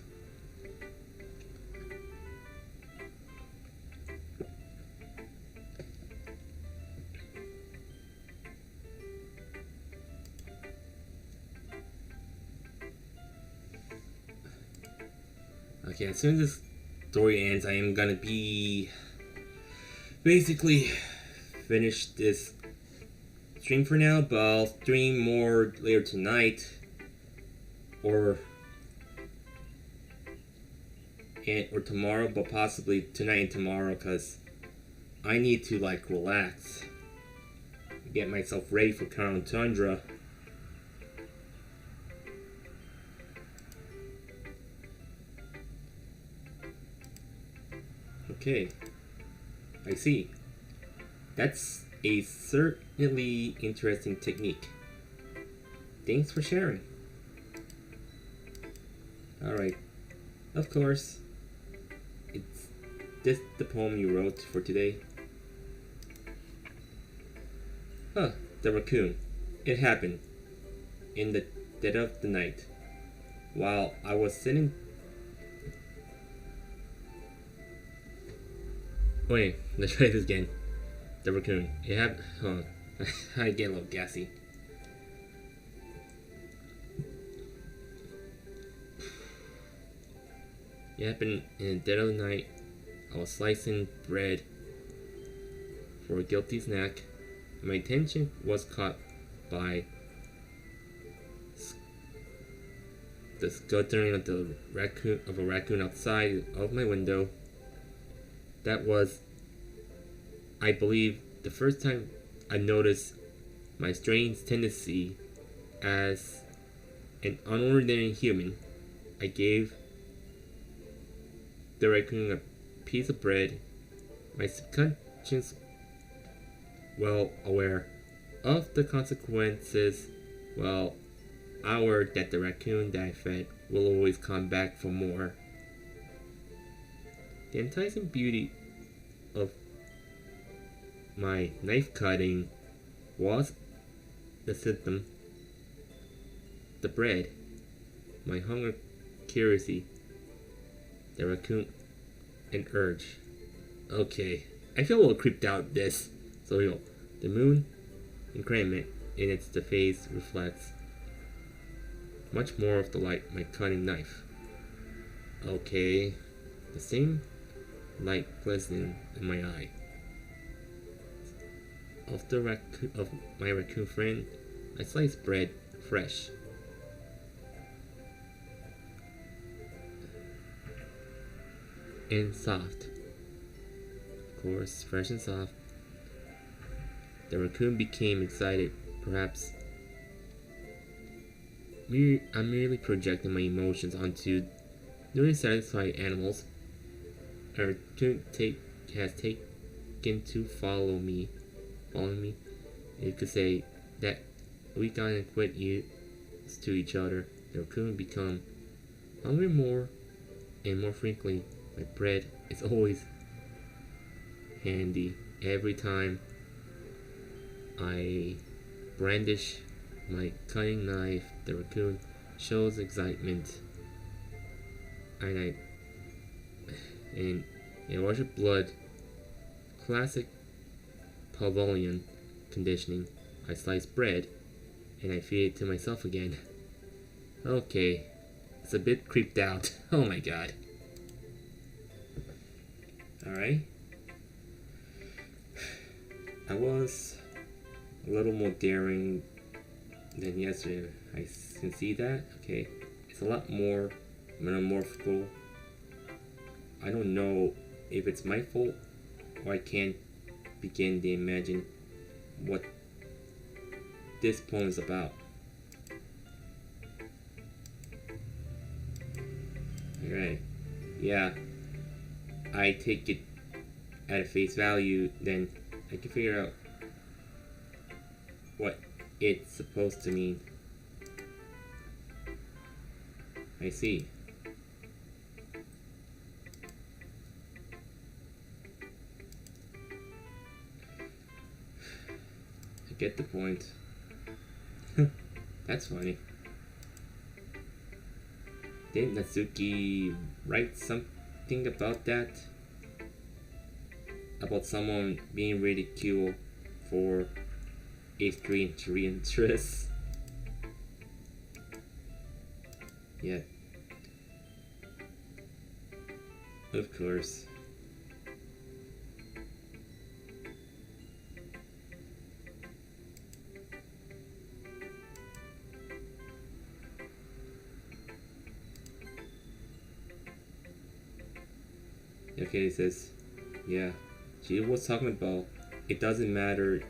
Okay, as soon as this story ends, I am gonna be basically finish this stream for now, but I'll stream more later tonight or tomorrow, but possibly tonight and tomorrow, because I need to like relax, get myself ready for Crown Tundra. Okay, I see. That's a certainly interesting technique. Thanks for sharing. Alright, of course. It's this the poem you wrote for today? Huh, the raccoon. It happened in the dead of the night while I was sitting. Wait, let's try this again. The raccoon. It happened. Hold on. I get a little gassy. It happened in the dead of the night. I was slicing bread for a guilty snack. My attention was caught by the scuttering of a raccoon outside of my window. That was, I believe, the first time I noticed my strange tendency as an unordinary human. I gave the raccoon a piece of bread. My subconscious, well aware of the consequences, well aware that the raccoon that I fed will always come back for more. The enticing beauty of my knife cutting was the symptom. The bread, my hunger, curiosity, the raccoon, an urge. Okay, I feel a little creeped out with this. So the moon increment in its face reflects much more of the light my cutting knife. Okay, the same light glistening in my eye. Of my raccoon friend, I slice bread fresh. And soft. Of course, fresh and soft. The raccoon became excited. Perhaps I'm merely projecting my emotions onto newly satisfied animals. A raccoon has taken to following me. You could say that we gotten quite used to each other. The raccoon become hungry more and more frequently. My bread is always handy. Every time I brandish my cutting knife, the raccoon shows excitement, and a rush of blood, classic Pavlovian conditioning. I slice bread and I feed it to myself again. Okay, it's a bit creeped out. Oh my god. Alright. I was a little more daring than yesterday. I can see that. Okay, it's a lot more metamorphical. I don't know if it's my fault or I can't begin to imagine what this poem is about. Alright, yeah, I take it at a face value, then I can figure out what it's supposed to mean. I see. I get the point. That's funny. Didn't Natsuki write something about that? About someone being ridiculed for extreme interests? Yeah. Of course. Okay, it says, yeah, she was talking about it doesn't matter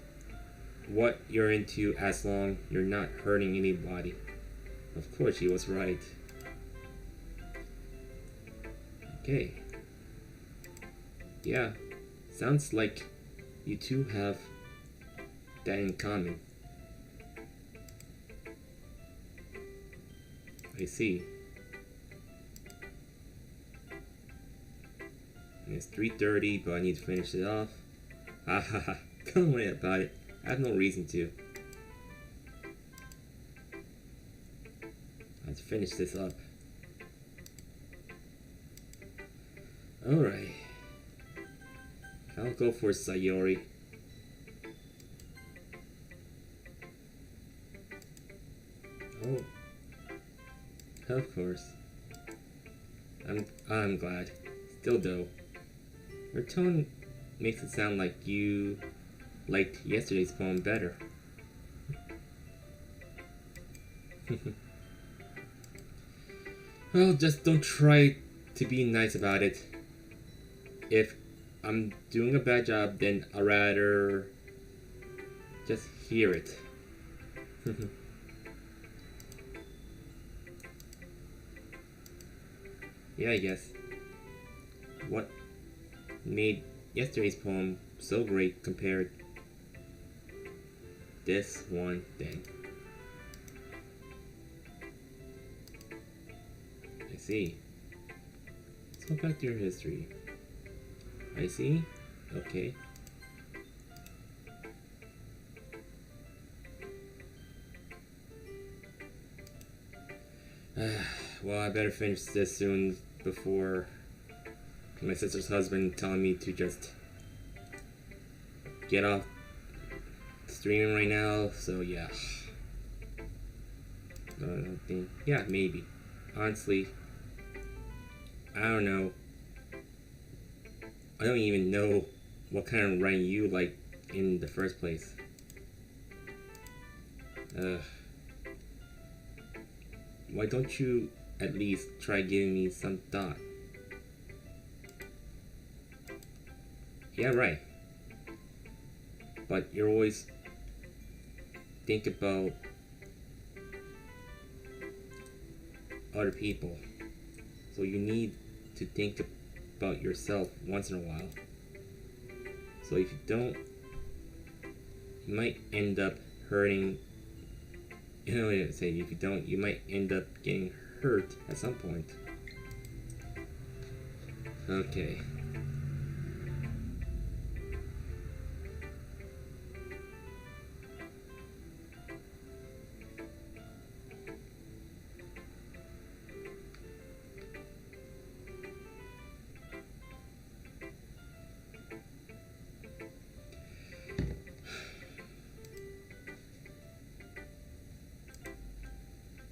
what you're into as long you're not hurting anybody. Of course, she was right. Okay. Yeah, sounds like you two have that in common. I see. And it's 3:30, but I need to finish it off. Ha ha ha, don't worry about it. I have no reason to. Let's finish this up. Alright. I'll go for Sayori. Oh. Of course. I'm glad. Still though. Your tone makes it sound like you liked yesterday's poem better. Well, just don't try to be nice about it. If I'm doing a bad job, then I'd rather just hear it. Yeah, I guess. What made yesterday's poem so great compared this one then? I see. Let's go back to your history. I see. Okay. Well, I better finish this soon before my sister's husband telling me to just get off streaming right now. So yeah. Yeah, maybe. Honestly, I don't know. I don't even know what kind of writing you like in the first place. Why don't you at least try giving me some thought? Yeah, right. But you're always think about other people. So you need to think about yourself once in a while. So if you don't, you might end up hurting. You know what I say? If you don't, you might end up getting hurt at some point. Okay.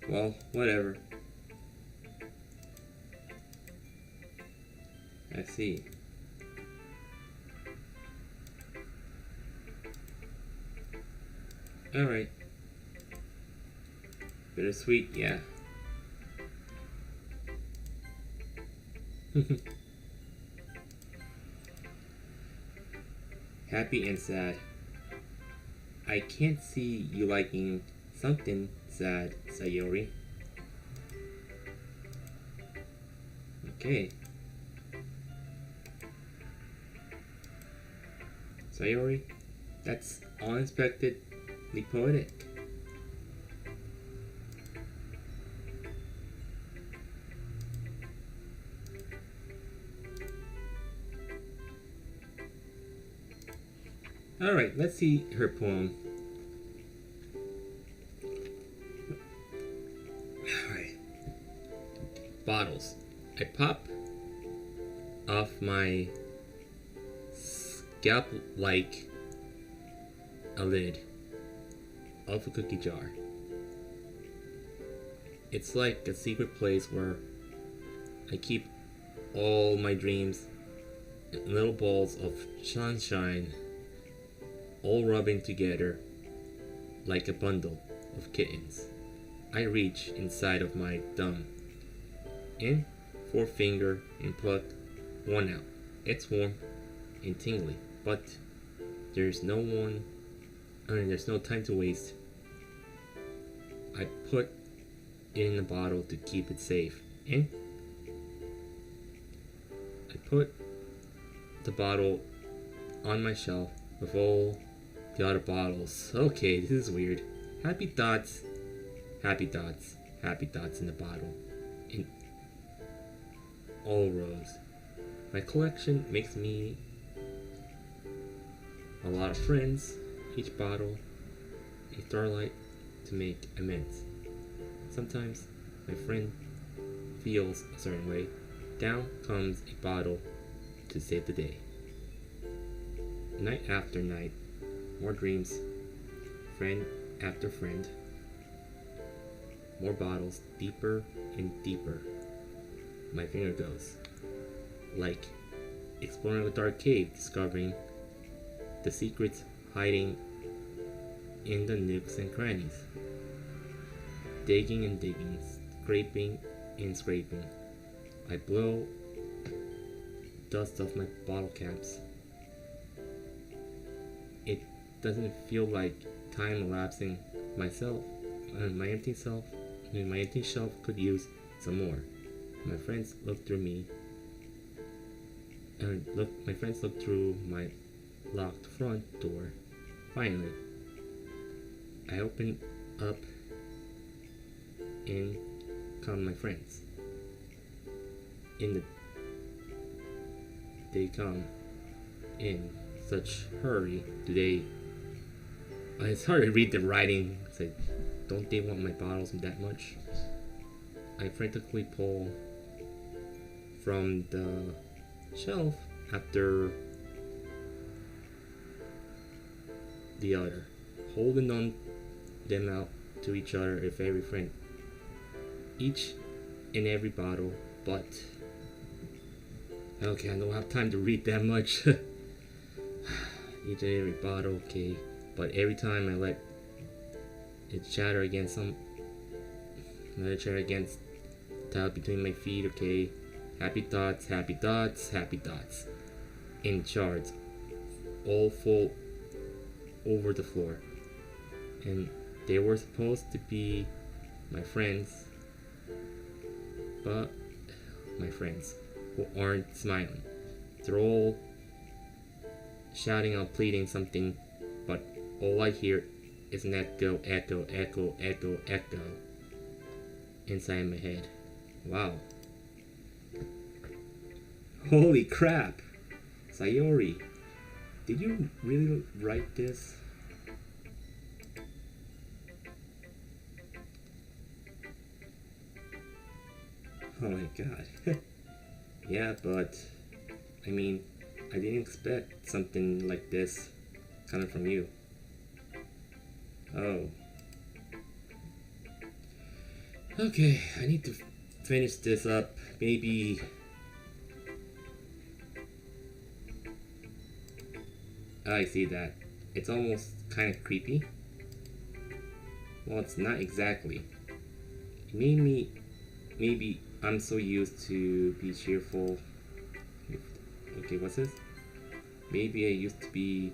Well, whatever. I see. Alright. Bittersweet, yeah. Happy and sad. I can't see you liking something sad, Sayori. Okay. Sayori, that's unexpected The poetic. Alright, let's see her poem. Alright. Bottles. I pop off my scalp like a lid of a cookie jar. It's like a secret place where I keep all my dreams in little balls of sunshine, all rubbing together like a bundle of kittens. I reach inside of my thumb, in, forefinger, and pluck one out. It's warm and tingly, but there's no time to waste. I put it in a bottle to keep it safe, and I put the bottle on my shelf with all the other bottles. Okay, this is weird. Happy thoughts, happy thoughts, happy thoughts in the bottle, in all rows. My collection makes me a lot of friends. Each bottle a starlight to make amends. Sometimes my friend feels a certain way. Down comes a bottle to save the day. Night after night, more dreams, friend after friend, more bottles, deeper and deeper. My finger goes, like exploring a dark cave, discovering the secrets hiding in the nooks and crannies. Digging and digging, scraping and scraping. I blow dust off my bottle caps. It doesn't feel like time elapsing. My empty shelf could use some more. My friends look through me. My friends look through my locked front door. Finally, I open up. In come my friends. They come in such hurry. It's hard to read the writing. It's like, don't they want my bottles that much? I frantically pull from the shelf after the other, holding on them out to each other if every friend. Each and every bottle, but okay, I don't have time to read that much. Each and every bottle, okay, but every time I let it shatter against tile between my feet, okay. Happy thoughts, happy thoughts, happy thoughts. In shards, all fall over the floor, and they were supposed to be my friends. But my friends who aren't smiling, they're all shouting out, pleading something, but all I hear is an echo, echo, echo, echo, echo inside my head. Wow. Holy crap! Sayori, did you really write this? Oh my god. Yeah, but I mean, I didn't expect something like this coming from you. Oh. Okay, I need to finish this up. Maybe. I see that. It's almost kind of creepy. Well, it's not exactly. Maybe I'm so used to be cheerful. Okay, what's this? Maybe I used to be.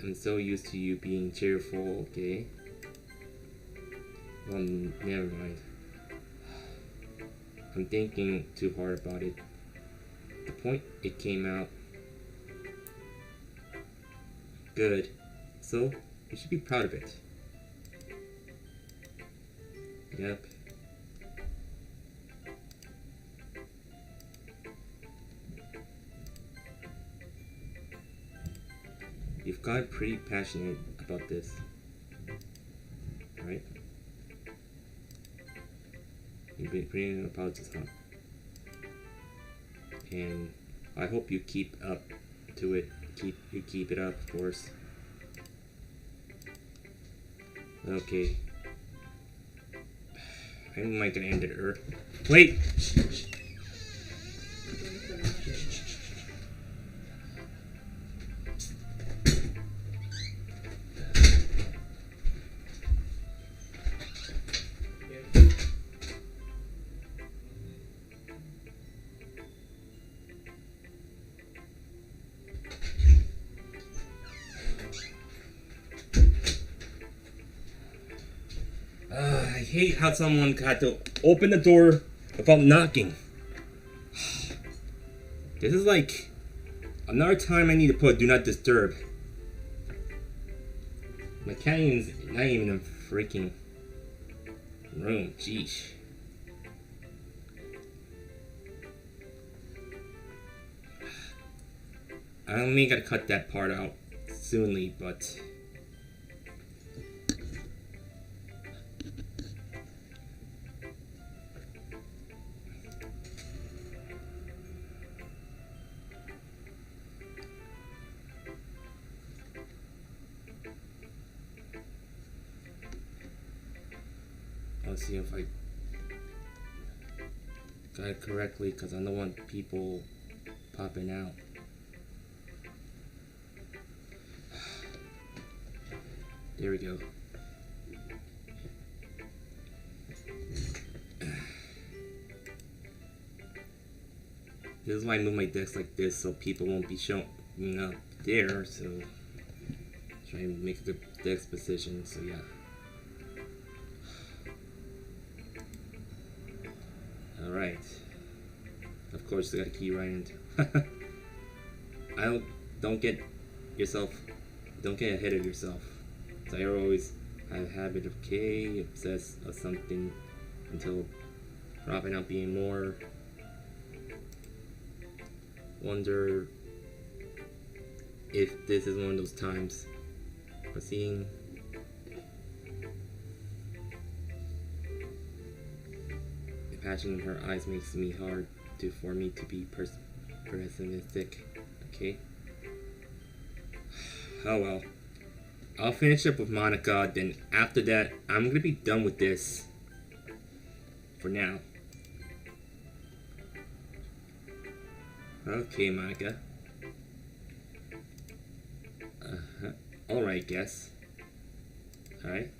I'm so used to you being cheerful. Okay. Well, never mind. I'm thinking too hard about it. The point it came out good. So, you should be proud of it. Yep. You've gotten pretty passionate about this, right? You've been pretty about this, huh? And I hope you keep up to it. Keep it up, of course. Okay. I might gonna end it early. Wait! I hate how someone had to open the door without knocking. This is like another time I need to put do not disturb. My canyon's not even in a freaking room. Jeez. I only gotta cut that part out soonly, but I'll see if I got it correctly, because I don't want people popping out. There we go. This is why I move my desk like this, so people won't be showing up there. So try and make a good desk position. So yeah. All right. Of course, you got a key right into. Don't get ahead of yourself. So I always have a habit of obsessed of something until probably not being more. Wonder if this is one of those times. But seeing the passion in her eyes makes me hard for me to be pessimistic. Okay. Oh well. I'll finish up with Monica, then after that, I'm gonna be done with this. For now. Okay, Monica. Alright, guess. Alright.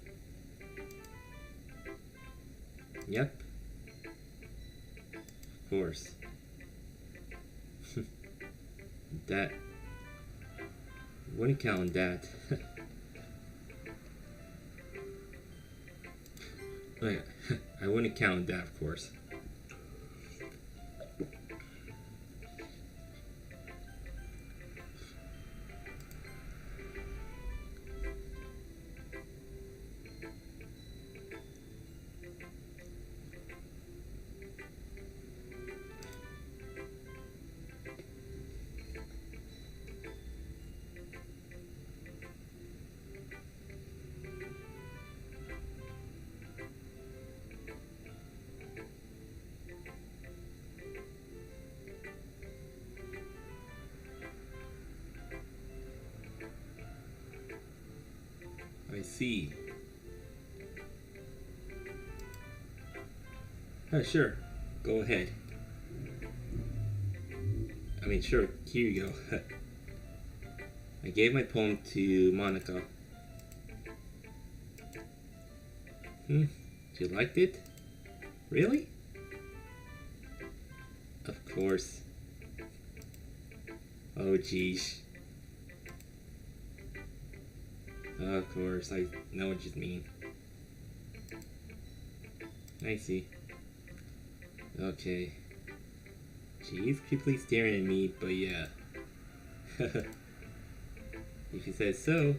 Yep. Of course. That. Wouldn't count on that. I wouldn't count on that, of course. I see. Sure. Go ahead. I mean, sure. Here you go. I gave my poem to Monica. You liked it? Really? Of course. Oh, geez. Of course, I know what you mean. I see. Okay. She's creepily staring at me, but yeah. If you said so.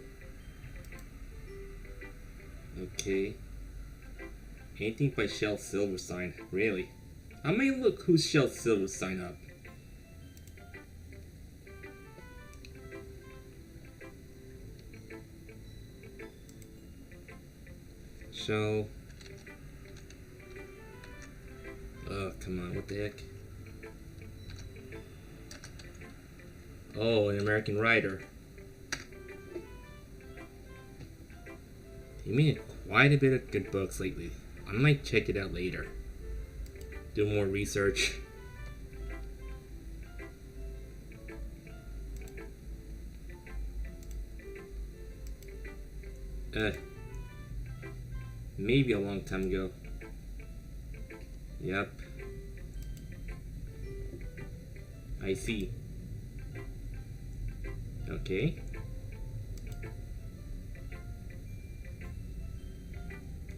Okay. Anything by Shel Silverstein. Really? I may look who's Shel Silverstein up. Shel. Oh, come on, what the heck? Oh, an American writer. He made quite a bit of good books lately. I might check it out later. Do more research. Maybe a long time ago. Yep. I see. Okay.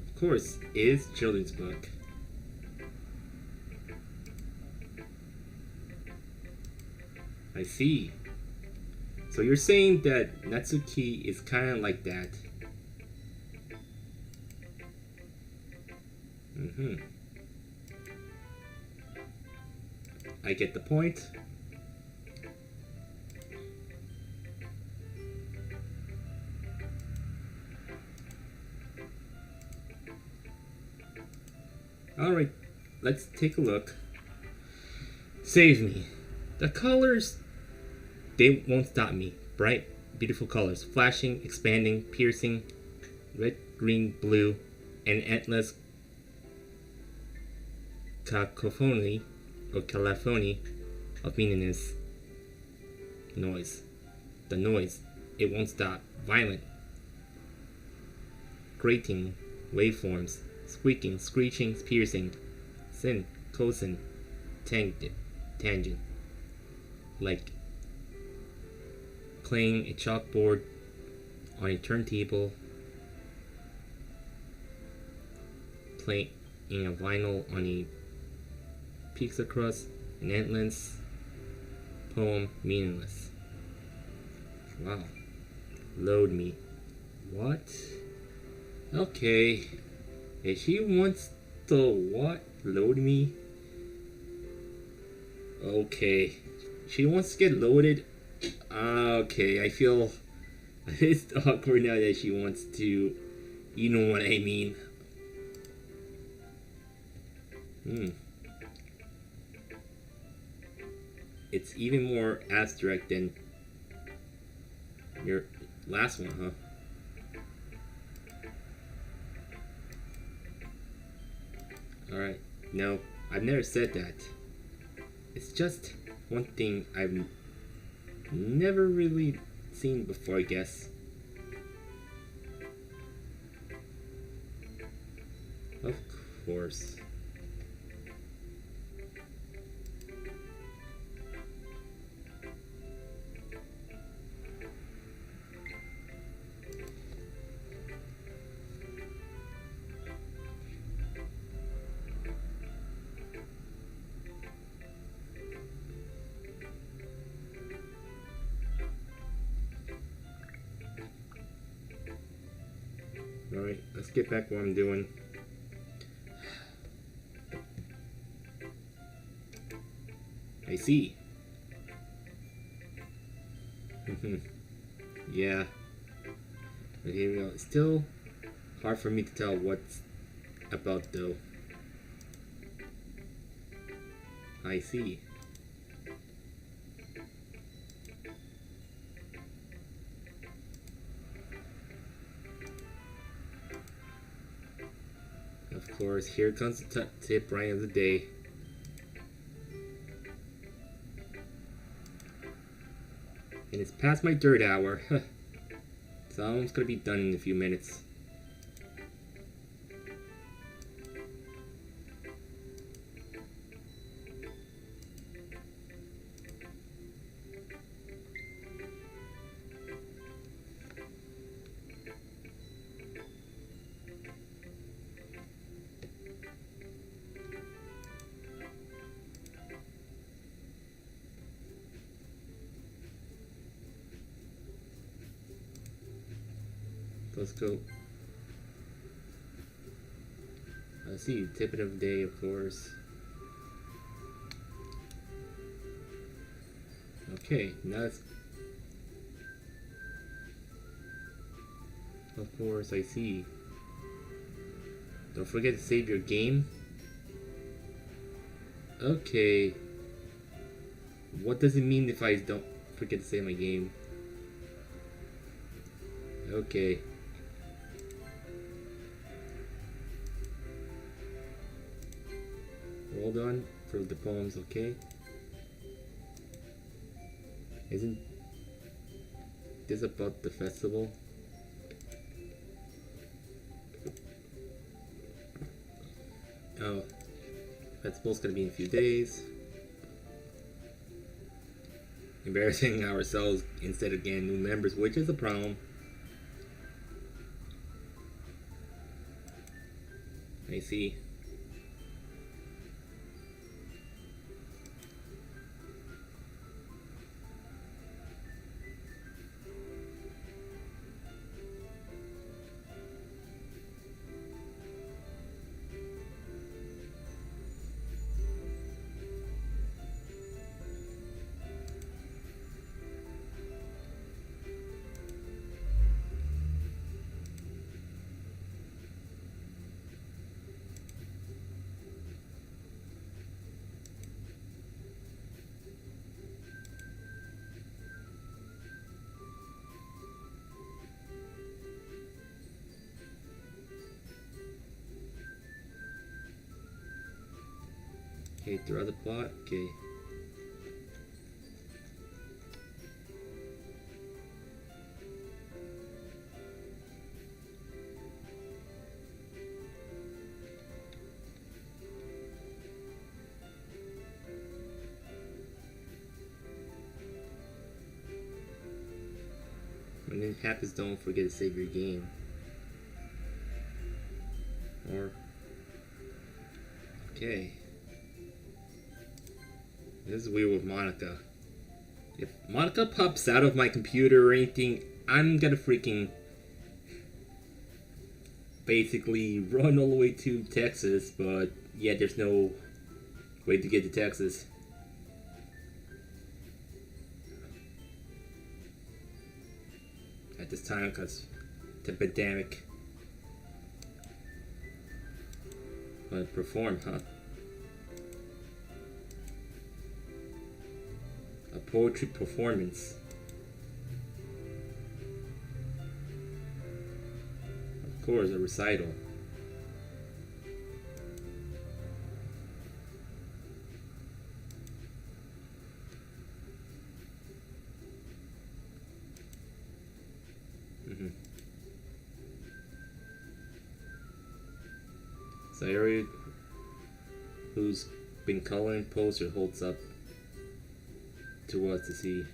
Of course, it is a children's book. I see. So you're saying that Natsuki is kind of like that. I get the point. Alright, let's take a look. Save me. The colors, they won't stop me. Bright, beautiful colors. Flashing, expanding, piercing. Red, green, blue. And endless cacophony or calaphony of meaningless noise. The noise, it won't stop. Violent, grating, waveforms, squeaking, screeching, piercing, sin, cosine, tangent, like playing a chalkboard on a turntable, playing a vinyl on a pizza crust, an endless poem, meaningless. Wow. Load me. What? Okay. If she wants to what? Load me? Okay. She wants to get loaded? Okay, I feel it's awkward now that she wants to. You know what I mean. It's even more abstract than your last one, huh? Alright, no, I've never said that. It's just one thing I've never really seen before, I guess. Of course. Alright, let's get back what I'm doing. I see. Yeah. But here we go. It's still hard for me to tell what's about though. I see. Of course, here comes the tip right of the day. And it's past my dirt hour. So I'm almost gonna be done in a few minutes. Let's go. Let's see, tip of the day, of course. Okay, now it's... Of course, I see. Don't forget to save your game. Okay. What does it mean if I don't forget to save my game? Okay. Hold on for the poems, okay? Isn't this about the festival? Oh, festival's gonna be in a few days. Embarrassing ourselves instead of getting new members, which is a problem. I see. Okay, throughout the plot, okay. When it happens, don't forget to save your game. Or... Okay. This is weird with Monica. If Monica pops out of my computer or anything, I'm gonna freaking basically run all the way to Texas, but yeah, there's no way to get to Texas. At this time, because the pandemic. But perform, huh? A poetry performance. Of course, a recital. Sayori, who's been coloring poster, holds up to us to see.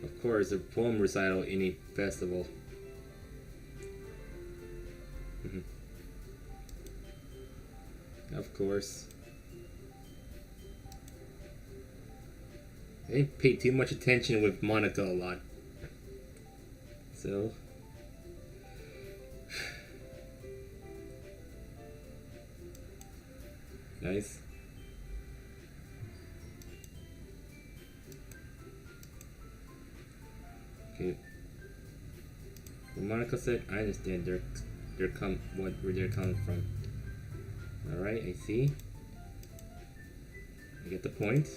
Of course, a poem recital in a festival. Of course. I didn't pay too much attention with Monica a lot. So... nice. Okay. What Monica said, I understand where they're coming from. Alright, I see. I get the point.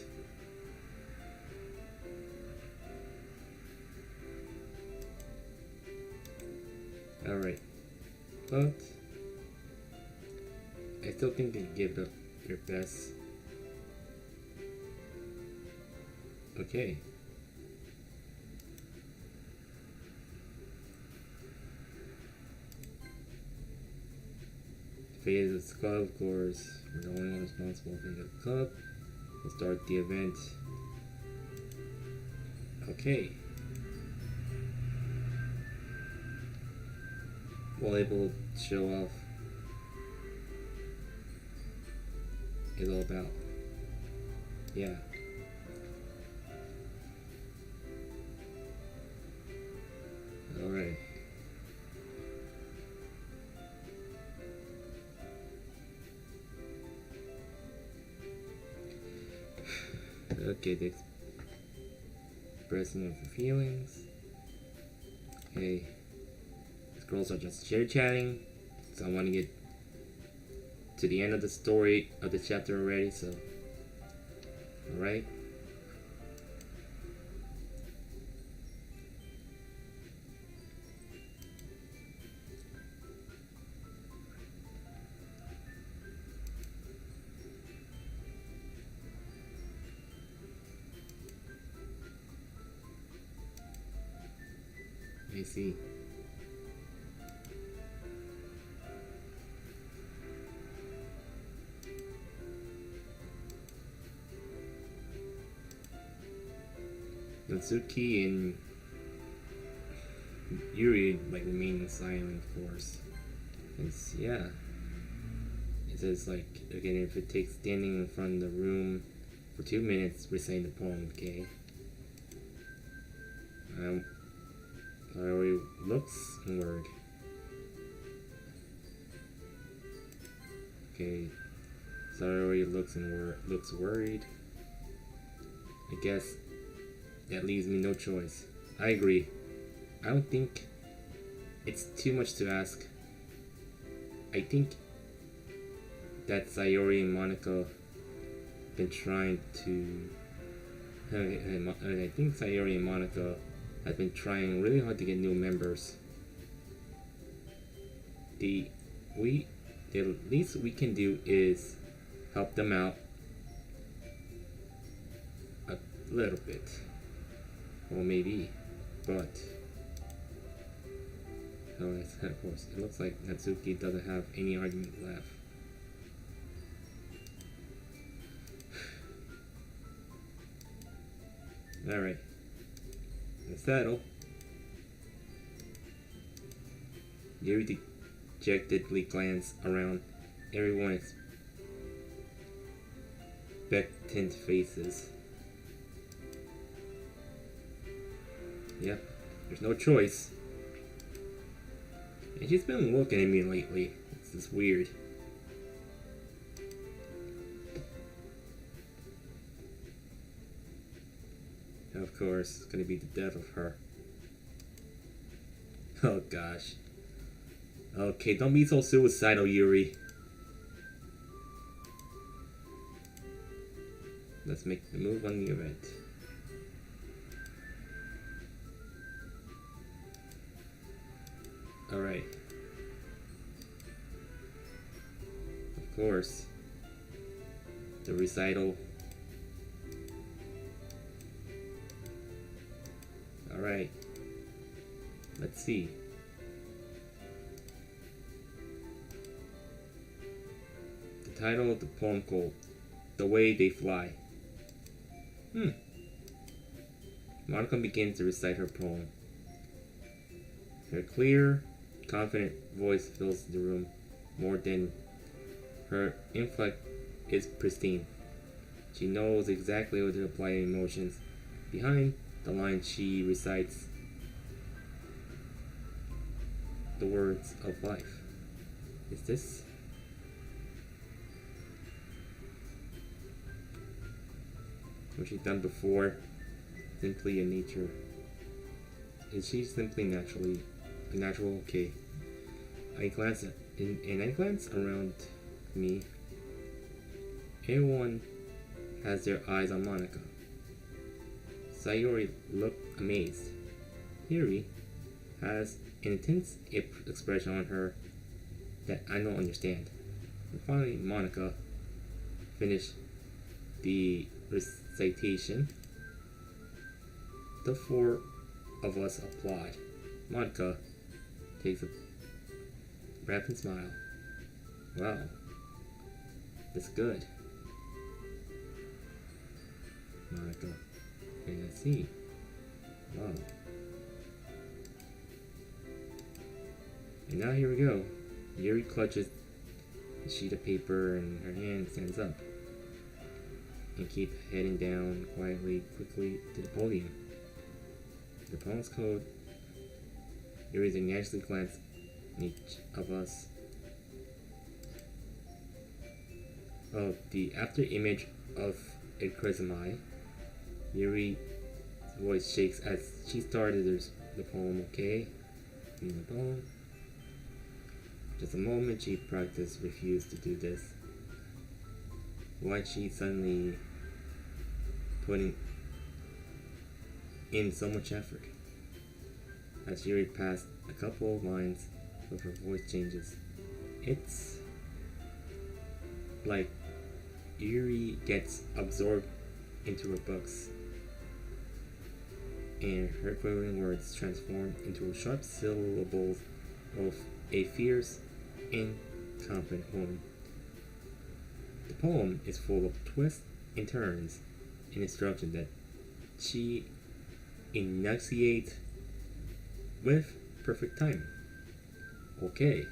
Alright. But I still think they give up their best. Okay. Phase of the club, of course. We're the only one responsible for the club. We'll start the event. Okay. while able to show off is all about. Yeah. Alright. Okay, the expressing of the feelings. Okay. These girls are just chit-chatting, so I want to get to the end of the story of the chapter already, so alright. I see. Natsuki and Yuri like remain silent, of course. It's, yeah. It says like, again, if it takes standing in front of the room for 2 minutes reciting the poem, okay? Sorry, looks inward. Okay. Sorry, looks worried. I guess that leaves me no choice. I agree. I don't think it's too much to ask. I think that Sayori and Monica been trying to. I think Sayori and Monica have been trying really hard to get new members. The least we can do is help them out a little bit, or maybe, but of course, it looks like Natsuki doesn't have any argument left. Alright. Let's settle. Yuri dejectedly glanced around everyone's expectant faces. Yep, there's no choice. And she's been looking at me lately. It's just weird. Of course, it's gonna be the death of her. Oh gosh. Okay, don't be so suicidal, Yuri. Let's make the move on the event. Alright. Of course. The recital. Alright. Let's see. The title of the poem called The Way They Fly. Monica begins to recite her poem. Her clear, confident voice fills the room more than her intellect is pristine. She knows exactly what to apply emotions. Behind the lines she recites the words of life. Is this? What she's done before, simply a nature. Is she simply naturally a natural? Okay. I glance around me. Everyone has their eyes on Monica. Sayori looked amazed. Yuri has an intense expression on her that I don't understand. And finally, Monica finished the recitation. The four of us applaud. Monica takes a breath and smile. Wow, that's good. Monica, and I see. Wow. And now here we go. Yuri clutches a sheet of paper and her hand stands up. And keep heading down quickly to the podium. The opponent's code. Yuri naturally glance at each of us. Oh, the after image of a Chrismai. Yuri's voice shakes as she started the poem, okay? In the poem. Just a moment she practiced refused to do this. Why'd she suddenly putting in so much effort? As Yuri passed a couple of lines with her voice changes. It's like Yuri gets absorbed into her books and her quivering words transform into sharp syllables of a fierce and confident woman. The poem is full of twists and turns and instruction that she enunciates with perfect timing. Okay.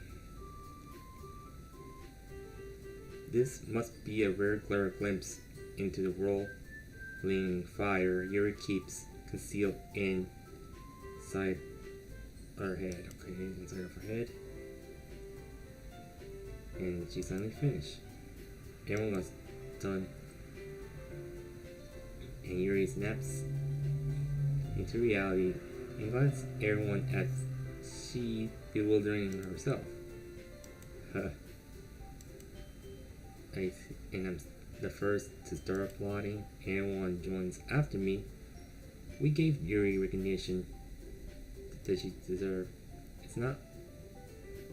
This must be a very clear glimpse into the whirling fire Yuri keeps concealed inside her head. Okay, inside of her head. And she suddenly finished. Everyone was done. And Yuri snaps into reality and glance everyone as she bewildering herself. And I'm the first to start applauding. Everyone joins after me. We gave Yuri recognition that she deserved. It's not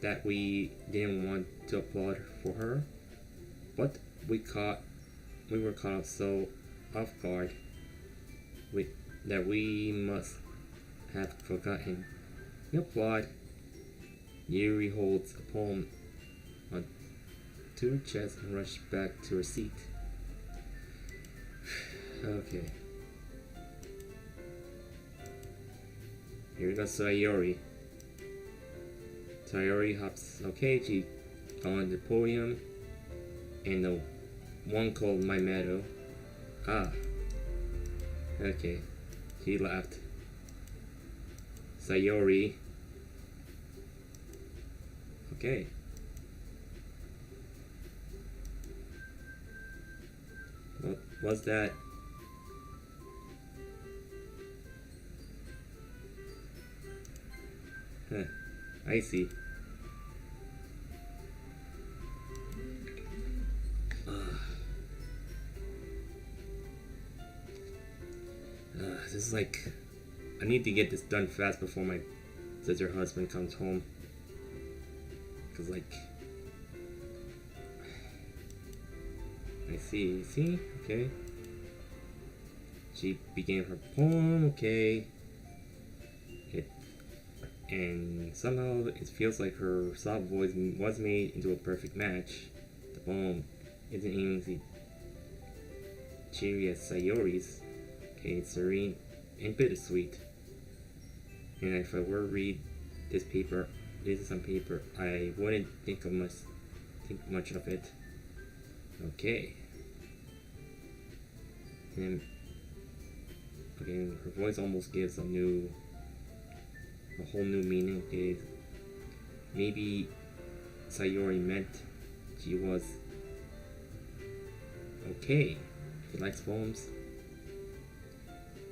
that we didn't want to applaud for her, but we were caught so off guard that we must have forgotten. We applaud. Yuri holds a poem to her chest and rushes back to her seat. Okay. Here goes Sayori. Sayori hops. Okay, she on the podium. And the one called My Meadow. Ah. Okay. She laughed. Sayori. Okay. What was that? Huh. I see. This is like, I need to get this done fast before my sister husband comes home. Cause like, I see, okay. She began her poem, okay. And somehow it feels like her soft voice was made into a perfect match. The poem isn't even cheery as Sayori's. Okay, it's serene and bittersweet. And if I were to read this is on paper, I wouldn't think much of it. Okay. And her voice almost gives a whole new meaning. Okay, maybe Sayori meant she was okay. She likes poems.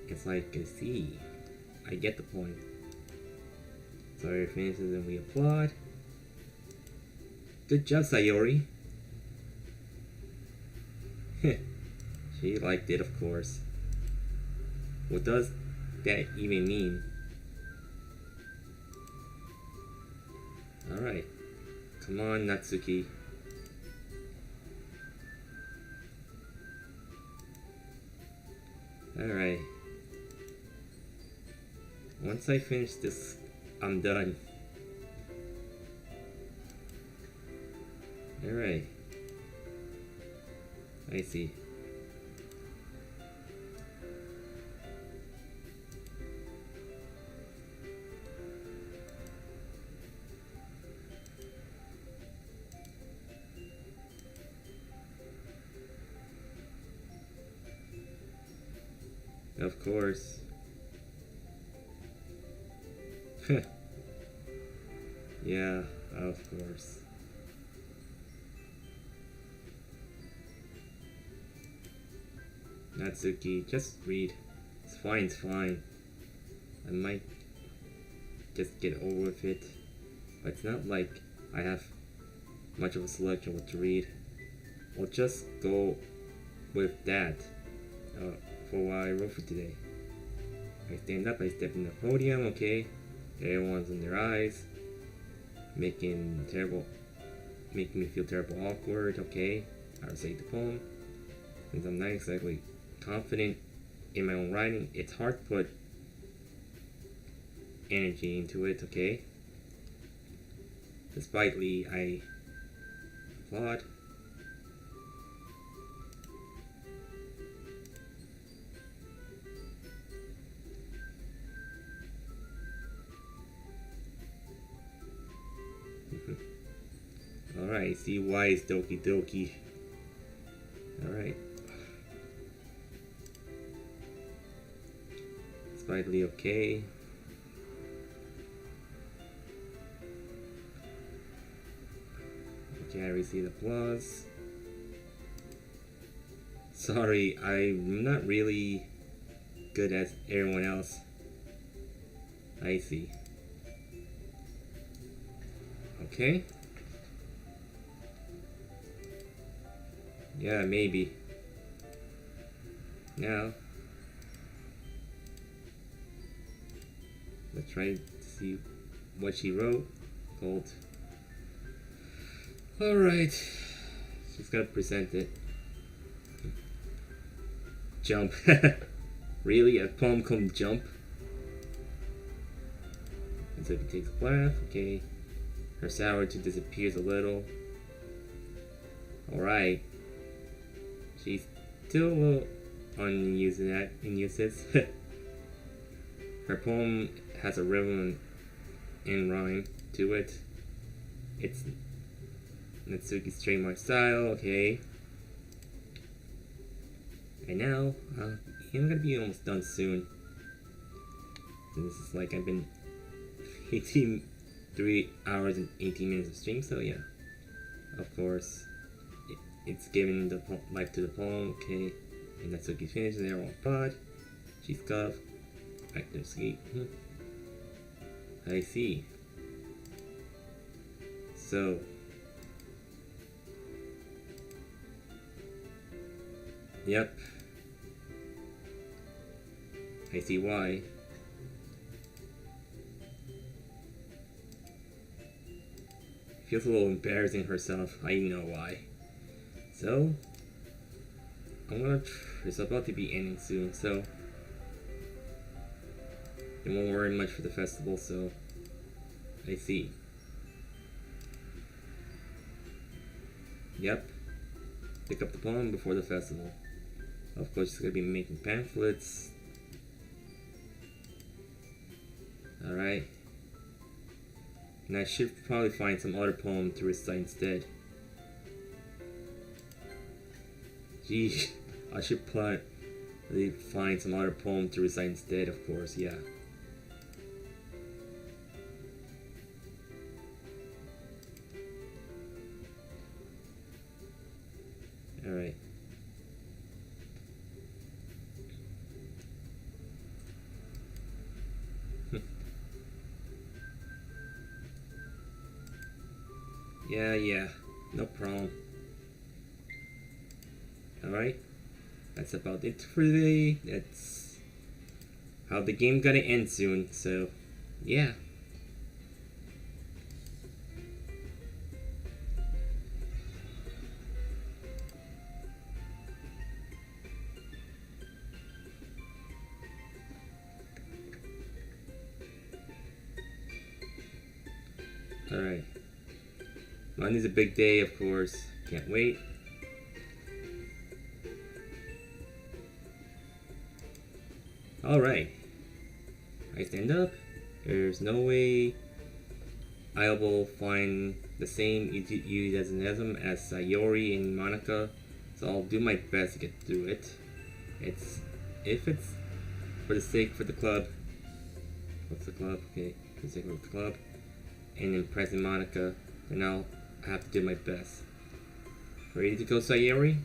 It's like, I see. I get the point. Sayori finishes and we applaud. Good job, Sayori. She liked it, of course. What does that even mean? Alright. Come on, Natsuki. Alright. Once I finish this, I'm done. Alright. I see. Of course. Yeah, of course. Natsuki, just read. It's fine, it's fine. I might just get over with it. But it's not like I have much of a selection what to read. I'll just go with that for what I wrote for today. I stand up, I step in the podium, okay. Everyone's in their eyes. Making me feel terrible awkward, okay. I recite the poem. Since I'm not exactly confident in my own writing, it's hard to put energy into it, okay. Despitely, I applaud. Alright, see why it's Doki Doki. Alright. Slightly okay. Okay, I received applause. Sorry, I'm not really good as everyone else. I see. Okay. Yeah, maybe. Now, let's try to see what she wrote. Called. Alright. She's gotta present it. Jump. Really? A poem called Jump? And so he takes a breath. Okay. Her souritude disappears a little. Alright. She's still a little unuses. Her poem has a rhythm and rhyme to it. It's Natsuki's trademark style, okay. And now, I'm gonna be almost done soon. And this is like I've been 3 hours and 18 minutes of stream, so yeah. Of course. It's giving the life to the poem, okay. And Natsuki's finished, they're all pod. She's cuffed. Active sleep. I see. So. Yep. I see why. Feels a little embarrassing herself. I know why. So, it's about to be ending soon, so it won't worry much for the festival, so I see. Yep. Pick up the poem before the festival. Of course, she's gonna be making pamphlets. Alright. And I should probably find some other poem to recite instead. Gee, I should probably find some other poem to recite instead, of course, yeah. Alright. Yeah, no problem. Alright, that's about it for today. That's how the game gonna end soon, so yeah. Alright. Monday's a big day, of course. Can't wait. Alright. I stand up. There's no way I will find the same enthusiasm as Sayori and Monica, so I'll do my best to get through it. If it's for the sake for the club. What's the club? Okay, for the sake of the club. And impressing Monica. And now I have to do my best. Ready to go, Sayori?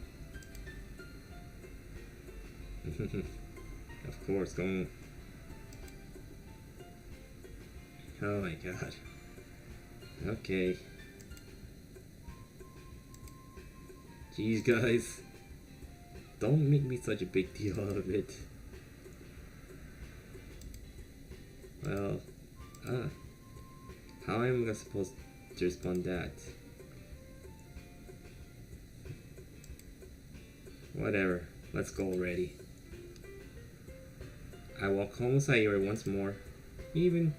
Of course, going. Oh my god. Okay. Jeez, guys. Don't make me such a big deal out of it. Well, how am I supposed to respond that? Whatever, let's go already. I walk home with Sayori once more. Even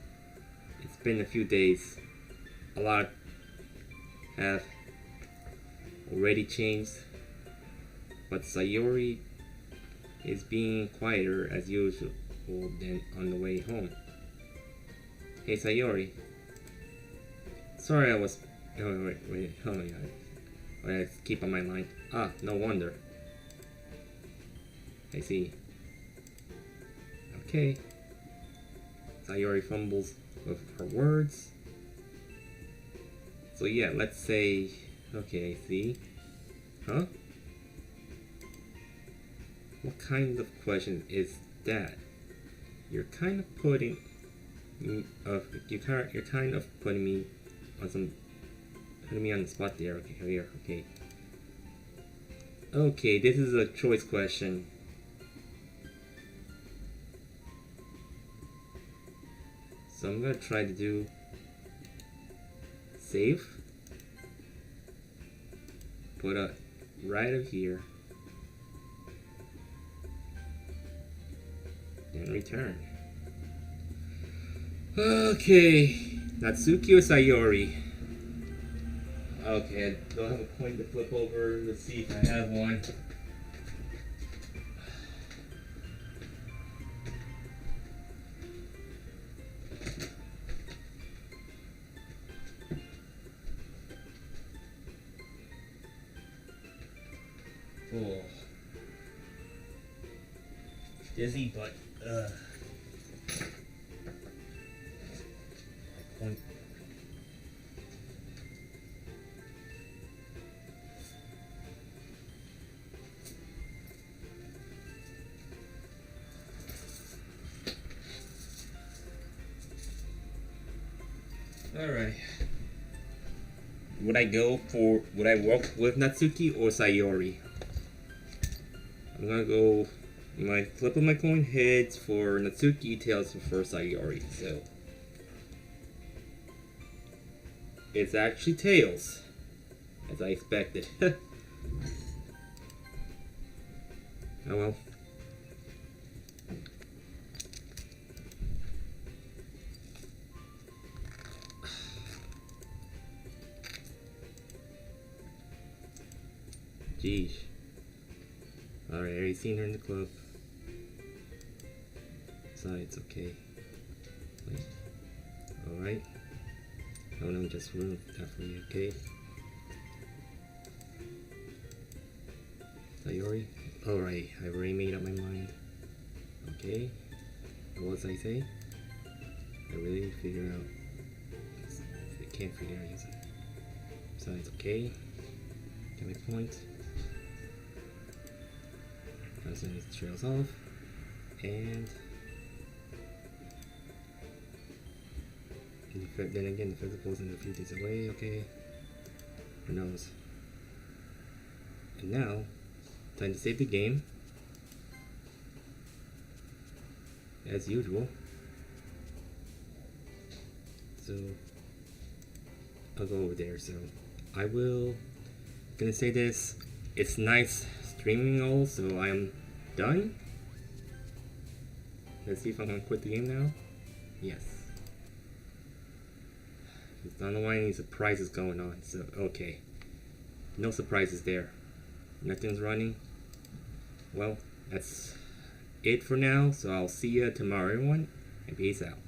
it's been a few days. A lot have already changed. But Sayori is being quieter as usual than on the way home. Hey Sayori. Sorry I was... Oh, wait, oh my god. I keep on my line. Ah, no wonder. I see. Okay. Sayori fumbles with her words. So yeah, let's say... Okay, I see. Huh? What kind of question is that? You're kind of putting me you're kind of putting me on the spot there. Okay, here. Okay. Okay, this is a choice question. So I'm gonna try to do save. Put it right up here. And return. Okay, Natsuki or Sayori? Okay, I don't have a coin to flip over. Let's see if I have one. Oh. Dizzy, but coin. Alright. Would I walk with Natsuki or Sayori? I'm gonna go, my flip of my coin heads for Natsuki, tails for Sayori, so. It's actually tails, as I expected. Oh well. Jeez. Alright, I already seen her in the club. Besides, okay. Alright. Oh no, just room. Definitely okay. Sayori? Alright, I already made up my mind. Okay. What was I say? I really figure out. I can't figure out using it. Besides, okay. Get my point. Then it trails off, and then again the physical's in a few days away. Okay, who knows? And now, time to save the game as usual. So I'll go over there. So I will gonna say this. It's nice streaming all, so I am done. Let's see if I'm gonna quit the game now. Yes. I don't know why any surprises going on, so okay. No surprises there. Nothing's running. Well, that's it for now, so I'll see you tomorrow, everyone, and peace out.